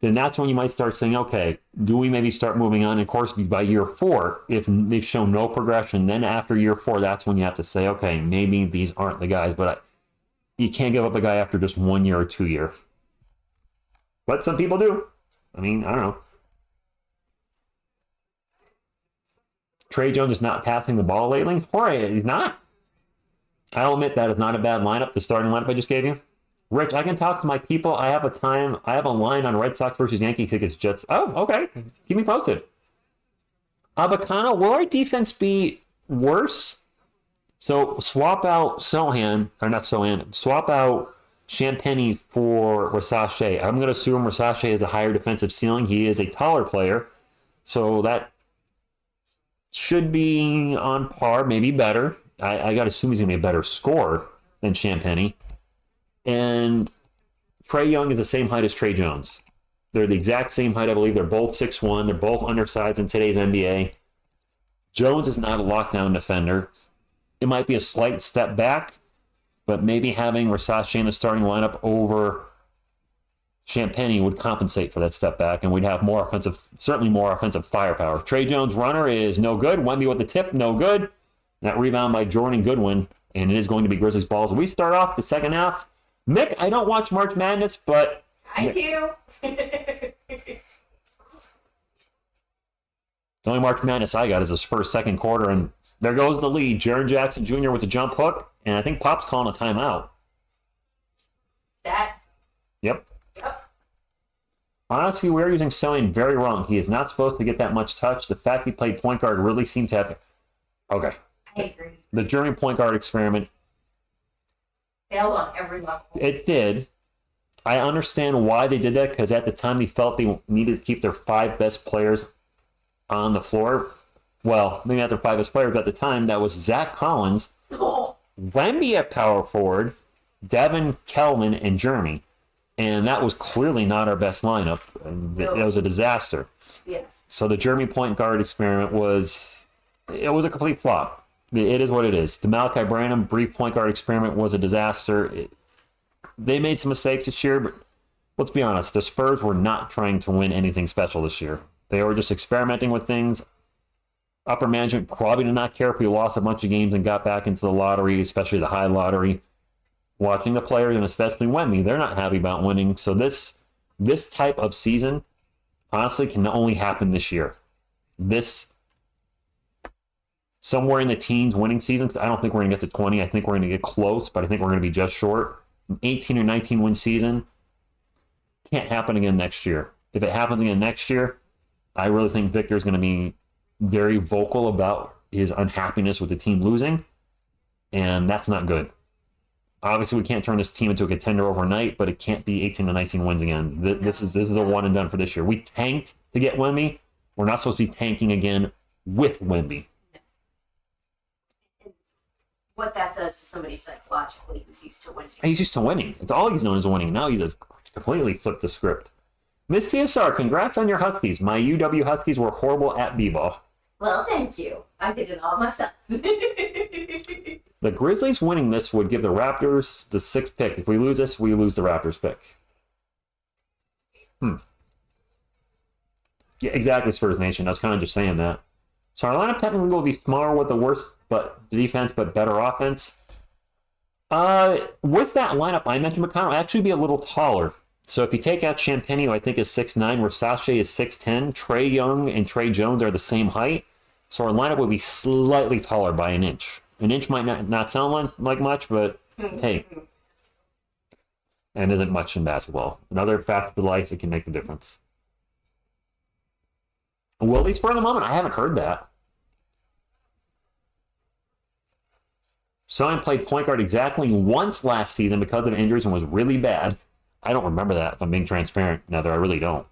then that's when you might start saying, okay, do we maybe start moving on? And of course, by year 4, if they've shown no progression, then after year 4, that's when you have to say, okay, maybe these aren't the guys. But you can't give up a guy after just 1 year or 2 year. But some people do. I mean, I don't know. Trae Young is not passing the ball lately. Jorge, he's not. I'll admit that is not a bad lineup, the starting lineup I just gave you. Rich, I can talk to my people. I have a line on Red Sox versus Yankee tickets. Just, okay. Keep me posted. Abacano, will our defense be worse? So swap out swap out Champagnie for Versace. I'm going to assume Versace has a higher defensive ceiling. He is a taller player. So that should be on par, maybe better. I got to assume he's going to be a better scorer than Champagnie. And Trae Young is the same height as Trae Jones. They're the exact same height, I believe. They're both 6'1". They're both undersized in today's NBA. Jones is not a lockdown defender. it might be a slight step back, but maybe having Versace in the starting lineup over Champagnie would compensate for that step back, and we'd have more offensive, certainly more offensive firepower. Trey Jones' runner is no good. Wemby with the tip, no good. That rebound by Jordan Goodwin, and it is going to be Grizzlies ball. So we start off the second half. Mick, I don't watch March Madness, but... I do. The only March Madness I got is the Spurs second quarter, and there goes the lead. Jaren Jackson Jr. with the jump hook, and I think Pop's calling a timeout. That's... Yep. Yep. Honestly, we're using Sewing very wrong. He is not supposed to get that much touch. The fact he played point guard really seemed to have... Okay. I agree. The German point guard experiment, Failed on every level. it did. I understand why they did that, because at the time they felt they needed to keep their 5 best players on the floor. Well, maybe not their 5 best players, but at the time that was Zach Collins, Oh, Wemby at power forward, Devin, Kelvin, and Jeremy. And that was clearly not our best lineup. It was a disaster. yes. So the Jeremy point guard experiment was a complete flop. It is what it is. The Malachi Branham brief point guard experiment was a disaster. They made some mistakes this year, but let's be honest, the Spurs were not trying to win anything special this year. They were just experimenting with things. Upper management probably did not care if we lost a bunch of games and got back into the lottery, especially the high lottery. Watching the players, and especially Wemby, they're not happy about winning. So this type of season, honestly, can only happen this year. Somewhere in the teens winning seasons, I don't think we're going to get to 20. I think we're going to get close, but I think we're going to be just short. An 18 or 19 win season can't happen again next year. If it happens again next year, I really think Victor's going to be very vocal about his unhappiness with the team losing, and that's not good. Obviously, we can't turn this team into a contender overnight, but it can't be 18 to 19 wins again. This is a one and done for this year. We tanked to get Wemby. We're not supposed to be tanking again with Wemby. What that does to somebody psychologically who's used to winning. He's used to winning. It's all he's known as winning. Now he's just completely flipped the script. Miss TSR, congrats on your Huskies. My UW Huskies were horrible at b-ball. Well, thank you. I did it all myself. The Grizzlies winning this would give the Raptors the 6th pick. If we lose this, we lose the Raptors pick. Yeah, exactly, Spurs Nation. I was kind of just saying that. So our lineup technically will be smaller with the worst defense, but better offense. With that lineup, I mentioned McConnell will actually be a little taller. So if you take out Champagnie, who I think is 6'9", Versace is 6'10", Trey Young and Trey Jones are the same height. So our lineup would be slightly taller by an inch. An inch might not sound like much, but hey. And isn't much in basketball. Another fact of life, it can make a difference. Will he spur the moment? I haven't heard that. Son played point guard exactly once last season because of injuries and was really bad. I don't remember that, if I'm being transparent. No, I really don't.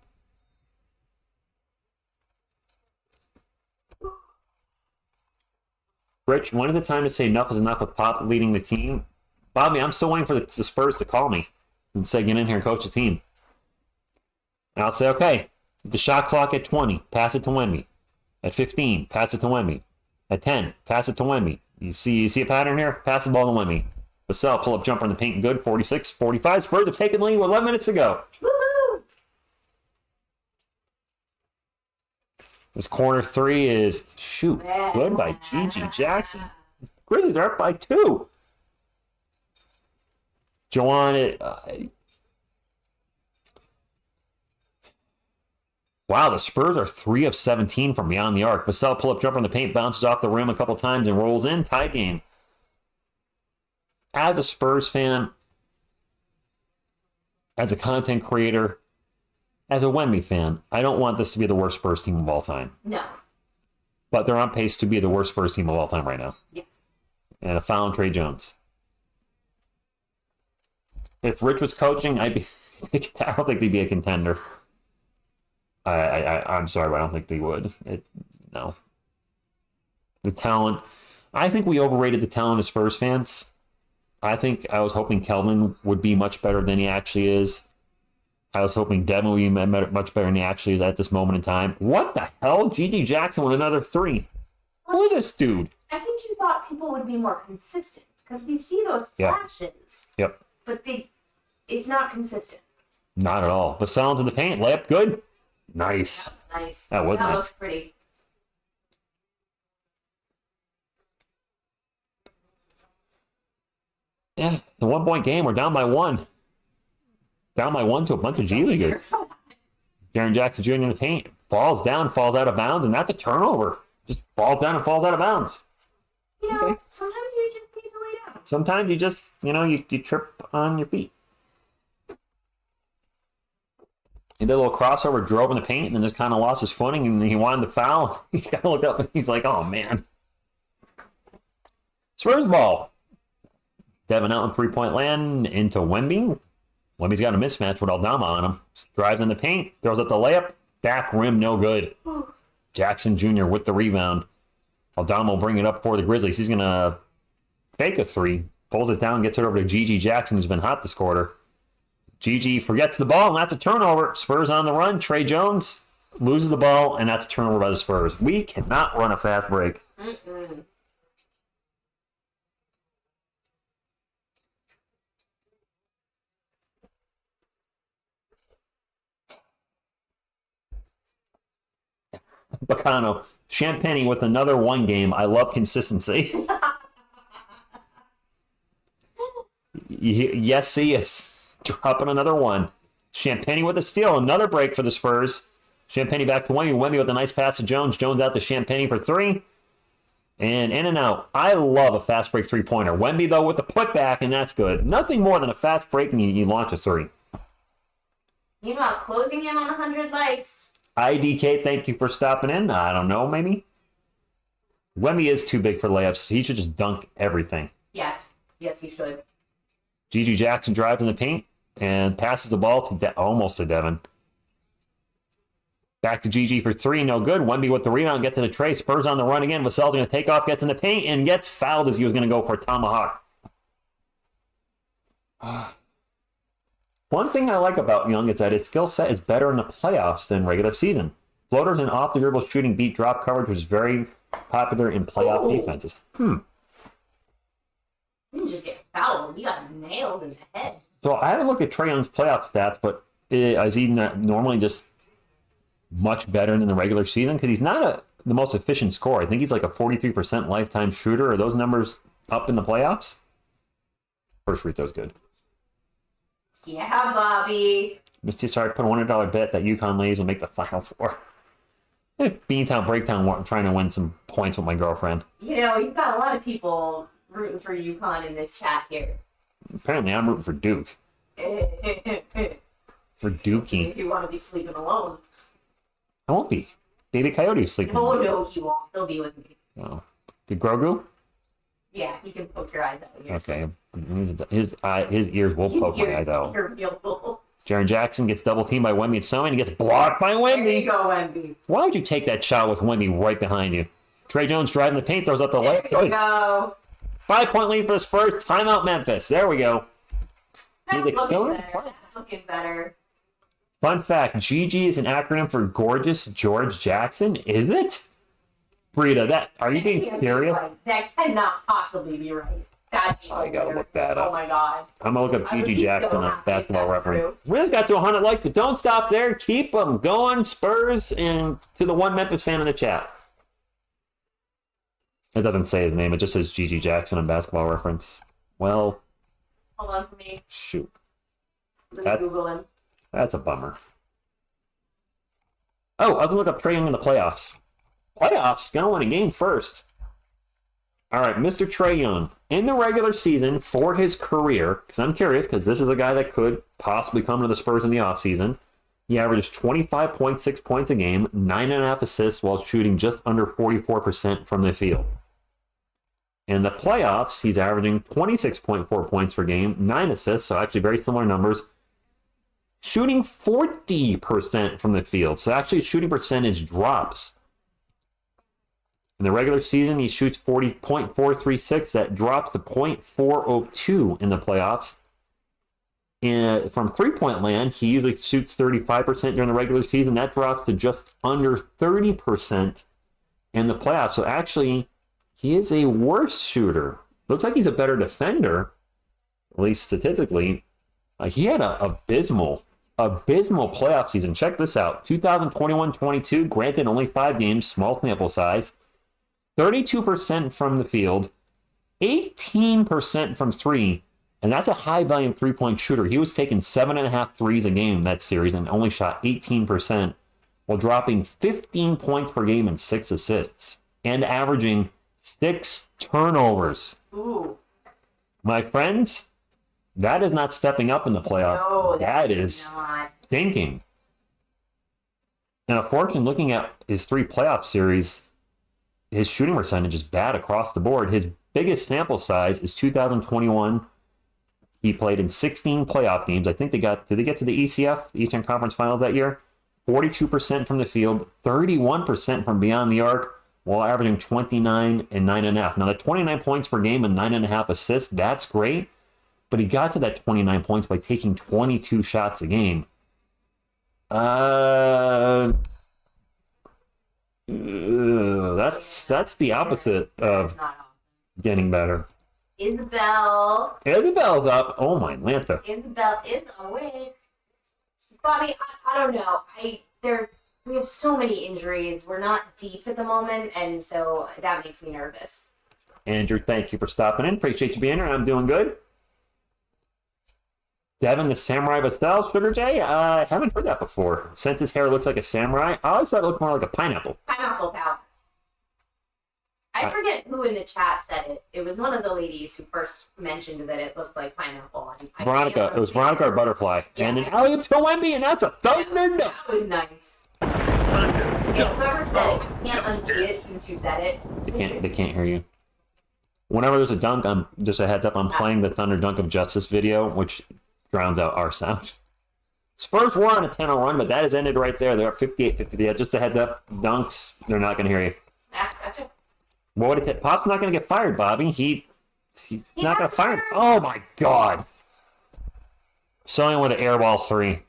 Rich, when is the time to say enough is enough with Pop leading the team? Bobby, I'm still waiting for the Spurs to call me and say, get in here and coach the team. And I'll say, okay, the shot clock at 20, pass it to Wemby. At 15, pass it to Wemby. At 10, pass it to Wemby. You see a pattern here? Pass the ball to Wemby. Vassell, pull up jumper in the paint, good. 46, 45. Spurs have taken the lead with 11 minutes to go. Woohoo! This corner 3 is, good by G.G. Jackson. Grizzlies are up by 2. Joanne, wow, the Spurs are 3 of 17 from beyond the arc. Vassell, pull up jumper in the paint, bounces off the rim a couple times and rolls in. Tie game. As a Spurs fan, as a content creator, as a Wemby fan, I don't want this to be the worst Spurs team of all time. No. But they're on pace to be the worst Spurs team of all time right now. Yes. And a foul on Trey Jones. If Rich was coaching, I don't think they'd be a contender. I'm sorry, but I don't think they would. No. The talent. I think we overrated the talent of Spurs fans. I was hoping Kelvin would be much better than he actually is. I was hoping Devin would be much better than he actually is at this moment in time. What the hell? G.G. Jackson with another 3. Who is this dude? I think you thought people would be more consistent because we see those Yeah. flashes, Yep. but it's not consistent. Not at all. Vassell into the paint. Layup good. Nice. Nice. That was nice. Looks pretty. Yeah, the 1 point game. We're down by 1. Down by 1 to a bunch of G Leaguers. Jaren Jackson Jr. in the paint. Falls down, falls out of bounds, and that's a turnover. Just falls down and falls out of bounds. You know, Okay. sometimes you just need to lay down. Sometimes you just, you trip on your feet. He did a little crossover, drove in the paint, and then just kind of lost his footing, and he wanted to foul. He kind of looked up, and he's like, oh, man. Spurs ball. Devin out in three-point land into Wemby. Wemby's got a mismatch with Aldama on him. Drives in the paint, throws up the layup. Back rim, no good. Jackson Jr. with the rebound. Aldama will bring it up for the Grizzlies. He's going to fake a three. Pulls it down, gets it over to Gigi Jackson, who's been hot this quarter. Gigi forgets the ball, and that's a turnover. Spurs on the run. Trey Jones loses the ball, and that's a turnover by the Spurs. We cannot run a fast break. Mm-mm. Bacano, Champagne with another one game. I love consistency. Yes, he is. Dropping another one. Champagne with a steal. Another break for the Spurs. Champagne back to Wemby. Wemby with a nice pass to Jones. Jones out to Champagne for three. And in and out. I love a fast break three-pointer. Wemby, though, with the putback, and that's good. Nothing more than a fast break and you launch a three. Meanwhile, closing in on 100 likes. IDK, thank you for stopping in. I don't know, maybe. Wemby is too big for layups. He should just dunk everything. Yes. Yes, you should. Gigi Jackson drives in the paint and passes the ball to almost to Devin. Back to Gigi for three, no good. Wemby with the rebound, gets to the tray. Spurs on the run again. Vassell's going to take off, gets in the paint, and gets fouled as he was going to go for a tomahawk. One thing I like about Young is that his skill set is better in the playoffs than regular season. Floaters and off-the-dribble shooting beat drop coverage, which is very popular in playoff defenses. You didn't just get fouled. You got nailed in the head. So I haven't looked at Trae Young's playoff stats, but is he not normally just much better than the regular season? Because he's not the most efficient scorer. I think he's like a 43% lifetime shooter. Are those numbers up in the playoffs? First free throw's good. Yeah, Bobby. Mr. Sorry, put a $100 bet that UConn Ladies will make the Final Four. Beantown Breakdown trying to win some points with my girlfriend. You know, you've got a lot of people rooting for UConn in this chat here. Apparently, I'm rooting for Duke. For Dookie. If you want to be sleeping alone. I won't be. Baby Coyote's sleeping. Oh, no, he won't. He'll be with me. Oh. Good Grogu? Yeah, he can poke your eyes out. Okay. His ears will poke my eyes out. Jaren Jackson gets double teamed by Wemby and Summer, and he gets blocked by Wemby. There you go, Wemby. Why would you take that shot with Wemby right behind you? Trey Jones driving the paint, throws up the layup. There you go. 5-point lead for the Spurs. Timeout Memphis. There we go. That's He's a looking killer. better. That's looking better. Fun fact, GG is an acronym for Gorgeous George Jackson. Is it? Brita, are you being serious? Right. That cannot possibly be right. That'd be I gotta hilarious. look that up. Oh my god. I'm gonna look up I would GG be so Jackson on happy if Basketball that's Reference. true. We just got to 100 likes, but don't stop there. Keep them going, Spurs, and to the one Memphis fan in the chat. It doesn't say his name. It just says GG Jackson on Basketball Reference. Well, Hold on for me. shoot. Let me That's- Google him. That's a bummer. Oh, I was going to look up Trae Young in the playoffs. Playoffs? Gonna win a game first. All right, Mr. Trae Young. In the regular season for his career, because I'm curious, because this is a guy that could possibly come to the Spurs in the offseason. He averages 25.6 points a game, 9.5 assists, while shooting just under 44% from the field. In the playoffs, he's averaging 26.4 points per game, 9 assists, so actually very similar numbers. Shooting 40% from the field, so actually shooting percentage drops. In the regular season, he shoots 40.436. That drops to .402 in the playoffs. And from three-point land, he usually shoots 35% during the regular season. That drops to just under 30% in the playoffs. So actually, He is a worse shooter. Looks like he's a better defender, at least statistically. He had an abysmal playoff season. Check this out. 2021-22, granted only 5 games, small sample size. 32% from the field, 18% from 3, and that's a high-volume three-point shooter. He was taking 7.5 threes a game that series and only shot 18%, while dropping 15 points per game and 6 assists, and averaging 6 turnovers. Ooh. My friends, that is not stepping up in the playoffs. No, that is not. stinking. And unfortunately, looking at his 3 playoff series, his shooting percentage is bad across the board. His biggest sample size is 2021. He played in 16 playoff games. I think did they get to the ECF, the Eastern Conference Finals that year? 42% from the field, 31% from beyond the arc, while averaging 29 and 9.5. Now, the 29 points per game and 9.5 assists, that's great. But he got to that 29 points by taking 22 shots a game. That's the opposite of getting better. Isabel's up. Oh my Lanta. Isabel is awake. Bobby, I don't know. We have so many injuries. We're not deep at the moment, and so that makes me nervous. Andrew, thank you for stopping in. Appreciate you being here. I'm doing good. Devin, the Samurai Bastel, Sugar J? I haven't heard that before. Since his hair looks like a samurai, I always thought it looked more like a pineapple. Pineapple powder. I forget who in the chat said it. It was one of the ladies who first mentioned that it looked like pineapple. Veronica. It was Veronica or Butterfly. Yeah. And an alley-oop to Wemby, and that's a thunder dunk. That was nice. Yeah, whoever said it, you can't unsee it since you said it. They can't hear you. Whenever there's a dunk, just a heads up, I'm playing the Thunder Dunk of Justice video, which drowns out our sound. Spurs were on a 10-0 run, but that has ended right there. They're at 58-50. Just a heads up, dunks, they're not going to hear you. Gotcha. What would it take? Pop's not going to get fired, Bobby. He's not going to fire him. Oh, my God. Selling with an airball 3.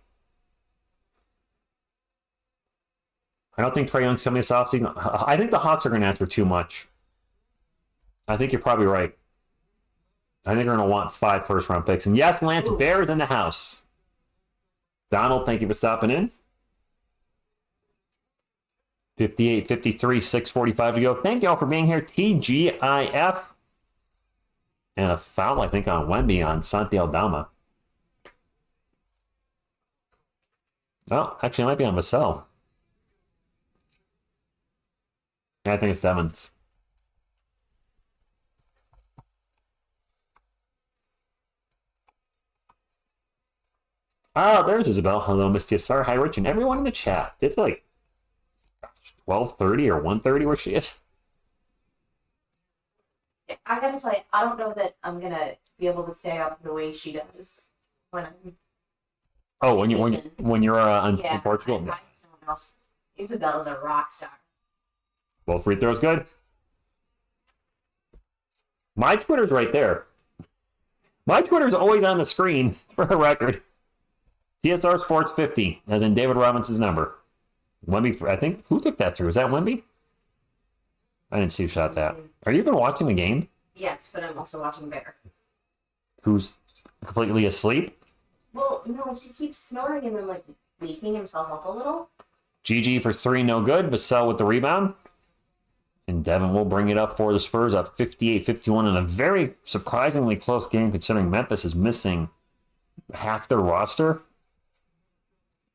I don't think Trae Young's coming this offseason. I think the Hawks are going to ask for too much. I think you're probably right. I think they're going to want 5 first-round picks. And yes, Lance Bear's in the house. Donald, thank you for stopping in. 58-53, 6:45 to go. Thank y'all for being here. TGIF. And a foul, I think, on Wemby on Santi Aldama. Oh, actually, it might be on Vassell. Yeah, I think it's Devins. Oh, there's Isabel. Hello, Miss TSR. Hi, Rich, and everyone in the chat. It's like 12:30 or 1:30 where she is. I gotta tell you, I don't know that I'm gonna be able to stay up the way she does when I'm. Oh, when you're in Portugal. I just don't know. Isabel is a rock star. Both free throws good. My Twitter's right there. My Twitter's always on the screen for the record. TSR Sports 50, as in David Robinson's number. Wemby, I think, who took that through? Was that Wemby? I didn't see who shot that. Are you even watching the game? Yes, but I'm also watching Bear. Who's completely asleep? Well, no, he keeps snoring and then, like, waking himself up a little. GG for 3, no good. Vassell with the rebound. And Devin will bring it up for the Spurs, up 58-51 in a very surprisingly close game considering Memphis is missing half their roster.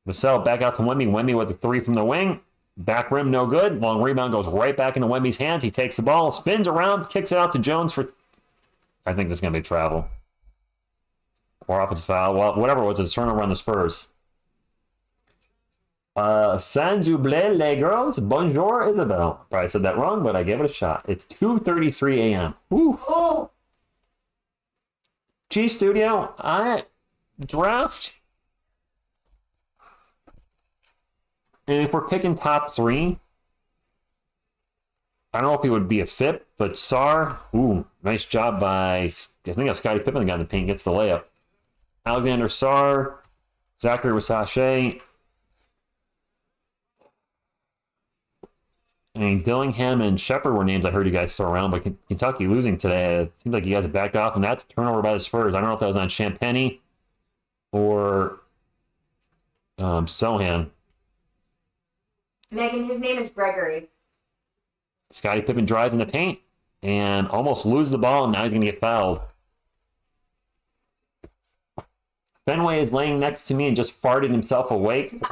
Vassell back out to Wemby. Wemby with a 3 from the wing. Back rim, no good. Long rebound goes right back into Wemby's hands. He takes the ball, spins around, kicks it out to Jones for... I think there's going to be travel. Or offensive foul. Well, whatever it was, it's a turnover on the Spurs. Sans oublier les girls. Bonjour, Isabel. Probably said that wrong, but I gave it a shot. It's 2:33 a.m. Woo. Oh! G Studio, I draft. And if we're picking top 3, I don't know if he would be a fit, but Sar, nice job by, I think that's Scottie Pippen that got in the paint, gets the layup. Alexander Sar, Zachary Wasache. I mean, Dillingham and Shepard were names I heard you guys throw around, but Kentucky losing today, it seems like you guys have backed off, and that's a turnover by the Spurs. I don't know if that was on Champagny or Sohan. Megan, his name is Gregory. Scottie Pippen drives in the paint and almost loses the ball, and now he's going to get fouled. Fenway is laying next to me and just farted himself awake.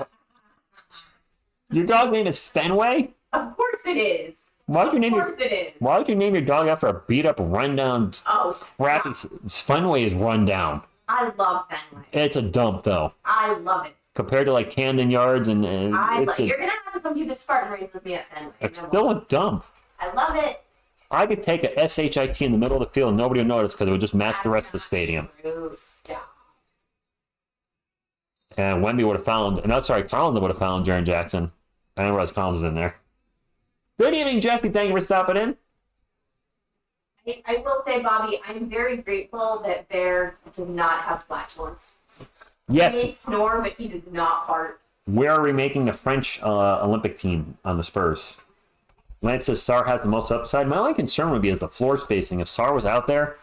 Your dog's name is Fenway? Of course it is. Why would you name Of course it is. Why would you name your dog after a beat-up, rundown, Oh, crappy... Fenway is rundown. I love Fenway. It's a dump, though. I love it. Compared to, like, Camden Yards and... You're going to have to come do the Spartan race with me at Fenway. It's still a dump. I love it. I could take a SHIT in the middle of the field and nobody would notice because it would just match the rest of the stadium. True. Stop. And Wemby would have found... And I'm sorry, Collins would have found Jaren Jackson. I didn't realize Collins was in there. Good evening, Jesse. Thank you for stopping in. I will say, Bobby, I'm very grateful that Bear does not have flatulence. Yes. He may snore, but he does not fart. We are remaking the French Olympic team on the Spurs. Lance says Sarr has the most upside. My only concern would be is the floor spacing. If Sarr was out there,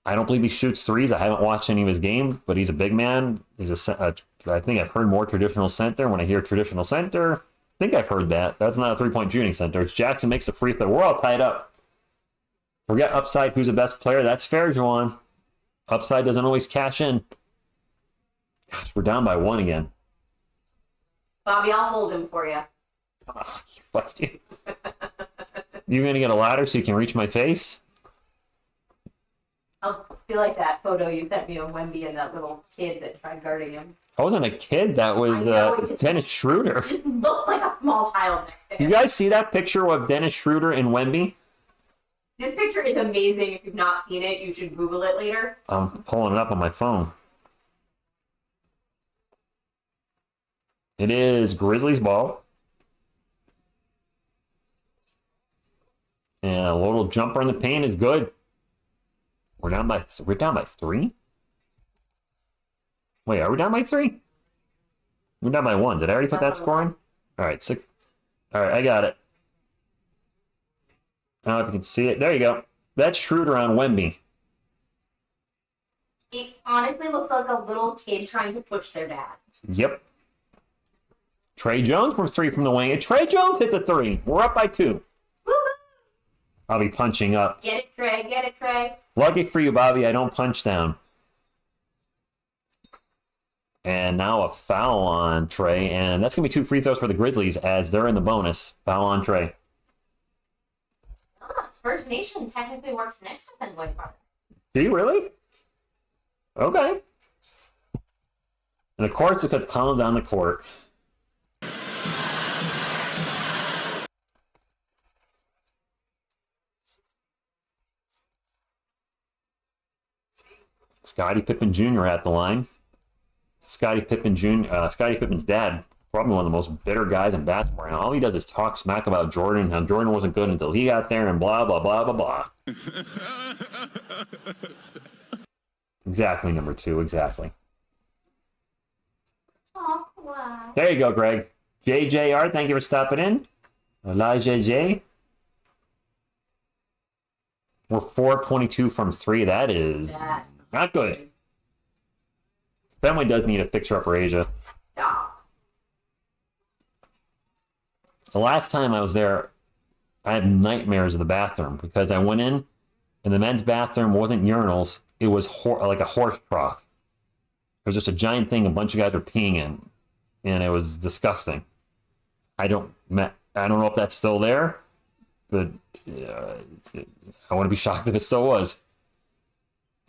I don't believe he shoots threes. I haven't watched any of his game, but he's a big man. He's I think I've heard more traditional center. When I hear traditional center, I think I've heard that. That's not a three-point shooting center. It's Jackson makes the free throw. We're all tied up. Forget upside, who's the best player. That's fair, Juwan. Upside doesn't always cash in. Gosh, we're down by one again. Bobby, I'll hold him for you. Oh, fuck you. You're going to get a ladder so you can reach my face? I'll be like that photo you sent me of Wemby and that little kid that tried guarding him. I wasn't a kid. That was Dennis Schroeder. It just looked like a small child next to him. You guys see that picture of Dennis Schroeder and Wemby? This picture is amazing. If you've not seen it, you should Google it later. I'm pulling it up on my phone. It is Grizzlies ball. And a little jumper in the paint is good. We're down by 3? Wait, are we down by 3? We're down by 1. Did I already put that score in? All right, 6. All right, I got it. I don't know if you can see it. There you go. That's Schroeder on Wemby. It honestly looks like a little kid trying to push their dad. Yep. Trey Jones from 3 from the wing. And Trey Jones hits a 3. We're up by 2. Woo-hoo! I'll be punching up. Get it, Trey. Get it, Trey. Lucky for you, Bobby, I don't punch down. And now a foul on Trey. And that's going to be 2 free throws for the Grizzlies as they're in the bonus. Foul on Trey. Oh, Spurs Nation technically works next to Fenway Park. Do you really? Okay. And of course, because Collins on the court. Scottie Pippen Jr. at the line. Scottie Pippen Jr. Scottie Pippen's dad, probably one of the most bitter guys in basketball. And all he does is talk smack about Jordan, how Jordan wasn't good until he got there, and blah, blah, blah, blah, blah. Exactly, number 2, exactly. Oh, wow. There you go, Greg. JJR, thank you for stopping in. Elijah J. We're 4 of 22 from 3. That is not good. Fenway does need a fixer-upper Asia. Stop. The last time I was there, I had nightmares of the bathroom because I went in, and the men's bathroom wasn't urinals. It was like a horse trough. It was just a giant thing a bunch of guys were peeing in, and it was disgusting. I don't know if that's still there, but I wouldn't be shocked if it still was.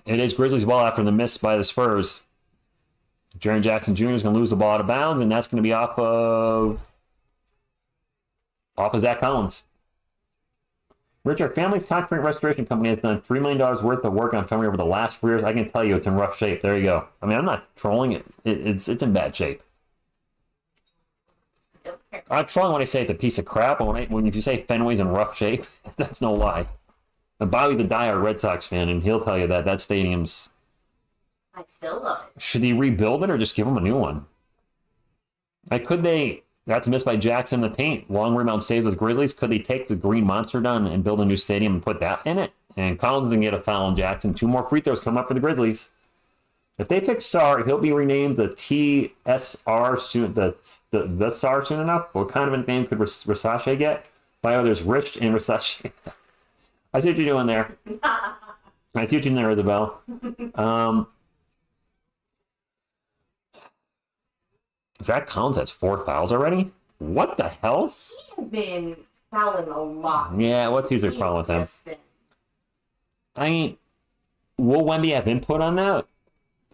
It is Grizzlies ball after the miss by the Spurs. Jaren Jackson Jr. is going to lose the ball out of bounds, and that's going to be off of Zach Collins. Richard, Family's Concrete Restoration Company has done $3 million worth of work on Fenway over the last 4 years. I can tell you it's in rough shape. There you go. I mean, I'm not trolling it. It's in bad shape. I'm trolling when I say it's a piece of crap, but if you say Fenway's in rough shape, that's no lie. And Bobby's a diehard Red Sox fan, and he'll tell you that stadium's... I still love it. Should he rebuild it or just give him a new one? Like, could they That's a miss by Jackson in the paint. Long rebound stays with Grizzlies. Could they take the Green Monster down and build a new stadium and put that in it? And Collins is going to get a foul on Jackson. 2 more free throws come up for the Grizzlies. If they pick Sar, he'll be renamed the TSR soon. The Sar soon enough. What kind of a name could Rasache get? By others, Rich and Rasache. I see what you're doing there. I see what you're doing there, Isabel. Zach Collins has 4 fouls already? What the hell? He has been fouling a lot. Yeah, what's usually the problem with him? I mean, will Wemby have input on that?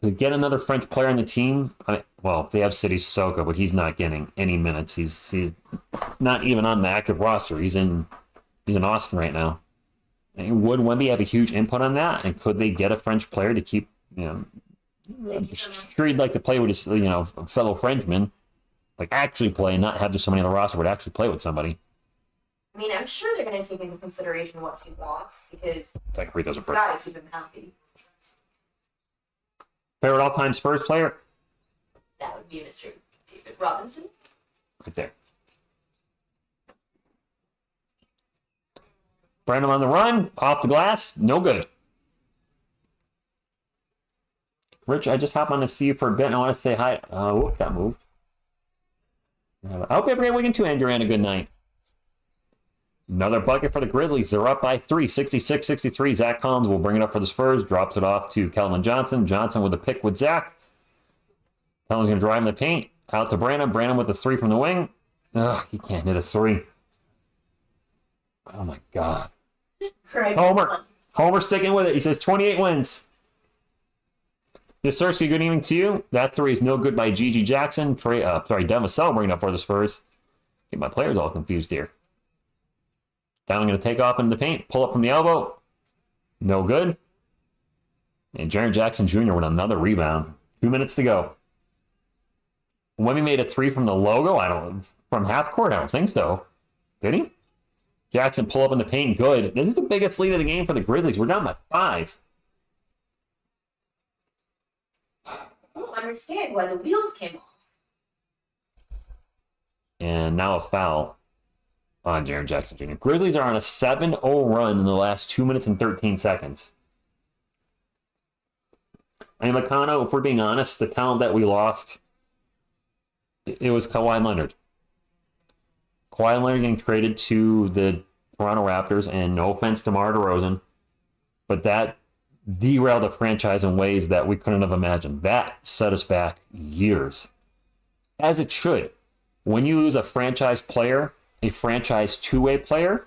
To get another French player on the team? Well, they have City Sissoko, but he's not getting any minutes. He's not even on the active roster. He's in Austin right now. I mean, would Wemby have a huge input on that? And could they get a French player to keep, sure he'd like to play with his, fellow Frenchman, like actually play and not have just somebody on the roster, but actually play with somebody. I mean, I'm sure they're going to take into consideration what he wants because you got to keep him healthy. Favorite all-time Spurs player? That would be Mr. David Robinson. Right there. Brandon on the run, off the glass, no good. Rich, I just hopped on to see you for a bit and I want to say hi. Whoop, that moved. I hope every weekend too, Andrew, and a good night. Another bucket for the Grizzlies. They're up by 3, 66-63. Zach Collins will bring it up for the Spurs. Drops it off to Keldon Johnson. Johnson with a pick with Zach. Keldon's going to drive in the paint. Out to Brandon. Brandon with a 3 from the wing. Ugh, he can't hit a 3. Oh, my God. Homer sticking with it. He says 28 wins. Yasirski, good evening to you. That 3 is no good by Gigi Jackson. Devin Vassell bringing it up for the Spurs. Get my players all confused here. Down going to take off into the paint. Pull up from the elbow. No good. And Jaren Jackson Jr. with another rebound. 2 minutes to go. Wemby made a 3 from the logo. From half court. I don't think so. Did he? Jackson pull up in the paint. Good. This is the biggest lead of the game for the Grizzlies. We're down by 5. I don't understand why the wheels came off. And now a foul on Jaren Jackson Jr. Grizzlies are on a 7-0 run in the last 2 minutes and 13 seconds. I mean, Meccano, if we're being honest, the talent that we lost, it was Kawhi Leonard. Kawhi Leonard getting traded to the Toronto Raptors, and no offense to DeMar DeRozan, but that derailed the franchise in ways that we couldn't have imagined. That set us back years. As it should. When you lose a franchise player, a franchise two-way player,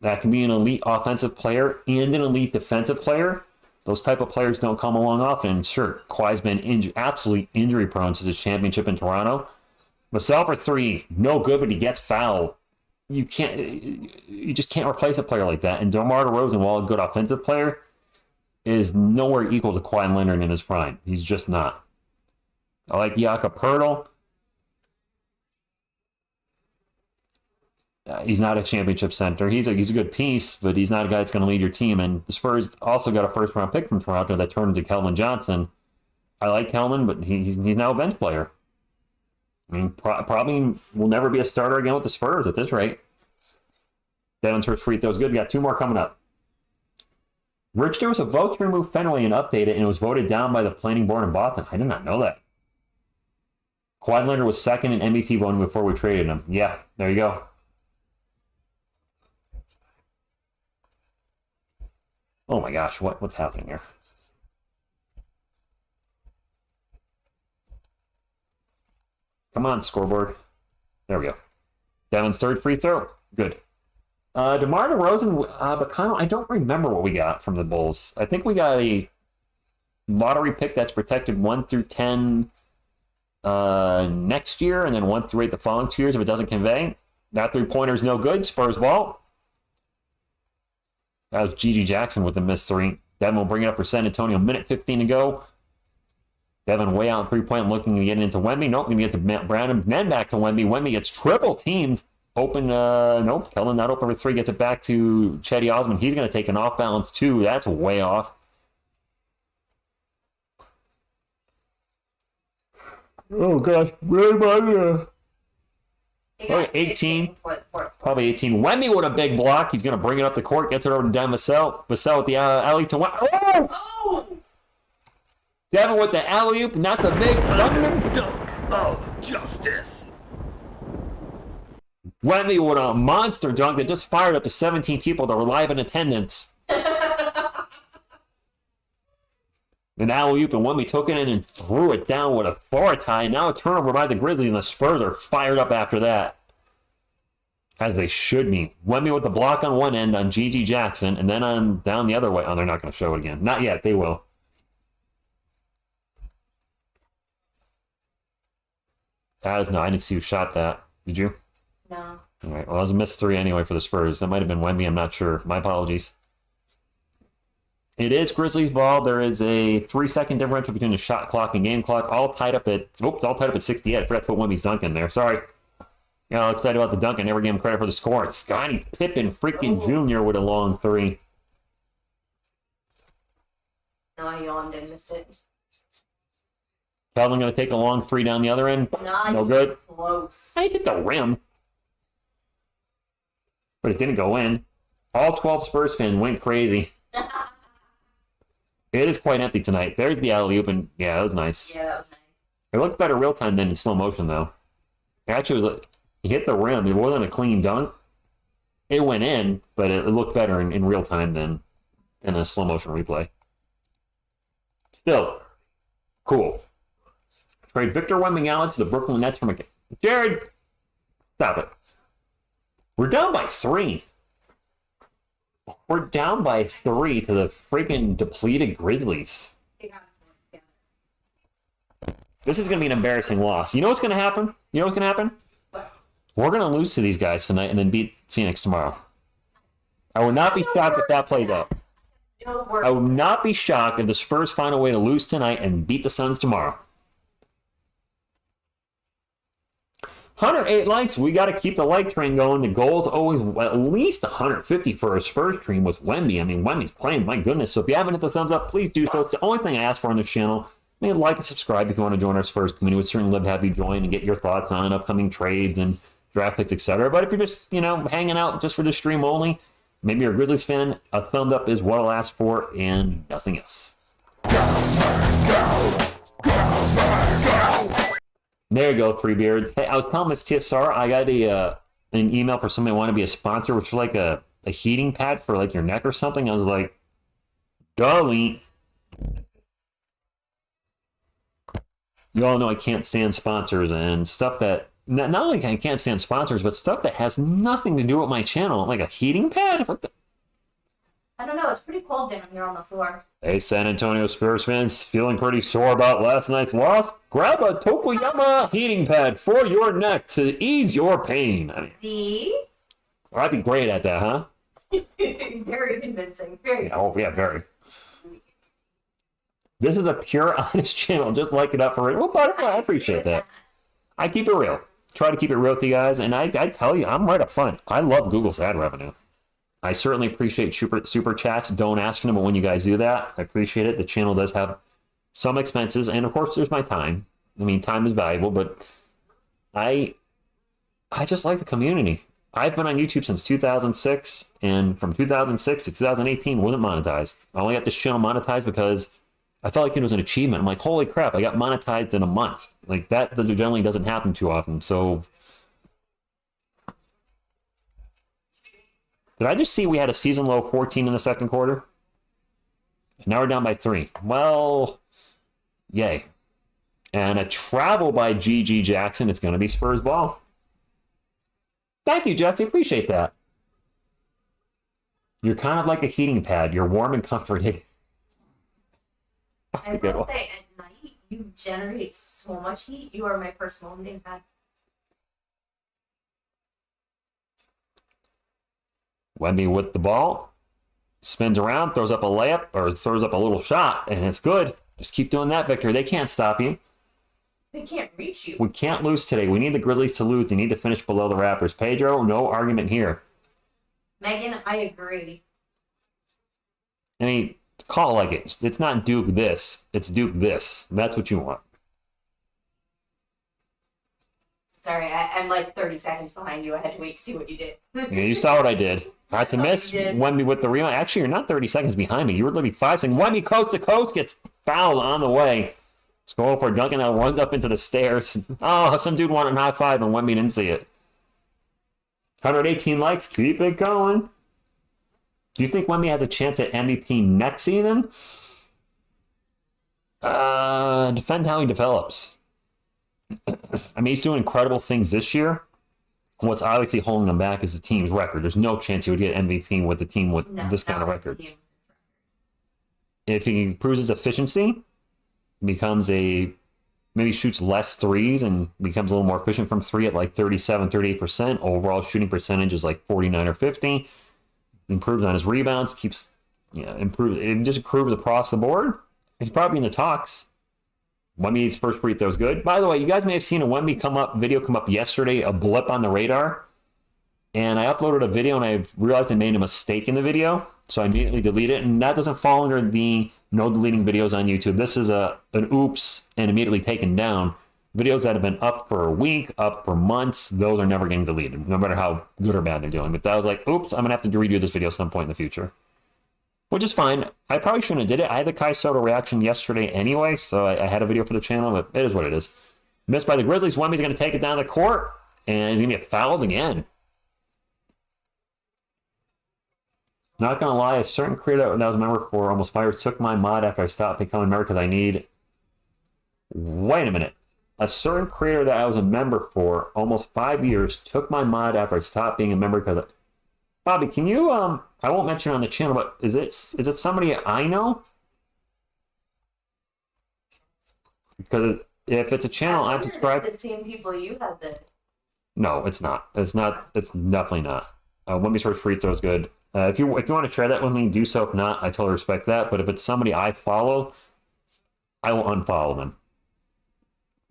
that can be an elite offensive player and an elite defensive player. Those type of players don't come along often. And sure, Kawhi's been absolutely injury-prone since his championship in Toronto. Vassell for 3, no good, but he gets fouled. You just can't replace a player like that. And DeMar DeRozan, while a good offensive player, is nowhere equal to Kawhi Leonard in his prime. He's just not. I like Jakob Poeltl. He's not a championship center. He's a good piece, but he's not a guy that's going to lead your team. And the Spurs also got a first-round pick from Toronto that turned into Keldon Johnson. I like Keldon, but he's now a bench player. I mean, probably will never be a starter again with the Spurs at this rate. Devin's first free throw is good. We got 2 more coming up. Rich, there was a vote to remove Fenway and update it, and it was voted down by the planning board in Boston. I did not know that. Kawhi Leonard was second in MVP voting before we traded him. Yeah, there you go. Oh my gosh, what's happening here? Come on, scoreboard. There we go. Devin's third free throw. Good. DeMar DeRozan, Meccano, I don't remember what we got from the Bulls. I think we got a lottery pick that's protected 1 through 10 next year, and then 1 through 8 the following 2 years if it doesn't convey. That 3-pointer is no good. Spurs ball. That was Gigi Jackson with the missed 3. Devin will bring it up for San Antonio. Minute 15 to go. Devin way out 3-point, looking to get into Wemby. Nope, going to get to Brandon. Then back to Wemby. Wemby gets triple teamed. Open, nope. Keldon not open for 3. Gets it back to Chetty Osman. He's going to take an off balance 2. That's way off. Oh gosh, where am I? They got 18. for the fourth. Probably 18. Wemby with a big block. He's going to bring it up the court. Gets it over to Dan Vassell. Vassell with the alley to Wemby. Oh! Oh! Devin with the alley-oop, and that's a big thunder. Dunk of justice. Wemby with a monster dunk that just fired up to 17 people that were live in attendance. An alley-oop, and Wemby took it in and threw it down with authority. Now a turnover by the Grizzlies, and the Spurs are fired up after that. As they should be. Wemby with the block on one end on G.G. Jackson, and then on down the other way. Oh, they're not going to show it again. Not yet. They will. That is no. I didn't see who shot that. Did you? No. All right. Well, that was a missed three anyway for the Spurs. That might have been Wemby. I'm not sure. My apologies. It is Grizzlies ball. There is a 3-second differential between the shot clock and game clock. All tied up at 68. I forgot to put Wemby's dunk in there. Sorry. Yeah, I'm excited about the dunk. I never gave him credit for the score. Scottie Pippen freaking Jr. with a long three. No, I yawned and missed it. Calvin going to take a long three down the other end. Not No good. close. I hit the rim. But it didn't go in. All 12 Spurs fans went crazy. It is quite empty tonight. There's the alley-oop, and yeah, that was nice. Yeah, that was nice. It looked better real time than in slow motion, though. It actually was, he hit the rim. It wasn't a clean dunk. It went in, but it looked better in real time than in a slow motion replay. Still, cool. Trade Victor Wembanyama to the Brooklyn Nets from Jared, stop it. We're down by 3. We're down by 3 to the freaking depleted Grizzlies. This is going to be an embarrassing loss. You know what's going to happen? You know what's going to happen? What? We're going to lose to these guys tonight and then beat Phoenix tomorrow. I would not be shocked if that plays out. No worries. I would not be shocked if the Spurs find a way to lose tonight and beat the Suns tomorrow. 108 likes. We got to keep the like train going. The goal is always at least 150 for a Spurs stream with Wemby. I mean, Wemby's playing, my goodness. So if you haven't hit the thumbs up, please do so. It's the only thing I ask for on this channel. Maybe like and subscribe if you want to join our Spurs community. We'd certainly love to have you join and get your thoughts on upcoming trades and draft picks, etc. But if you're just, hanging out just for this stream only, maybe you're a Grizzlies fan, a thumbs up is what I'll ask for and nothing else. There you go, Three Beards. Hey, I was telling Miss TSR, I got an email for somebody who wanted to be a sponsor, which was like a heating pad for like your neck or something. I was like, golly. You all know I can't stand sponsors and stuff that, not only I can't stand sponsors, but stuff that has nothing to do with my channel. Like a heating pad? What the? I don't know. It's pretty cold down here on the floor. Hey, San Antonio Spurs fans, feeling pretty sore about last night's loss? Grab a Tokuyama heating pad for your neck to ease your pain. I mean, See? well, I'd be great at that, huh? Very convincing. Very. Oh, yeah, very. This is a pure, honest channel. Just like it up for it. Well, Butterfly, I appreciate that. I keep it real. Try to keep it real with you guys. And I tell you, I'm right up front. I love Google's ad revenue. I certainly appreciate super chats. Don't ask for them, but when you guys do that, I appreciate it. The channel does have some expenses, and of course, there's my time. I mean, time is valuable, but I just like the community. I've been on YouTube since 2006, and from 2006 to 2018, wasn't monetized. I only got this channel monetized because I felt like it was an achievement. I'm like, holy crap, I got monetized in a month. Like, that generally doesn't happen too often, so... Did I just see we had a season low 14 in the second quarter? And now we're down by 3. Well, yay. And a travel by G.G. Jackson. It's going to be Spurs ball. Thank you, Jesse. Appreciate that. You're kind of like a heating pad. You're warm and comforting. I will say, at night, you generate so much heat. You are my personal heating pad. Wemby with the ball, spins around, throws up a layup, or throws up a little shot, and it's good. Just keep doing that, Victor. They can't stop you. They can't reach you. We can't lose today. We need the Grizzlies to lose. They need to finish below the Raptors. Pedro, no argument here. Megan, I agree. I mean, call it like it. It's not Duke this. It's Duke this. That's what you want. Sorry, I'm like 30 seconds behind you. I had to wait to see what you did. Yeah, you saw what I did. I had to miss You did. Wemby with the rebound. Actually, you're not 30 seconds behind me. You were literally 5 seconds. Wemby coast to coast gets fouled on the way. Scoreboard dunking out, runs up into the stairs. Oh, some dude wanted a high five and Wemby didn't see it. 118 likes. Keep it going. Do you think Wemby has a chance at MVP next season? Depends how he develops. I mean, he's doing incredible things this year. What's obviously holding him back is the team's record. There's no chance he would get MVP with a team with this kind of record. If he improves his efficiency, becomes maybe shoots less threes and becomes a little more efficient from three at like 37, 38%. Overall shooting percentage is like 49 or 50. Improves on his rebounds, improves. It just improves across the board. He's probably in the talks. Wemby's first free throw is good. By the way, you guys may have seen a Wemby video come up yesterday, a blip on the radar. And I uploaded a video and I realized I made a mistake in the video. So I immediately deleted it. And that doesn't fall under the no deleting videos on YouTube. This is an oops and immediately taken down. Videos that have been up for a week, up for months, those are never getting deleted, no matter how good or bad they're doing. But I was like, oops, I'm going to have to redo this video at some point in the future. Which is fine. I probably shouldn't have did it. I had the Kai Soto reaction yesterday anyway, so I had a video for the channel, but it is what it is. Missed by the Grizzlies. Wemby's going to take it down the court, and he's going to get fouled again. Not going to lie, a certain creator that I was a member for almost fired took my mod after I stopped becoming a member because I need... Wait a minute. A certain creator that I was a member for almost 5 years took my mod after I stopped being a member because... Bobby, can you... I won't mention it on the channel, but is it somebody I know? Because if it's a channel I'm subscribed... It's the same people you had the... No, it's not. It's not. It's definitely not. Wemby's first free throw is good. If you want to share that with me, do so. If not, I totally respect that. But if it's somebody I follow, I will unfollow them.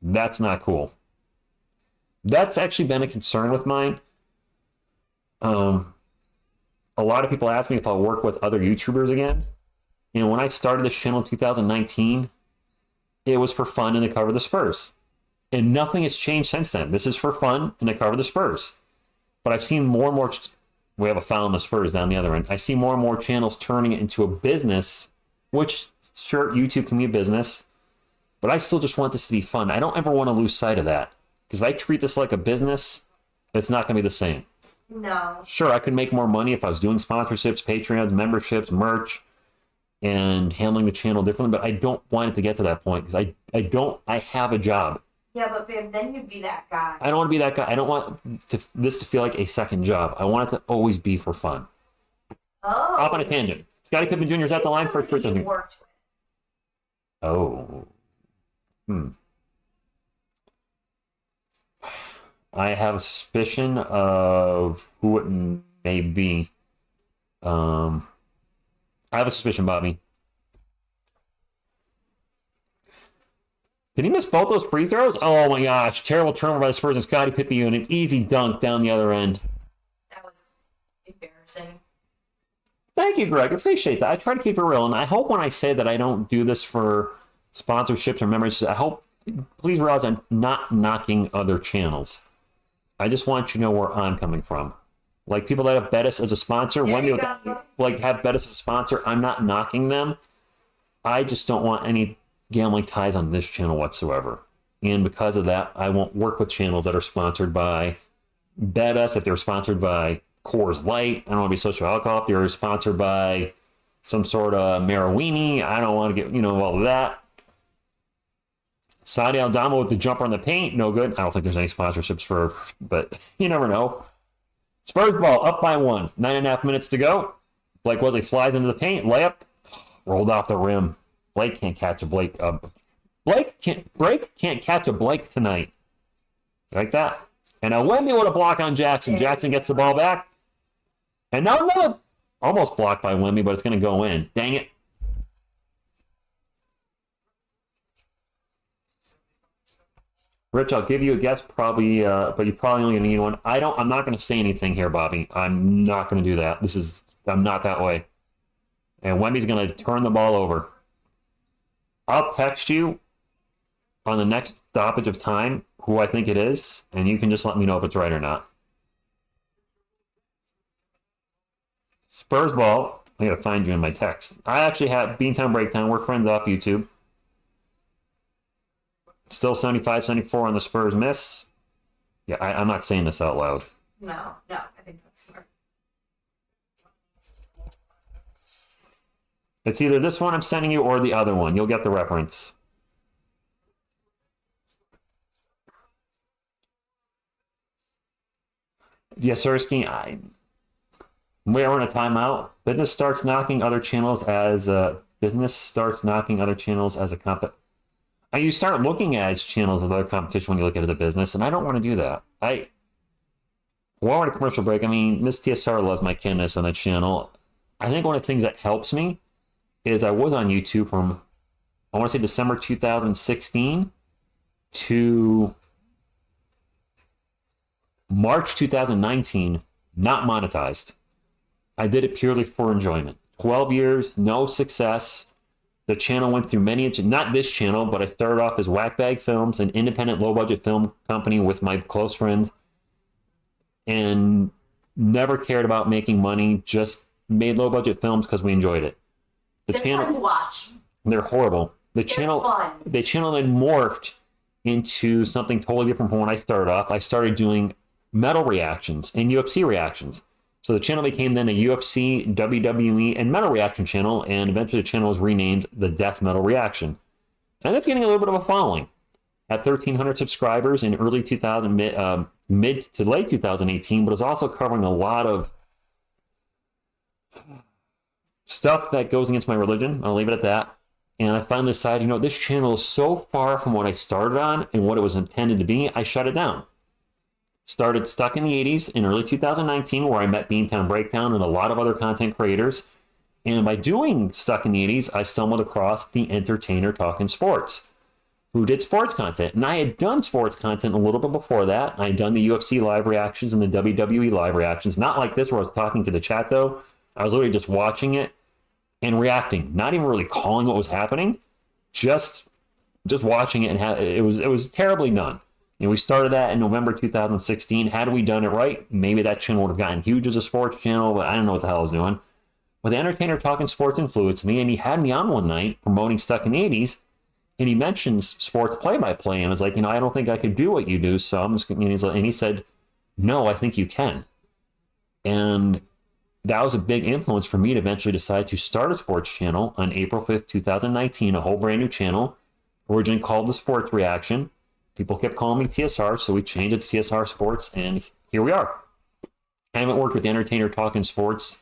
That's not cool. That's actually been a concern with mine. A lot of people ask me if I'll work with other YouTubers again. You know, when I started this channel in 2019, it was for fun and to cover the Spurs. And nothing has changed since then. This is for fun and to cover the Spurs. But I've seen more and more... We have a foul on the Spurs down the other end. I see more and more channels turning it into a business, which, sure, YouTube can be a business, but I still just want this to be fun. I don't ever want to lose sight of that. Because if I treat this like a business, it's not going to be the same. No. Sure, I could make more money if I was doing sponsorships, Patreons, memberships, merch, and handling the channel differently, but I don't want it to get to that point because I have a job. Yeah, but babe, then you'd be that guy. I don't want to be that guy. I don't want this to feel like a second job. I want it to always be for fun. Oh. Off on a tangent. Scottie Pippen Jr. is at the line for free throw. Worked with. Oh. I have a suspicion of who it may be. I have a suspicion, Bobby. Did he miss both those free throws? Oh my gosh. Terrible turnover by the Spurs and Scottie Pippen and an easy dunk down the other end. That was embarrassing. Thank you, Greg. I appreciate that. I try to keep it real. And I hope when I say that I don't do this for sponsorships or memberships, I hope, please realize I'm not knocking other channels. I just want you to know where I'm coming from. Like people that have Bettis as a sponsor, when you have Bettis as a sponsor, I'm not knocking them. I just don't want any gambling ties on this channel whatsoever. And because of that, I won't work with channels that are sponsored by Bettis. If they're sponsored by Coors Light, I don't want to be social alcohol. If they're sponsored by some sort of Marawini, I don't want to get, all of that. Saudi Aldama with the jumper on the paint, no good. I don't think there's any sponsorships but you never know. Spurs ball up by 1. 9.5 minutes to go. Blake Wesley flies into the paint, layup, rolled off the rim. Blake can't catch a Blake. Blake can't catch a Blake tonight. Like that. And now Wemby with a block on Jackson. Jackson gets the ball back. And now another almost blocked by Wemby, but it's going to go in. Dang it. Rich, I'll give you a guess, probably, but you probably only need one. I'm not going to say anything here, Bobby. I'm not going to do that. I'm not that way. And Wemby's going to turn the ball over. I'll text you on the next stoppage of time who I think it is, and you can just let me know if it's right or not. Spurs ball. I gotta find you in my text. I actually have Beantown Breakdown. We're friends off YouTube. Still 75-74 on the Spurs miss. Yeah, I'm not saying this out loud. No, I think that's smart. It's either this one I'm sending you or the other one. You'll get the reference. Yes, Sirski, we're in a timeout. Business starts knocking other channels as a you start looking at channels with other competition when you look at it as a business, and I don't want to do that. We're on a commercial break. I mean, Miss TSR loves my kindness on the channel. I think one of the things that helps me is I was on YouTube from, I want to say December 2016 to March 2019, not monetized. I did it purely for enjoyment. 12 years, no success. The channel went through many, not this channel, but I started off as Whackbag Films, an independent low-budget film company with my close friend, and never cared about making money, just made low-budget films because we enjoyed it. They're fun to watch. They're horrible. The They're channel fun. The channel then morphed into something totally different from when I started off. I started doing metal reactions and UFC reactions. So the channel became then a UFC, WWE, and metal reaction channel, and eventually the channel was renamed the Death Metal Reaction. I ended up getting a little bit of a following. At 1,300 subscribers in early 2000, mid to late 2018, but it was also covering a lot of stuff that goes against my religion. I'll leave it at that. And I finally decided, this channel is so far from what I started on and what it was intended to be, I shut it down. Started Stuck in the 80s in early 2019, where I met Beantown Breakdown and a lot of other content creators. And by doing Stuck in the 80s, I stumbled across the entertainer Talking Sports, who did sports content. And I had done sports content a little bit before that. I had done the UFC live reactions and the WWE live reactions. Not like this, where I was talking to the chat, though. I was literally just watching it and reacting, not even really calling what was happening, just watching it. And it was terribly done. We started that in November 2016. Had we done it right, maybe that channel would have gotten huge as a sports channel, but I don't know what the hell I was doing. But the entertainer Talking Sports influenced me, and he had me on one night promoting Stuck in the 80s, and he mentions sports play-by-play, and I was like, I don't think I could do what you do, so I'm just, and he said, no, I think you can. And that was a big influence for me to eventually decide to start a sports channel on April 5th, 2019, a whole brand new channel, originally called The Sports Reaction. People kept calling me TSR, so we changed it to TSR Sports, and here we are. I haven't worked with the entertainer Talking Sports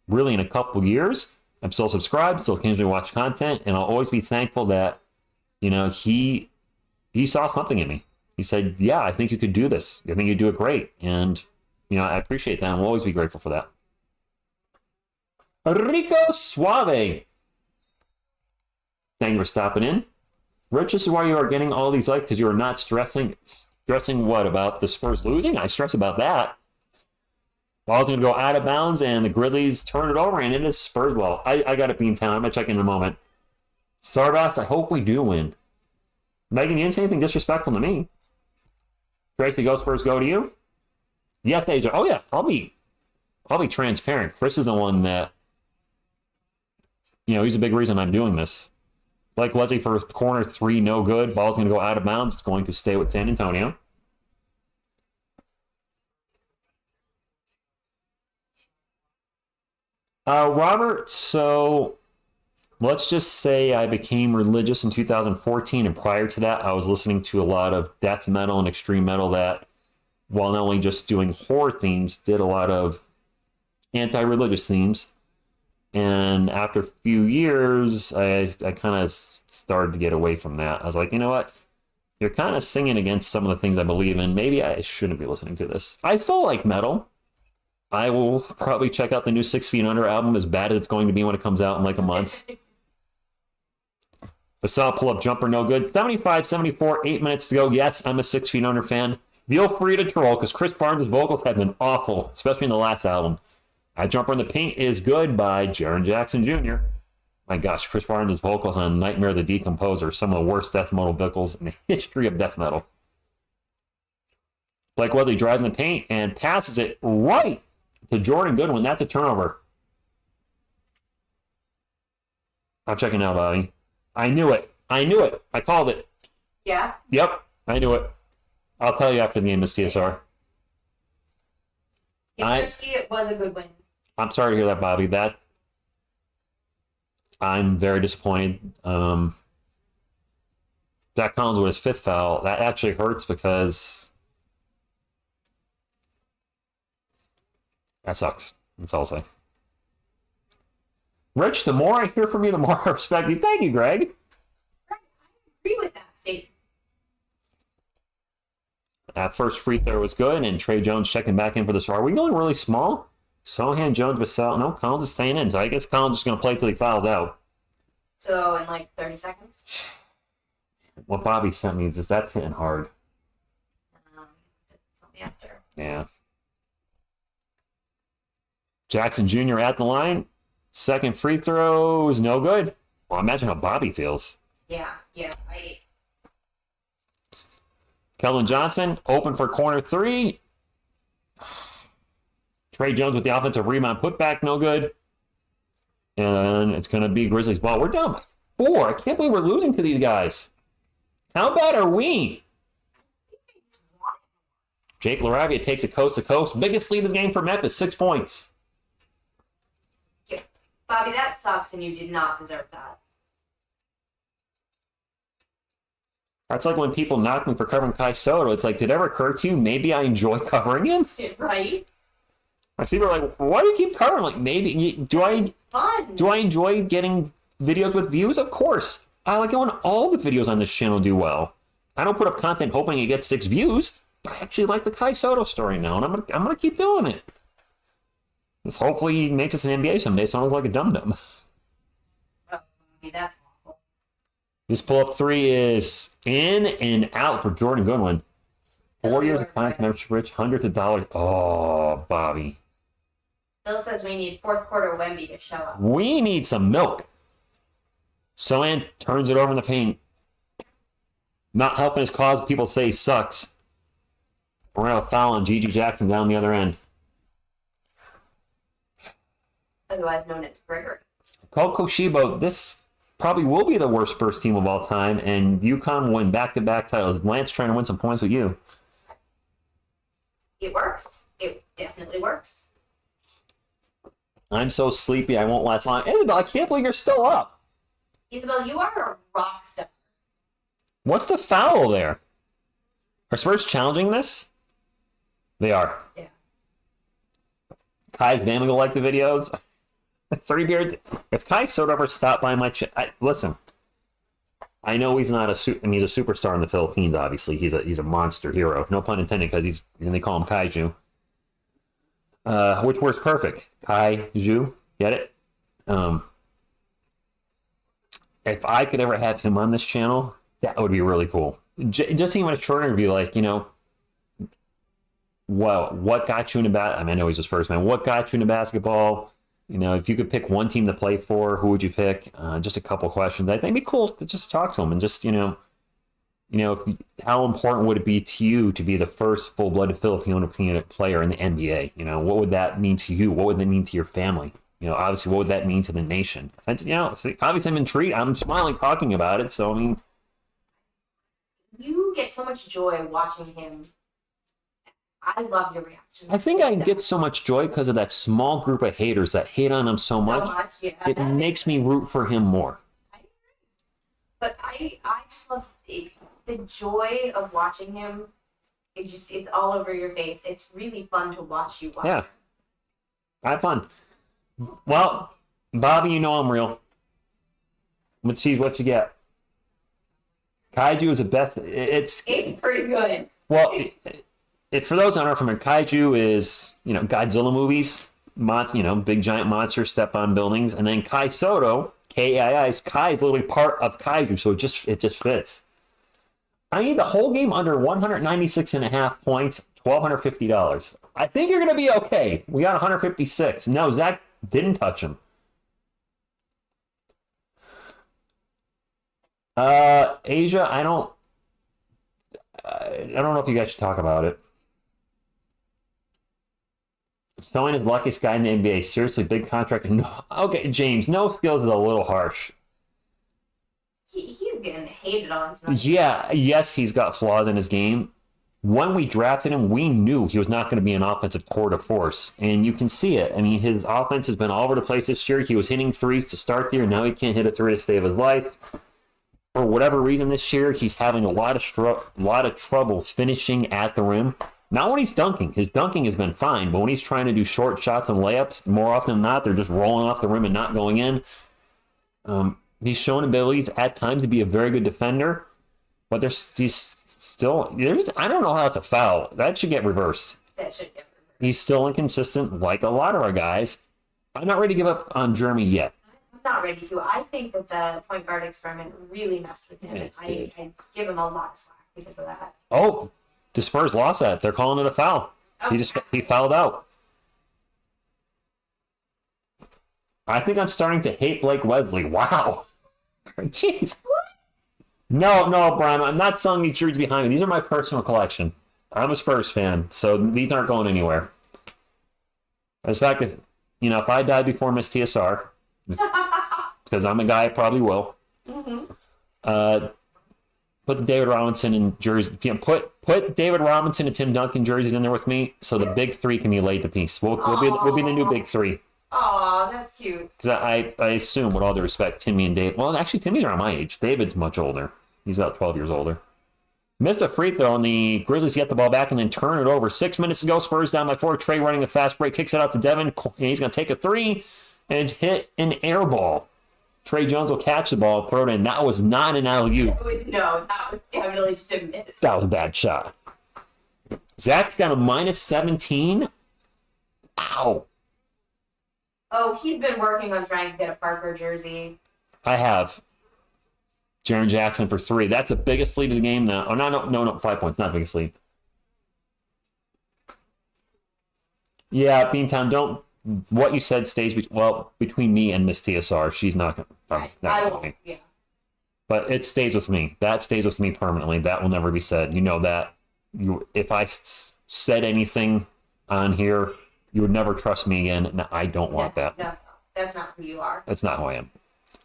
really in a couple years. I'm still subscribed, still occasionally watch content, and I'll always be thankful that, he saw something in me. He said, yeah, I think you could do this. I think you do it great. And, I appreciate that. I'll always be grateful for that. Rico Suave. Thank you for stopping in. Rich, this is why you are getting all these likes, because you are not stressing what, about the Spurs losing? I stress about that. Ball's going to go out of bounds, and the Grizzlies turn it over, and it is Spurs ball. I got to be in town. I'm going to check in a moment. Sardas, I hope we do win. Megan, you didn't say anything disrespectful to me. Tracy, go Spurs, go to you. Yes, AJ. Oh, yeah, I'll be transparent. Chris is the one that, he's a big reason I'm doing this. Blake Leslie for corner three, no good. Ball's going to go out of bounds. It's going to stay with San Antonio. Robert, so let's just say I became religious in 2014, and prior to that, I was listening to a lot of death metal and extreme metal that, while not only just doing horror themes, did a lot of anti-religious themes. And after a few years, I kind of started to get away from that. I was like, you know what? You're kind of singing against some of the things I believe in. Maybe I shouldn't be listening to this. I still like metal. I will probably check out the new 6 Feet Under album, as bad as it's going to be when it comes out in like a month. Basal pull-up jumper, no good. 75-74, 8 minutes to go. Yes, I'm a 6 Feet Under fan. Feel free to troll, because Chris Barnes' vocals have been awful, especially in the last album. Jumper in the Paint is good by Jaron Jackson Jr. My gosh, Chris Barnes' vocals on Nightmare the Decomposer, some of the worst death metal vocals in the history of death metal. Blake Wesley drives in the paint and passes it right to Jordan Goodwin. That's a turnover. I'm checking out, Bobby. I knew it. I called it. Yeah? Yep, I knew it. I'll tell you after the game, Miss TSR. It was a good win. I'm sorry to hear that, Bobby. I'm very disappointed. Zach Collins with his 5th foul. That actually hurts because that sucks. That's all I'll say. Rich, the more I hear from you, the more I respect you. Thank you, Greg. I agree with that statement. That first free throw was good, and Trey Jones checking back in for the start. Are we going really small? Sohan, Jones, Vassell. No, Collins is staying in. So I guess Collins is going to play till he fouls out. So in like 30 seconds? What Bobby sent me is that's hitting hard. Tell me after. Yeah. Jackson Jr. at the line. Second free throw is no good. Well, imagine how Bobby feels. Yeah. Kelvin Johnson open for corner 3. Trey Jones with the offensive rebound, put back, no good. And it's going to be Grizzlies ball. We're down by 4. I can't believe we're losing to these guys. How bad are we? Jake LaRavia takes it coast to coast. Biggest lead of the game for Memphis, 6 points. Yeah. Bobby, that sucks, and you did not deserve that. That's like when people knock me for covering Kai Soto. It's like, did it ever occur to you, maybe I enjoy covering him? Right? I see people are like, why do you keep covering? Like, maybe, do I enjoy getting videos with views? Of course. I like it when all the videos on this channel do well. I don't put up content hoping it gets 6 views, but I actually like the Kai Soto story now, and I'm gonna keep doing it. This hopefully makes us an NBA someday, so I don't look like a dum-dum. Oh, that's awful. This pull-up 3 is in and out for Jordan Goodwin. 4 years of clients membership, rich, hundreds of dollars. Oh, Bobby. Bill says we need 4th quarter Wemby to show up. We need some milk. Sohan turns it over in the paint. Not helping his cause. People say he sucks. We're going to have a foul on Gigi Jackson down the other end. Otherwise known as Gregory. Coco Shibo, this probably will be the worst Spurs team of all time, and UConn win back-to-back titles. Lance trying to win some points with you. It works. It definitely works. I'm so sleepy, I won't last long. Isabel, I can't believe you're still up. Isabel, you are a rock star. What's the foul there? Are Spurs challenging this? They are. Yeah. Kai's Van will like the videos. 30 beards. If Kai Soto ever stopped by my listen, I know he's not he's a superstar in the Philippines, obviously. He's a monster hero. No pun intended, because they call him Kaiju. Which works perfect. Kaiju. Get it? If I could ever have him on this channel, that would be really cool. Just even a short interview, like, what got you into I know he's a Spurs fan. What got you into basketball? If you could pick one team to play for, who would you pick? Just a couple questions. I think it'd be cool to just talk to him and just, how important would it be to you to be the first full-blooded Filipino player in the NBA? What would that mean to you? What would that mean to your family? Obviously, what would that mean to the nation? Obviously, I'm intrigued. I'm smiling talking about it. So, you get so much joy watching him. I love your reaction. I think I get so much joy because of that small group of haters that hate on him so much. Yeah, it makes me root for him more. I agree. But I just love the joy of watching him. It's all over your face. It's really fun to watch you watch. Yeah. Have fun. Well, Bobby, I'm real. Let's see what you get. Kaiju is the best. It's pretty good. Well, for those who aren't familiar, Kaiju is, Godzilla movies, big giant monsters step on buildings, and then Kai Soto, Kai is literally part of Kaiju, so it just fits. I need the whole game under 196.5 points, $1,250. I think you're going to be okay. We got 156. No, Zach didn't touch him. Asia, I don't know if you guys should talk about it. Someone is the luckiest guy in the NBA. Seriously, big contract. No, okay, James, no skills is a little harsh. He's getting hated on. Yeah, yes, he's got flaws in his game. When we drafted him, we knew he was not going to be an offensive tour de force, and you can see it. I mean, his offense has been all over the place this year. He was hitting threes to start the year. Now he can't hit a three to save his life. For whatever reason this year, he's having a lot of trouble finishing at the rim. Not when he's dunking. His dunking has been fine, but when he's trying to do short shots and layups, more often than not, they're just rolling off the rim and not going in. He's shown abilities at times to be a very good defender, but I don't know how it's a foul. That should get reversed. He's still inconsistent, like a lot of our guys. I'm not ready to give up on Jeremy yet. I'm not ready to. I think that the point guard experiment really messed with him. I give him a lot of slack because of that. Oh, the Spurs lost that. They're calling it a foul. Oh. He fouled out. I think I'm starting to hate Blake Wesley. Wow. Jeez. No, Brian, I'm not selling these jerseys behind me. These are my personal collection. I'm a Spurs fan, so these aren't going anywhere. As a fact, if I died before Miss TSR, because I'm a guy I probably will, put the David Robinson in jerseys. Put David Robinson and Tim Duncan jerseys in there with me, so the big three can be laid to piece. We'll be the new big three. Aw, that's cute. Because I assume, with all due respect, Timmy and Dave. Well, actually, Timmy's around my age. David's much older. He's about 12 years older. Missed a free throw, and the Grizzlies get the ball back and then turn it over. 6 minutes to go. Spurs down by 4. Trey running a fast break, kicks it out to Devin, and he's going to take a three and hit an air ball. Trey Jones will catch the ball, throw it in. That was not an alley-oop. That was definitely just a miss. That was a bad shot. Zach's got a minus 17. Ow. Oh, he's been working on trying to get a Parker jersey. I have. Jaren Jackson for 3. That's the biggest lead of the game now. Oh, no, 5 points. Not the biggest lead. Yeah, Beantown, what you said stays between me and Miss TSR. She's not going to. I won't. Yeah. But it stays with me. That stays with me permanently. That will never be said. You know that. If I said anything on here, you would never trust me again. No, I don't want that. No, that's not who you are. That's not who I am.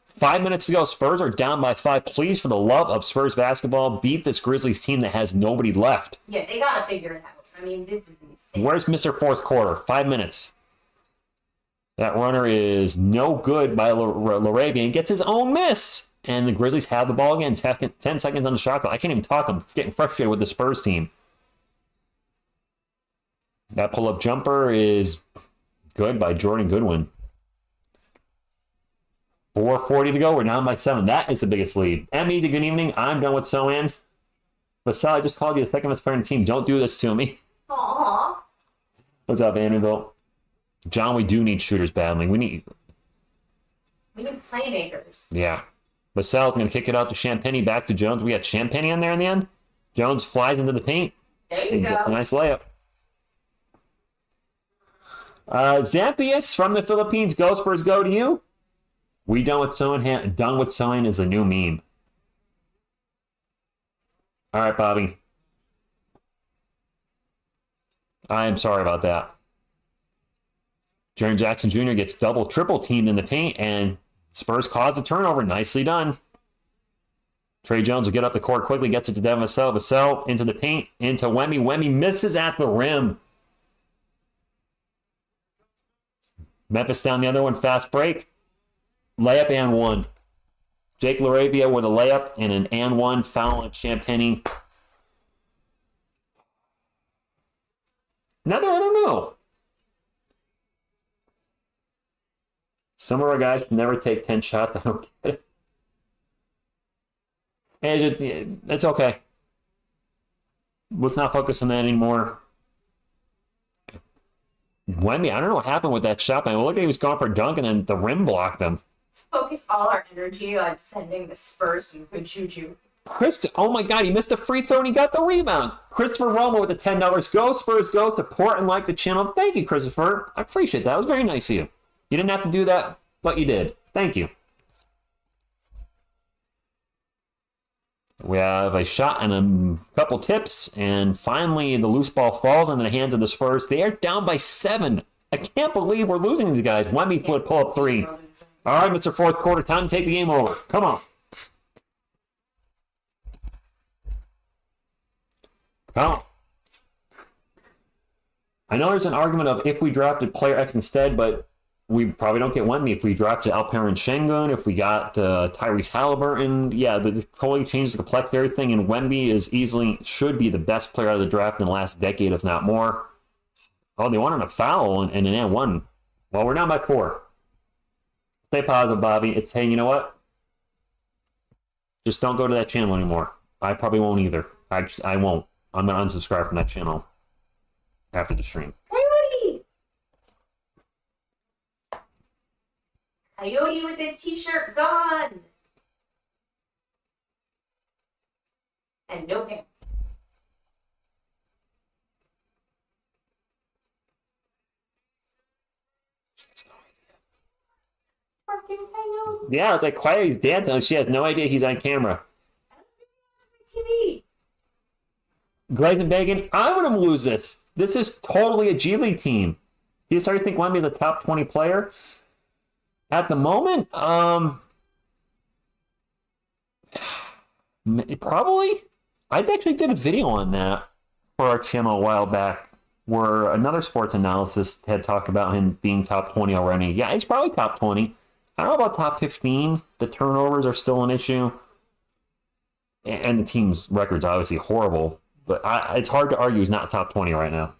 5 minutes to go. Spurs are down by 5. Please, for the love of Spurs basketball, beat this Grizzlies team that has nobody left. Yeah, they got to figure it out. I mean, this is insane. Where's Mr. Fourth Quarter? 5 minutes. That runner is no good by Larabian. Gets his own miss. And the Grizzlies have the ball again. 10 seconds on the shot clock. I can't even talk. I'm getting frustrated with the Spurs team. That pull-up jumper is good by Jordan Goodwin. 4:40 to go. We're down by 7. That is the biggest lead. Easy, good evening. I'm done with So-An. Vassell, I just called you the second best player on the team. Don't do this to me. Aww. What's up, Vanderbilt? John, we do need shooters badly. We need playmakers. Yeah. Vassell's going to kick it out to Champagny. Back to Jones. We got Champagny in there in the end. Jones flies into the paint. There you go. Gets a nice layup. Zampius from the Philippines. Go Spurs, go to you. We done with sewing is a new meme. All right, Bobby. I am sorry about that. Jaren Jackson Jr. gets triple teamed in the paint, and Spurs cause the turnover. Nicely done. Trey Jones will get up the court quickly, gets it to Devin Vassell. Vassell into the paint, into Wemby. Wemby misses at the rim. Memphis down the other one, fast break. Layup and one. Jake Laravia with a layup and an and one foul on Champagny. Another, I don't know. Some of our guys should never take 10 shots. I don't get it. It's okay. Let's not focus on that anymore. Wemby, I don't know what happened with that shot. Man, look, he was going for a dunk and then the rim blocked him. Let's focus all our energy on sending the Spurs some good juju. Oh my God, he missed a free throw and he got the rebound. Christopher Roma with the $10. Go Spurs, go support and like the channel. Thank you, Christopher. I appreciate that. It was very nice of you. You didn't have to do that, but you did. Thank you. We have a shot and a couple tips, and finally the loose ball falls into the hands of the Spurs. They are down by 7. I can't believe we're losing these guys. Wemby would pull up 3. All right, Mr. Fourth Quarter, time to take the game over. Come on. Come on. I know there's an argument of if we drafted player X instead, but we probably don't get Wemby. If we drafted Alperen Şengün, if we got Tyrese Halliburton, yeah, the totally changed the complex of everything, and Wemby should be the best player out of the draft in the last decade, if not more. Oh, they wanted a foul and an and one. Well, we're down by 4. Stay positive, Bobby. It's, hey, you know what? Just don't go to that channel anymore. I probably won't either. I won't. I'm going to unsubscribe from that channel after the stream. Coyote with the t-shirt gone. And no pants. Fucking coyote. Yeah, it's like Coyote's dancing. She has no idea he's on camera. TV. Glaze and Bacon, I'm going to lose this. This is totally a G League team. Do you start to think Wemby is a top 20 player? At the moment, probably. I actually did a video on that for our channel a while back where another sports analysis had talked about him being top 20 already. Yeah, he's probably top 20. I don't know about top 15. The turnovers are still an issue. And the team's record's obviously horrible. But it's hard to argue he's not top 20 right now.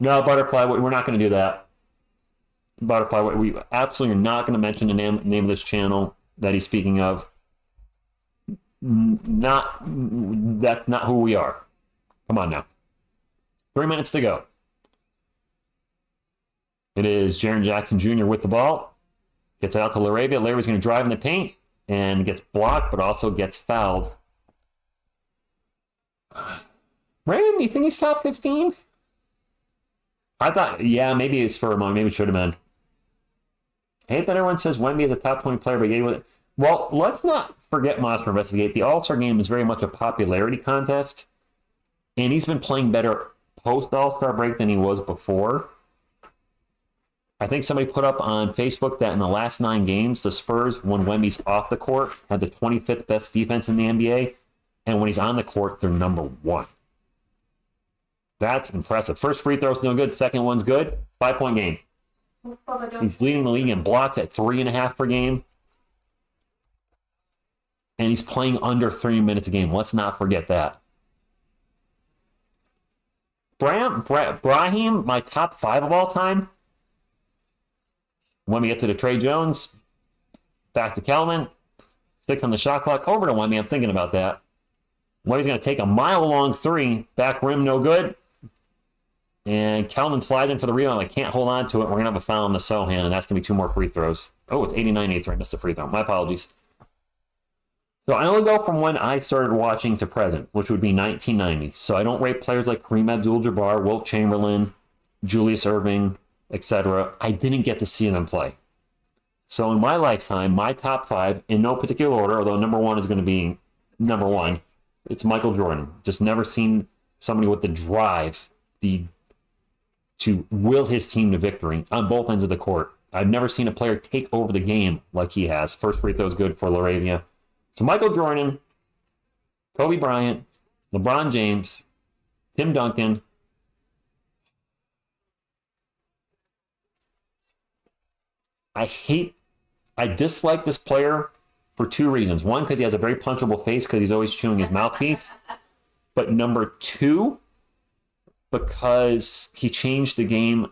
No, Butterfly, we're not going to do that. Butterfly, we absolutely are not going to mention the name of this channel that he's speaking of. That's not who we are. Come on now. 3 minutes to go. It is Jaren Jackson Jr. with the ball. Gets out to Laravia. Larry's going to drive in the paint and gets blocked, but also gets fouled. Raymond, do you think he's top 15? I thought, yeah, maybe it's for a moment. Maybe it should have been. I hate that everyone says Wemby is a top 20 player, but yeah, well, let's not forget Monster Investigate. The All-Star game is very much a popularity contest, and he's been playing better post-All-Star break than he was before. I think somebody put up on Facebook that in the last 9 games, the Spurs, when Wemby's off the court, had the 25th best defense in the NBA, and when he's on the court, they're number 1. That's impressive. First free throw's no good. Second one's good. 5-point game. He's leading the league in blocks at 3.5 per game. And he's playing under 3 minutes a game. Let's not forget that. Brahim, my top 5 of all time. When we get to the Trey Jones, back to Kelman. 6 on the shot clock. Over to Wemby. I'm thinking about that. Wemby's going to take a mile-long 3. Back rim, no good. And Kelman flies in for the rebound. I can't hold on to it. We're going to have a foul on the Sohan, and that's going to be 2 more free throws. Oh, it's 89-83. I missed a free throw. My apologies. So I only go from when I started watching to present, which would be 1990. So I don't rate players like Kareem Abdul-Jabbar, Wilt Chamberlain, Julius Erving, etc. I didn't get to see them play. So in my lifetime, my top 5, in no particular order, although number 1 is going to be number 1, it's Michael Jordan. Just never seen somebody with the drive, to will his team to victory on both ends of the court. I've never seen a player take over the game like he has. First free throw is good for Laravia. So Michael Jordan, Kobe Bryant, LeBron James, Tim Duncan. I dislike this player for 2 reasons. 1, because he has a very punchable face because he's always chewing his mouthpiece. But number 2, because he changed the game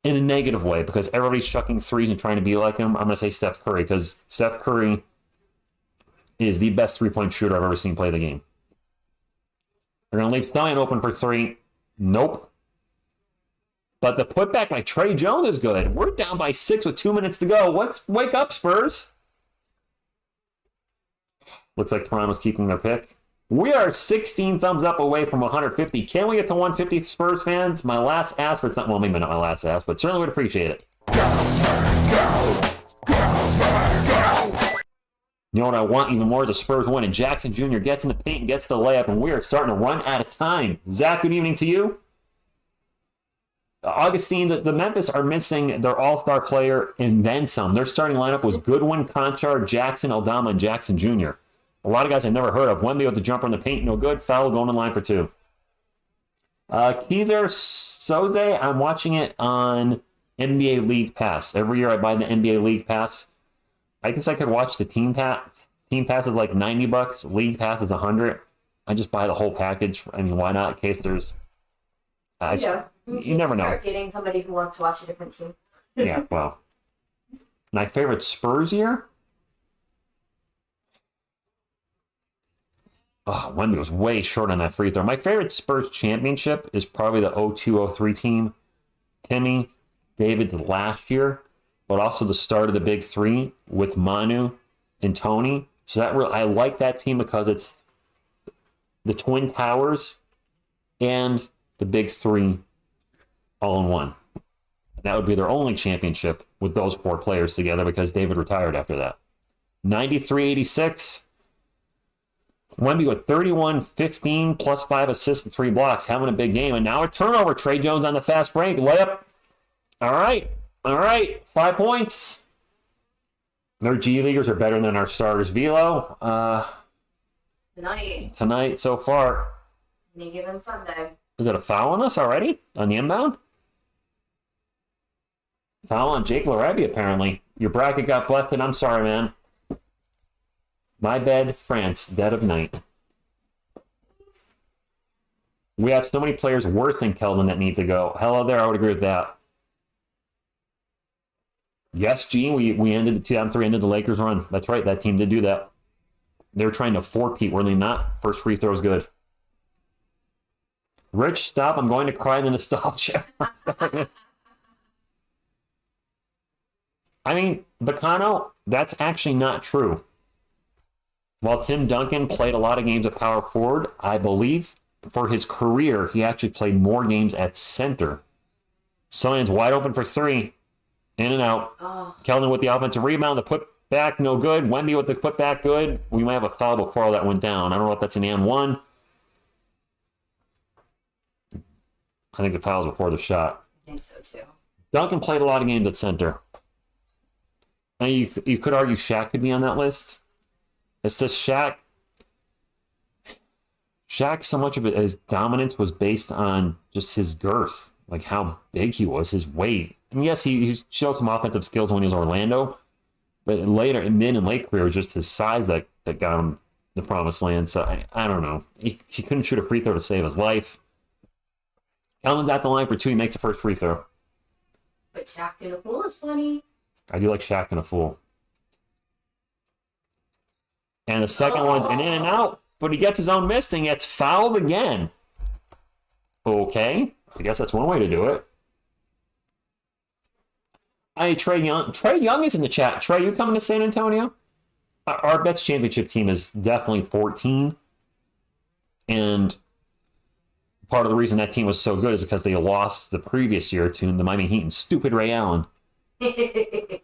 in a negative way because everybody's chucking threes and trying to be like him. I'm going to say Steph Curry because Steph Curry is the best three-point shooter I've ever seen play the game. They're going to leave Stallion open for 3. Nope. But the putback by Trey Jones is good. We're down by 6 with 2 minutes to go. Wake up, Spurs. Looks like Toronto's keeping their pick. We are 16 thumbs up away from 150. Can we get to 150, Spurs fans? My last ask for something. Well, maybe not my last ask, but certainly would appreciate it. Go, Spurs, go! Go, Spurs, go! You know what I want even more is the Spurs win, and Jackson Jr. gets in the paint and gets the layup, and we are starting to run out of time. Zach, good evening to you. Augustine, the Memphis are missing their all-star player and then some. Their starting lineup was Goodwin, Conchar, Jackson, Aldama, and Jackson Jr. A lot of guys I've never heard of. Wemby with the jumper in the paint, no good. Foul going in line for two. Keezer Soze, I'm watching it on NBA League Pass. Every year I buy the NBA League Pass. I guess I could watch the Team Pass. Team Pass is like $90. League Pass is $100. I just buy the whole package. I mean, why not? In case there's... you never know. Start dating somebody who wants to watch a different team. Yeah, well. My favorite Spurs year? Oh, Wemby was way short on that free throw. My favorite Spurs championship is probably the 02-03 team. Timmy, David last year, but also the start of the Big Three with Manu and Tony. So I like that team because it's the Twin Towers and the Big Three all in one. That would be their only championship with those four players together because David retired after that. 93-86. Wemby with 31, 15, plus 5 assists and 3 blocks, having a big game. And now a turnover. Trey Jones on the fast break. Layup. All right. 5 points. Their G Leaguers are better than our starters. Velo. Tonight so far. Any given Sunday. Is it a foul on us already? On the inbound? Foul on Jake Larabi, apparently. Your bracket got busted. I'm sorry, man. My bad, France, dead of night. We have so many players worse than Kelvin that need to go. Hello there, I would agree with that. Yes, Gene, we ended the 2003, ended the Lakers run. That's right, that team did do that. They're trying to four-peat, were they not? First free throw is good. Rich, stop. I'm going to cry in the nostalgia. I mean, Bacano, that's actually not true. While Tim Duncan played a lot of games at power forward, I believe for his career, he actually played more games at center. Science wide open for three. In and out. Oh. Keldon with the offensive rebound. The put back, no good. Wemby with the put back, good. We might have a foul before all that went down. I don't know if that's an and one. I think the foul's before the shot. I think so too. Duncan played a lot of games at center. And you could argue Shaq could be on that list. It's just Shaq, so much of his dominance was based on just his girth, like how big he was, his weight. And yes, he showed some offensive skills when he was Orlando, but later, in mid and late career, it was just his size that got him the promised land. So I don't know. He couldn't shoot a free throw to save his life. Kellen's at the line for two. He makes the first free throw. But Shaq in a fool is funny. I do like Shaq in a fool. And the second one's an in and out, but he gets his own miss and gets fouled again. Okay, I guess that's one way to do it. Hey, Trey Young. Trey Young is in the chat. Trey, you coming to San Antonio? Our Bets championship team is definitely 14. And part of the reason that team was so good is because they lost the previous year to the Miami Heat and stupid Ray Allen. UConn.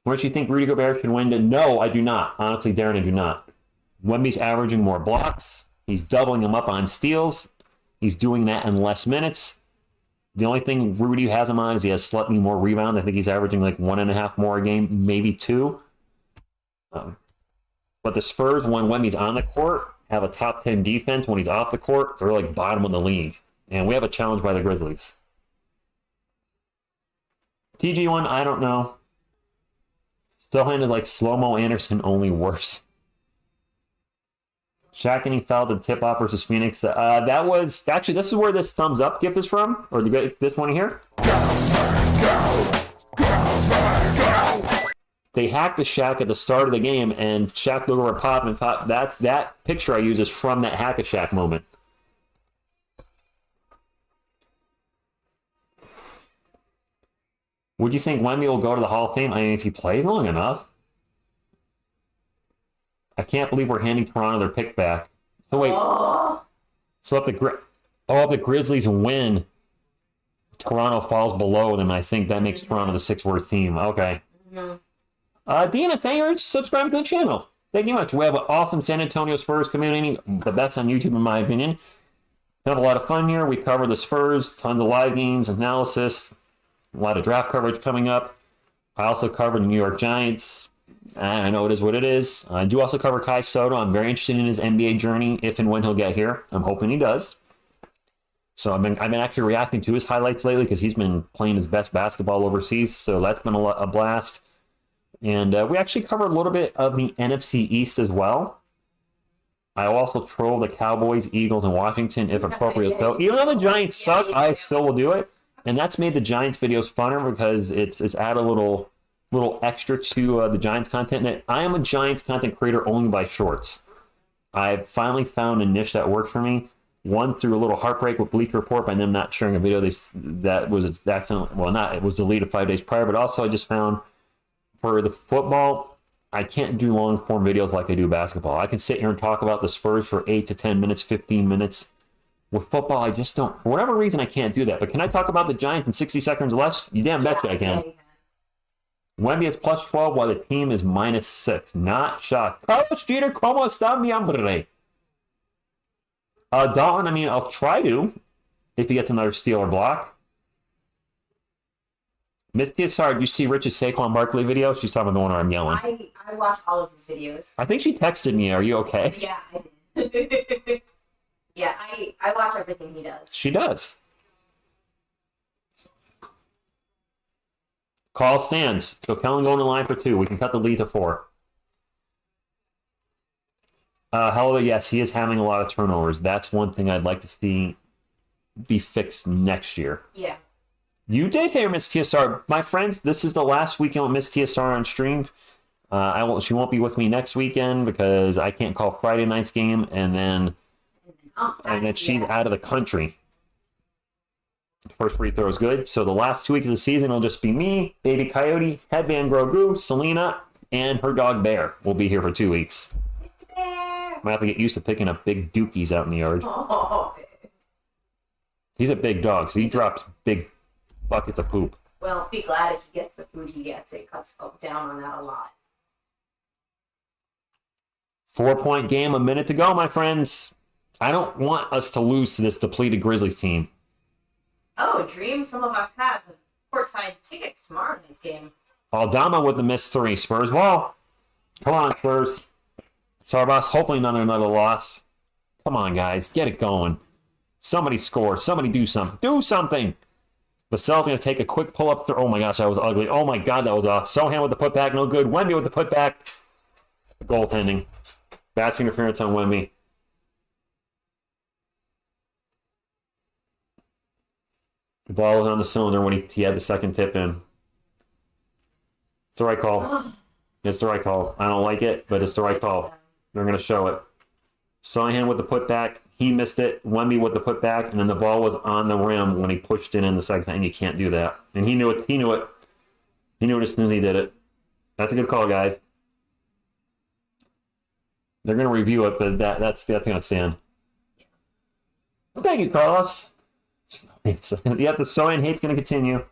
Where do you think Rudy Gobert should win? No, I do not. Honestly, Darren, I do not. Wemby's averaging more blocks. He's doubling them up on steals. He's doing that in less minutes. The only thing Rudy has him on is he has slightly more rebounds. I think he's averaging like 1.5 more a game, maybe 2. But the Spurs, when Wemby's on the court, have a top 10 defense. When he's off the court, they're like bottom of the league. And we have a challenge by the Grizzlies. TG1, I don't know. Sohan is like slow-mo Anderson, only worse. Shaq getting fouled at tip-off versus Phoenix. That was... Actually, this is where this thumbs up gift is from. Or this one here. They hacked the Shaq at the start of the game, and Shaq looked over Pop and Pop. That picture I use is from that Hack-a-Shaq moment. Would you think Wemby will go to the Hall of Fame? I mean, if he plays long enough. I can't believe we're handing Toronto their pick back. So wait. So if the Grizzlies win, Toronto falls below them. I think that makes Toronto the 6th worst team. Okay. Mm-hmm. Deanna, thank you for subscribing to the channel. Thank you much. We have an awesome San Antonio Spurs community, the best on YouTube in my opinion. We have a lot of fun here. We cover the Spurs, tons of live games, analysis, a lot of draft coverage coming up. I also cover the New York Giants. I know it is what it is. I do also cover Kai Soto. I'm very interested in his NBA journey, if and when he'll get here. I'm hoping he does. So I've been actually reacting to his highlights lately because he's been playing his best basketball overseas. So that's been a blast. And we actually cover a little bit of the NFC East as well. I also troll the Cowboys, Eagles, and Washington if appropriate. So even though the Giants suck, I still will do it. And that's made the Giants videos funner because it's added a little extra to the Giants content. And I am a Giants content creator only by shorts. I've finally found a niche that works for me. One, through a little heartbreak with Bleacher Report by them not sharing a video that was accidentally, well, not, it was deleted 5 days prior, but also I just found for the football, I can't do long form videos like I do basketball. I can sit here and talk about the Spurs for 8 to 10 minutes, 15 minutes. With football, I just don't, for whatever reason, I can't do that. But can I talk about the Giants in 60 seconds or less? You damn betcha I can. Wemby is plus 12 while the team is minus 6. Not shocked. Carlos Jeter, ¿cómo está mi hombre? Dalton, I mean, I'll try to if he gets another steal or block. Miss TSR, did you see Rich's Saquon Barkley video? She's talking about the one where I'm yelling. I watch all of his videos. I think she texted me. Are you okay? Yeah, I did. Yeah, I watch everything he does. She does. Call stands. So Kellen going in line for 2. We can cut the lead to 4. However, yes, he is having a lot of turnovers. That's one thing I'd like to see be fixed next year. Yeah. You did hear Miss TSR. My friends, this is the last weekend with Miss TSR on stream. She won't be with me next weekend because I can't call Friday night's game, and then she's out of the country. First free throw is good. So the last 2 weeks of the season will just be me, Baby Coyote, Headband Grogu, Selena, and her dog Bear will be here for 2 weeks. Mr. Bear. I might have to get used to picking up big dookies out in the yard. Oh. He's a big dog, so he drops big buckets of poop. Well, be glad if he gets the food he gets. It cuts down on that a lot. 4-point game, a minute to go, my friends. I don't want us to lose to this depleted Grizzlies team. Oh, dream some of us have courtside tickets tomorrow night's game. Aldama with the missed 3. Spurs ball. Come on, Spurs. Sarbas, hopefully not another loss. Come on, guys. Get it going. Somebody score. Somebody do something. Do something. Vassell's going to take a quick pull-up. Oh, my gosh, that was ugly. Oh, my God, that was off. Sohan with the putback. No good. Wemby with the putback. Goaltending. Bats interference on Wemby. The ball was on the cylinder when he had the second tip in. It's the right call. It's the right call. I don't like it, but it's the right call. They're going to show it. Sohan with the putback. He missed it. Wemby with the putback, and then the ball was on the rim when he pushed it in the second time. And you can't do that. And he knew it. He knew it. He knew it as soon as he did it. That's a good call, guys. They're going to review it, but that's going to stand. Thank you, Carlos. The Sohan hate's going to continue.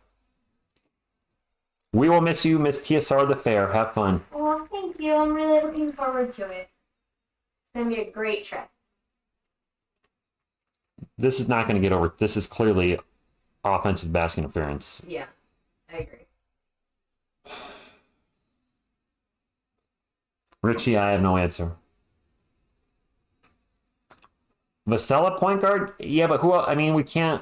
We will miss you, Miss TSR the Fair. Have fun. Oh, thank you. I'm really looking forward to it. It's going to be a great trip. This is not going to get over. This is clearly offensive basket interference. Yeah, I agree. Richie, I have no answer. Vassell point guard? Yeah, but who else? I mean, we can't.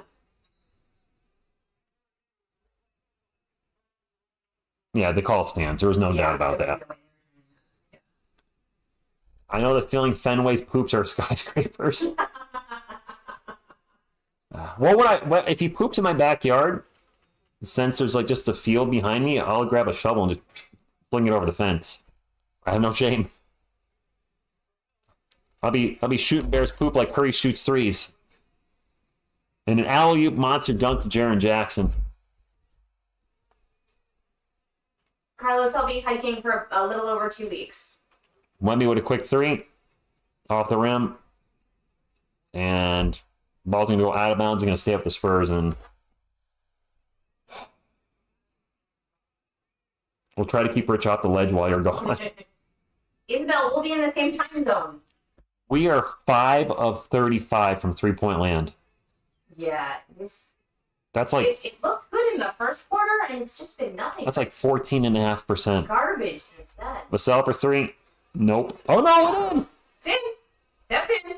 Yeah, the call stands. There was no doubt about that. I know the feeling Fenway's poops are skyscrapers. If he poops in my backyard, since there's like just a field behind me, I'll grab a shovel and just fling it over the fence. I have no shame. I'll be shooting Bears poop like Curry shoots threes. And an alley-oop monster dunk to Jaren Jackson. Carlos, I'll be hiking for a little over 2 weeks. Wemby with a quick 3 off the rim. And ball's going to go out of bounds. They're going to stay up the Spurs. And We'll try to keep Rich off the ledge while you're gone. Isabel, we'll be in the same time zone. We are 5 of 35 from 3-point land. Yeah, That's like it looked good in the first quarter, and it's just been nothing. that's like 14.5%. Garbage since then. Vassell for 3. Nope. Oh no, it in. It's in. That's in.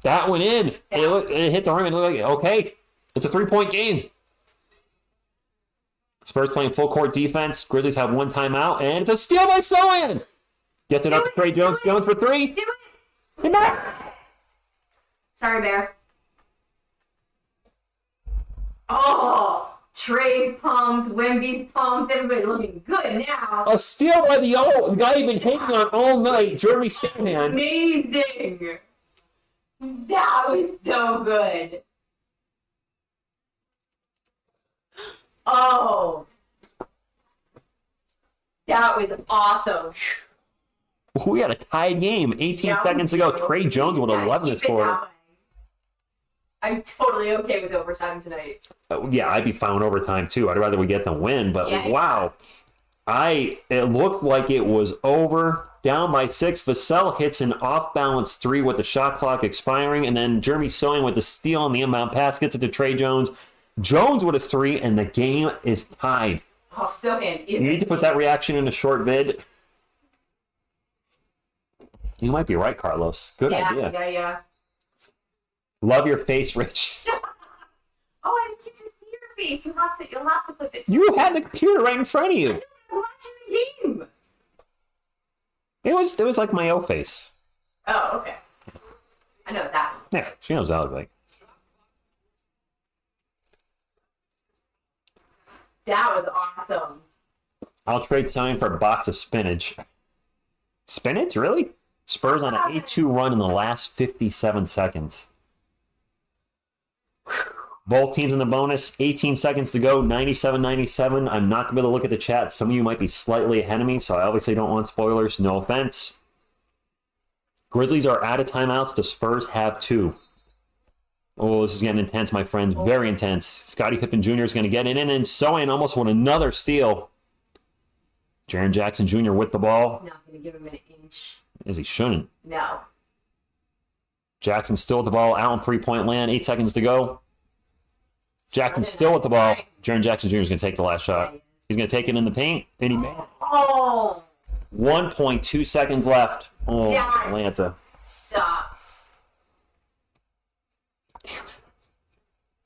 That went in. It hit the rim. It looked like okay. It's a 3-point game. Spurs playing full court defense. Grizzlies have 1 timeout, and it's a steal by Sohan. Gets it up to Trey Jones. Jones for 3. Do it. Sorry, Bear. Oh, Trey's pumped. Wemby's pumped. Everybody looking good now. A steal by the guy you've been hanging on all night, Jeremy Sohan. Amazing. That was so good. Oh. That was awesome. We had a tied game 18 seconds ago. Trey Jones with 11 this quarter. I'm totally okay with overtime tonight. Yeah, I'd be fine with overtime too. I'd rather we get the win, but Yeah. wow. It looked like it was over. Down by 6. Vassell hits an off-balance 3 with the shot clock expiring, and then Jeremy Sohan with the steal on the inbound pass gets it to Trey Jones. Jones with a 3, and the game is tied. Oh, so good. You need to put that reaction in a short vid. You might be right, Carlos. Good idea. Yeah. Love your face, Rich. Oh, I didn't get to see your face. You'll have to put it. You had the computer right in front of you. I was watching the game. It was like my O face. Oh, okay. I know that one. Yeah, she knows what I was like. That was awesome. I'll trade sign for a box of spinach. Spinach? Really? Spurs on an 8-2 run in the last 57 seconds. Both teams in the bonus. 18 seconds to go. 97-97. I'm not going to be able to look at the chat. Some of you might be slightly ahead of me, so I obviously don't want spoilers. No offense. Grizzlies are out of timeouts. The Spurs have 2. Oh, this is getting intense, my friends. Very intense. Scottie Pippen Jr. is going to get in, and Sohan almost with another steal. Jaren Jackson Jr. with the ball. Not going to give him an inch. As he shouldn't. No. Jackson still with the ball. Out in 3-point land. 8 seconds to go. Jackson still with the ball. Jaren Jackson Jr. is going to take the last shot. He's going to take it in the paint, and he made it. Oh. 1.2 seconds left. Oh, Yeah. Atlanta. Sucks.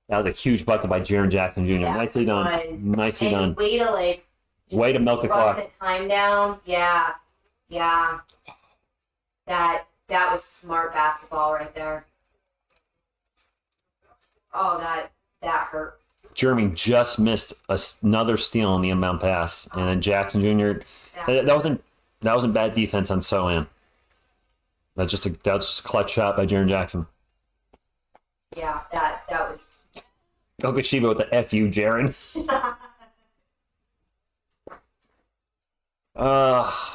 That was a huge bucket by Jaren Jackson Jr. Yeah, Nicely done. it was. Nicely done. Way to Way to milk the run clock. the time down. Yeah. That was smart basketball right there. Oh, that hurt. Jeremy just missed another steal on the inbound pass, and then Jackson Jr. That wasn't bad defense on Sohan. That's just a clutch shot by Jaren Jackson. Yeah, that was. Okashiba with the FU, Jaren.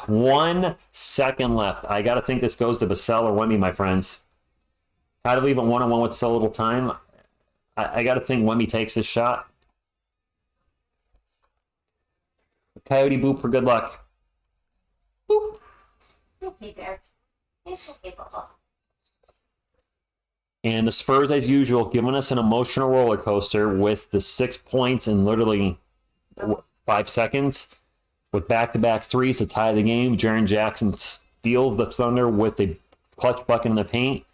1 second left. I got to think this goes to Vassell or Wemby, my friends. How to leave it 1-on-1 with so little time. I got to think Wemby takes this shot. Coyote boop for good luck. Boop. Okay, Bear. It's okay, Bubba. And the Spurs, as usual, giving us an emotional roller coaster with the 6 points in literally 5 seconds. With back-to-back threes to tie the game, Jaren Jackson steals the Thunder with a clutch bucket in the paint.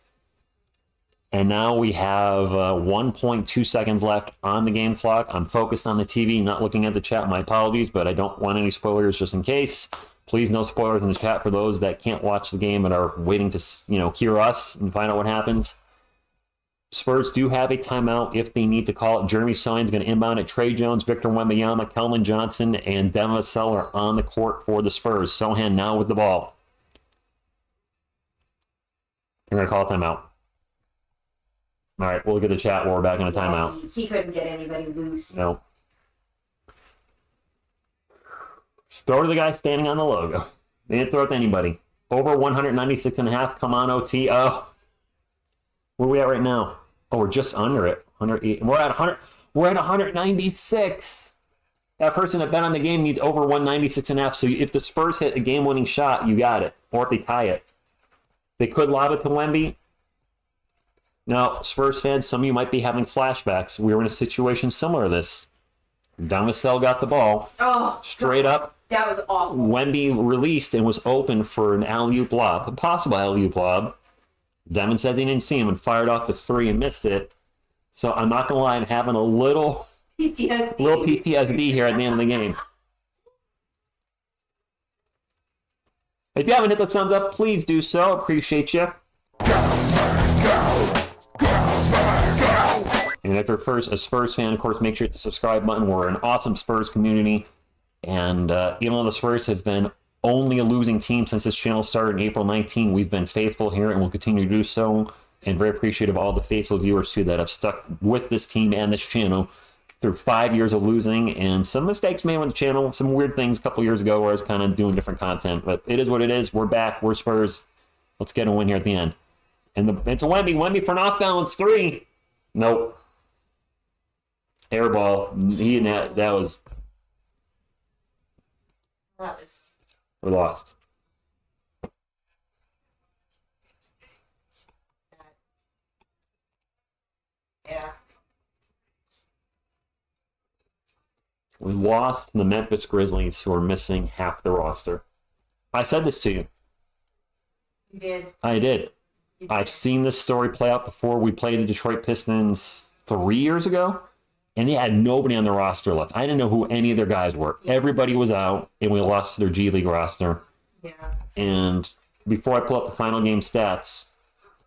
And now we have 1.2 seconds left on the game clock. I'm focused on the TV, not looking at the chat. My apologies, but I don't want any spoilers just in case. Please, no spoilers in the chat for those that can't watch the game and are waiting to, hear us and find out what happens. Spurs do have a timeout if they need to call it. Jeremy Sohan's going to inbound it. Trey Jones, Victor Wembanyama, Kelvin Johnson, and Devin Vassell are on the court for the Spurs. Sohan now with the ball. They're going to call a timeout. All right, we'll look at the chat while we're back in a timeout. He couldn't get anybody loose. No. Just throw to the guy standing on the logo. They didn't throw it to anybody. Over 196.5. Come on, OT. Oh. Where are we at right now? Oh, we're just under it. 108. We're at 100. We're at 196. That person that bet on the game needs over 196.5. So if the Spurs hit a game-winning shot, you got it. Or if they tie it. They could lob it to Wemby. Now, Spurs fans, some of you might be having flashbacks. We were in a situation similar to this. Domasell got the ball. Oh, straight up. That was awful. Wemby released and was open for an alley-oop lob. A possible alley-oop lob. Devin says he didn't see him and fired off the 3 and missed it. So I'm not going to lie, I'm having a little PTSD here at the end of the game. If you haven't hit the thumbs up, please do so. Appreciate you. And if you're first a Spurs fan, of course, make sure to hit the subscribe button. We're an awesome Spurs community. And even though the Spurs have been only a losing team since this channel started in April 19, we've been faithful here and will continue to do so. And very appreciative of all the faithful viewers, too, that have stuck with this team and this channel through 5 years of losing. And some mistakes made on the channel, some weird things a couple years ago where I was kind of doing different content. But it is what it is. We're back. We're Spurs. Let's get a win here at the end. And it's a Wemby. Wemby for an off-balance 3. Nope. Air ball. That was... We lost. Yeah. We lost the Memphis Grizzlies, who are missing half the roster. I said this to you. You did. I did. I've seen this story play out before. We played the Detroit Pistons 3 years ago, and they had nobody on the roster left. I didn't know who any of their guys were. Everybody was out, and we lost to their G League roster. Yeah. And before I pull up the final game stats,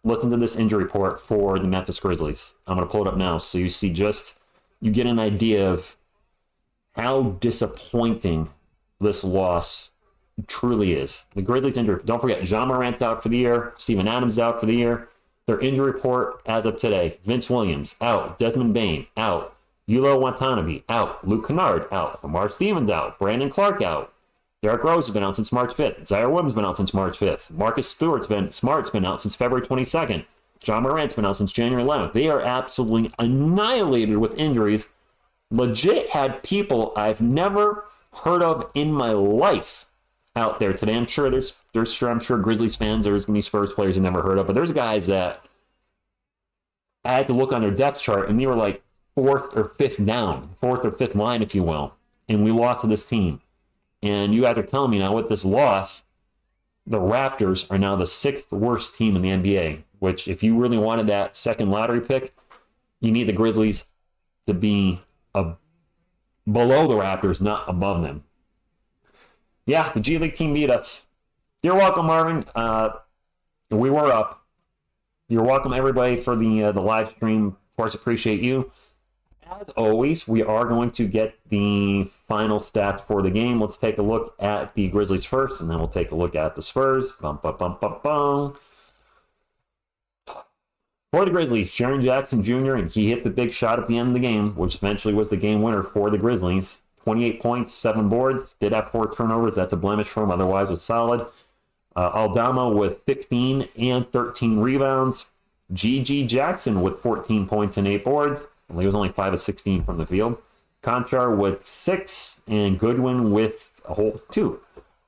listen to this injury report for the Memphis Grizzlies. I'm going to pull it up now so you see you get an idea of how disappointing this loss truly is. The Grizzlies injury, don't forget, Ja Morant's out for the year, Steven Adams out for the year. Their injury report as of today: Vince Williams out, Desmond Bane out, Yulo Watanabe out, Luke Kennard out, Lamar Stevens out, Brandon Clark out, Derrick Rose has been out since March 5th, Zaire Williams has been out since March 5th, Marcus Smart's been out since February 22nd, Ja Morant's been out since January 11th. They are absolutely annihilated with injuries. Legit had people I've never heard of in my life out there today. I'm sure I'm sure Grizzlies fans, there's going to be Spurs players I've never heard of, but there's guys that I had to look on their depth chart, and they were like fourth or fifth line, if you will, and we lost to this team. And you guys are telling me now with this loss, the Raptors are now the 6th worst team in the NBA, which if you really wanted that second lottery pick, you need the Grizzlies to be below the Raptors, not above them. Yeah, the G League team beat us. You're welcome, Marvin. We were up. You're welcome, everybody, for the live stream. Of course, appreciate you. As always, we are going to get the final stats for the game. Let's take a look at the Grizzlies first, and then we'll take a look at the Spurs. Bum, bum, bum, bum, bum. For the Grizzlies, Jaren Jackson Jr., and he hit the big shot at the end of the game, which eventually was the game winner for the Grizzlies. 28 points, 7 boards, did have 4 turnovers. That's a blemish for him, otherwise was solid. Aldama with 15 and 13 rebounds. G.G. Jackson with 14 points and 8 boards. He was only 5 of 16 from the field. Conchar with 6, and Goodwin with a whole 2.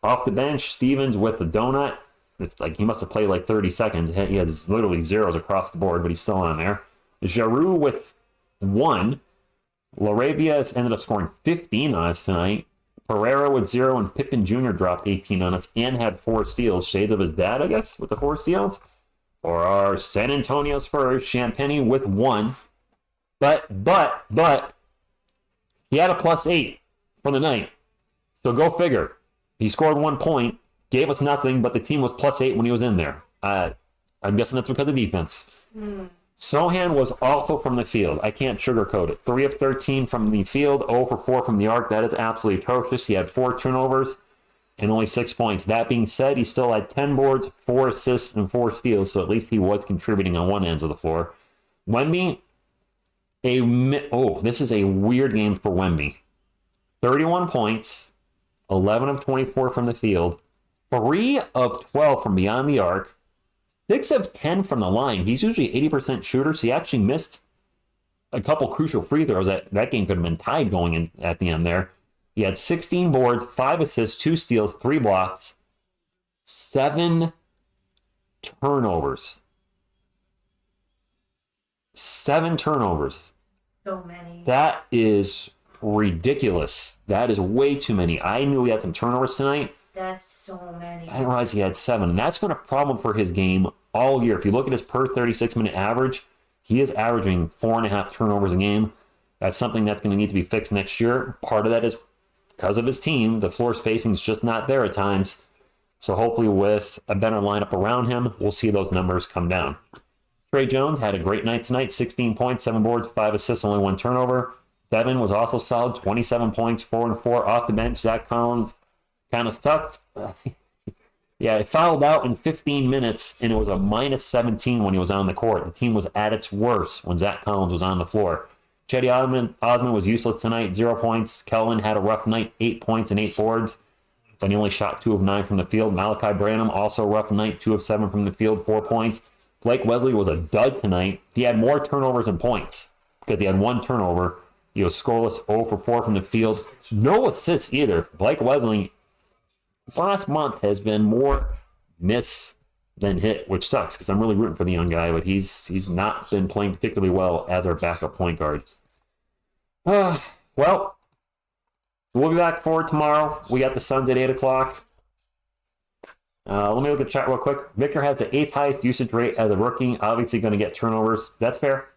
Off the bench, Stevens with the donut. It's like he must have played like 30 seconds. He has literally zeros across the board, but he's still on there. Giroux with 1. Laravia has ended up scoring 15 on us tonight. Pereira with 0, and Pippen Jr. dropped 18 on us and had 4 steals. Shades of his dad, I guess, with the 4 steals. For our San Antonio Spurs, Champagny with 1. But he had a +8 for the night. So go figure. He scored 1 point, gave us nothing, but the team was +8 when he was in there. I'm guessing that's because of defense. Sohan was awful from the field. I can't sugarcoat it. 3 of 13 from the field, 0 for 4 from the arc. That is absolutely atrocious. He had 4 turnovers and only 6 points. That being said, he still had 10 boards, 4 assists, and 4 steals, so at least he was contributing on one end of the floor. Wemby, this is a weird game for Wemby. 31 points, 11 of 24 from the field, 3 of 12 from beyond the arc, 6 of 10 from the line. He's usually 80% shooter, so he actually missed a couple crucial free throws. That game could have been tied going in at the end there. He had 16 boards, 5 assists, 2 steals, 3 blocks, 7 turnovers. 7 turnovers. So many. That is ridiculous. That is way too many. I knew he had some turnovers tonight. That's so many. I didn't realize he had 7. And that's been a problem for his game all year. If you look at his per 36-minute average, he is averaging 4.5 turnovers a game. That's something that's going to need to be fixed next year. Part of that is because of his team. The floor spacing is just not there at times. So hopefully with a better lineup around him, we'll see those numbers come down. Trey Jones had a great night tonight. 16 points, 7 boards, 5 assists, only 1 turnover. Devin was also solid. 27 points, 4 and 4 off the bench. Zach Collins kind of sucked. Yeah, it fouled out in 15 minutes, and it was a minus 17 when he was on the court. The team was at its worst when Zach Collins was on the floor. Chetty Osman was useless tonight, 0 points. Kelvin had a rough night, 8 points and 8 boards, but he only shot 2 of 9 from the field. Malachi Branham, also a rough night, 2 of 7 from the field, 4 points. Blake Wesley was a dud tonight. He had more turnovers than points because he had 1 turnover. He was scoreless, 0 for 4 from the field. No assists either. Blake Wesley, this last month, has been more miss than hit, which sucks because I'm really rooting for the young guy, but he's not been playing particularly well as our backup point guard. Well, we'll be back for tomorrow. We got the Suns at 8 o'clock. Let me look at chat real quick. Victor has the 8th highest usage rate as a rookie. Obviously going to get turnovers. That's fair.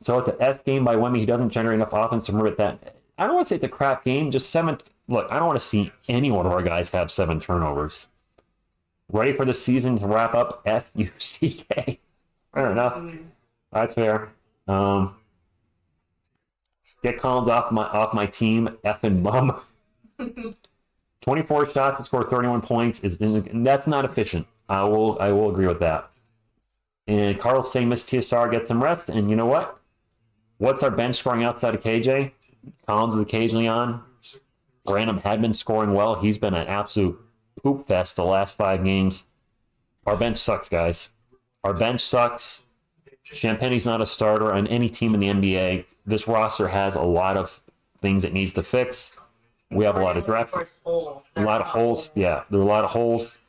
So it's an S game by Wemby. He doesn't generate enough offense to move that. I don't want to say it's a crap game. Just 7. Look, I don't want to see any one of our guys have 7 turnovers. Ready for the season to wrap up? F-U-C-K. Fair enough. That's fair. Get Collins off my team. Effing bum. 24 shots to score 31 points that's not efficient. I will agree with that. And Carl's saying Miss TSR gets some rest. And you know what? What's our bench scoring outside of KJ? Collins is occasionally on. Branham had been scoring well. He's been an absolute poop fest the last 5 games. Our bench sucks, guys. Our bench sucks. Champagne's not a starter on any team in the NBA. This roster has a lot of things it needs to fix. We have a lot of draft. A lot of holes. Yeah, there are a lot of holes.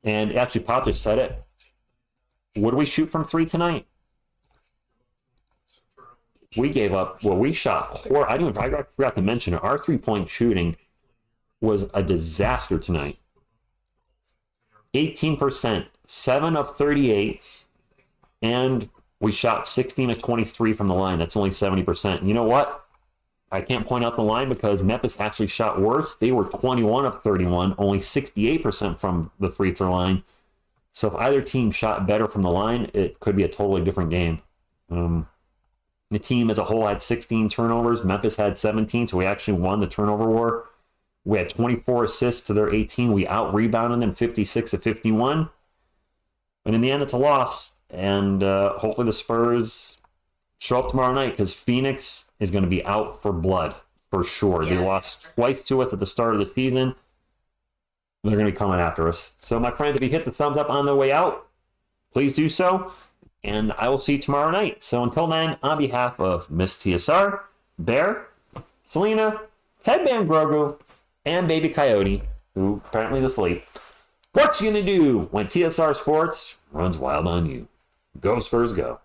And actually, Pop just said it. What do we shoot from 3 tonight? We gave up. Well, we shot. I forgot to mention it. Our 3-point shooting was a disaster tonight. 18%, 7 of 38, and we shot 16 of 23 from the line. That's only 70%. You know what? I can't point out the line because Memphis actually shot worse. They were 21 of 31, only 68% from the free throw line. So if either team shot better from the line, it could be a totally different game. The team as a whole had 16 turnovers. Memphis had 17, so we actually won the turnover war. We had 24 assists to their 18. We out-rebounded them 56 to 51. But in the end, it's a loss. And hopefully the Spurs show up tomorrow night because Phoenix is going to be out for blood for sure. Yeah. They lost twice to us at the start of the season. They're going to be coming after us. So, my friends, if you hit the thumbs up on the way out, please do so. And I will see you tomorrow night. So, until then, on behalf of Miss TSR, Bear, Selena, Headband Grogu, and Baby Coyote, who apparently is asleep, what you going to do when TSR Sports runs wild on you? Go Spurs, go.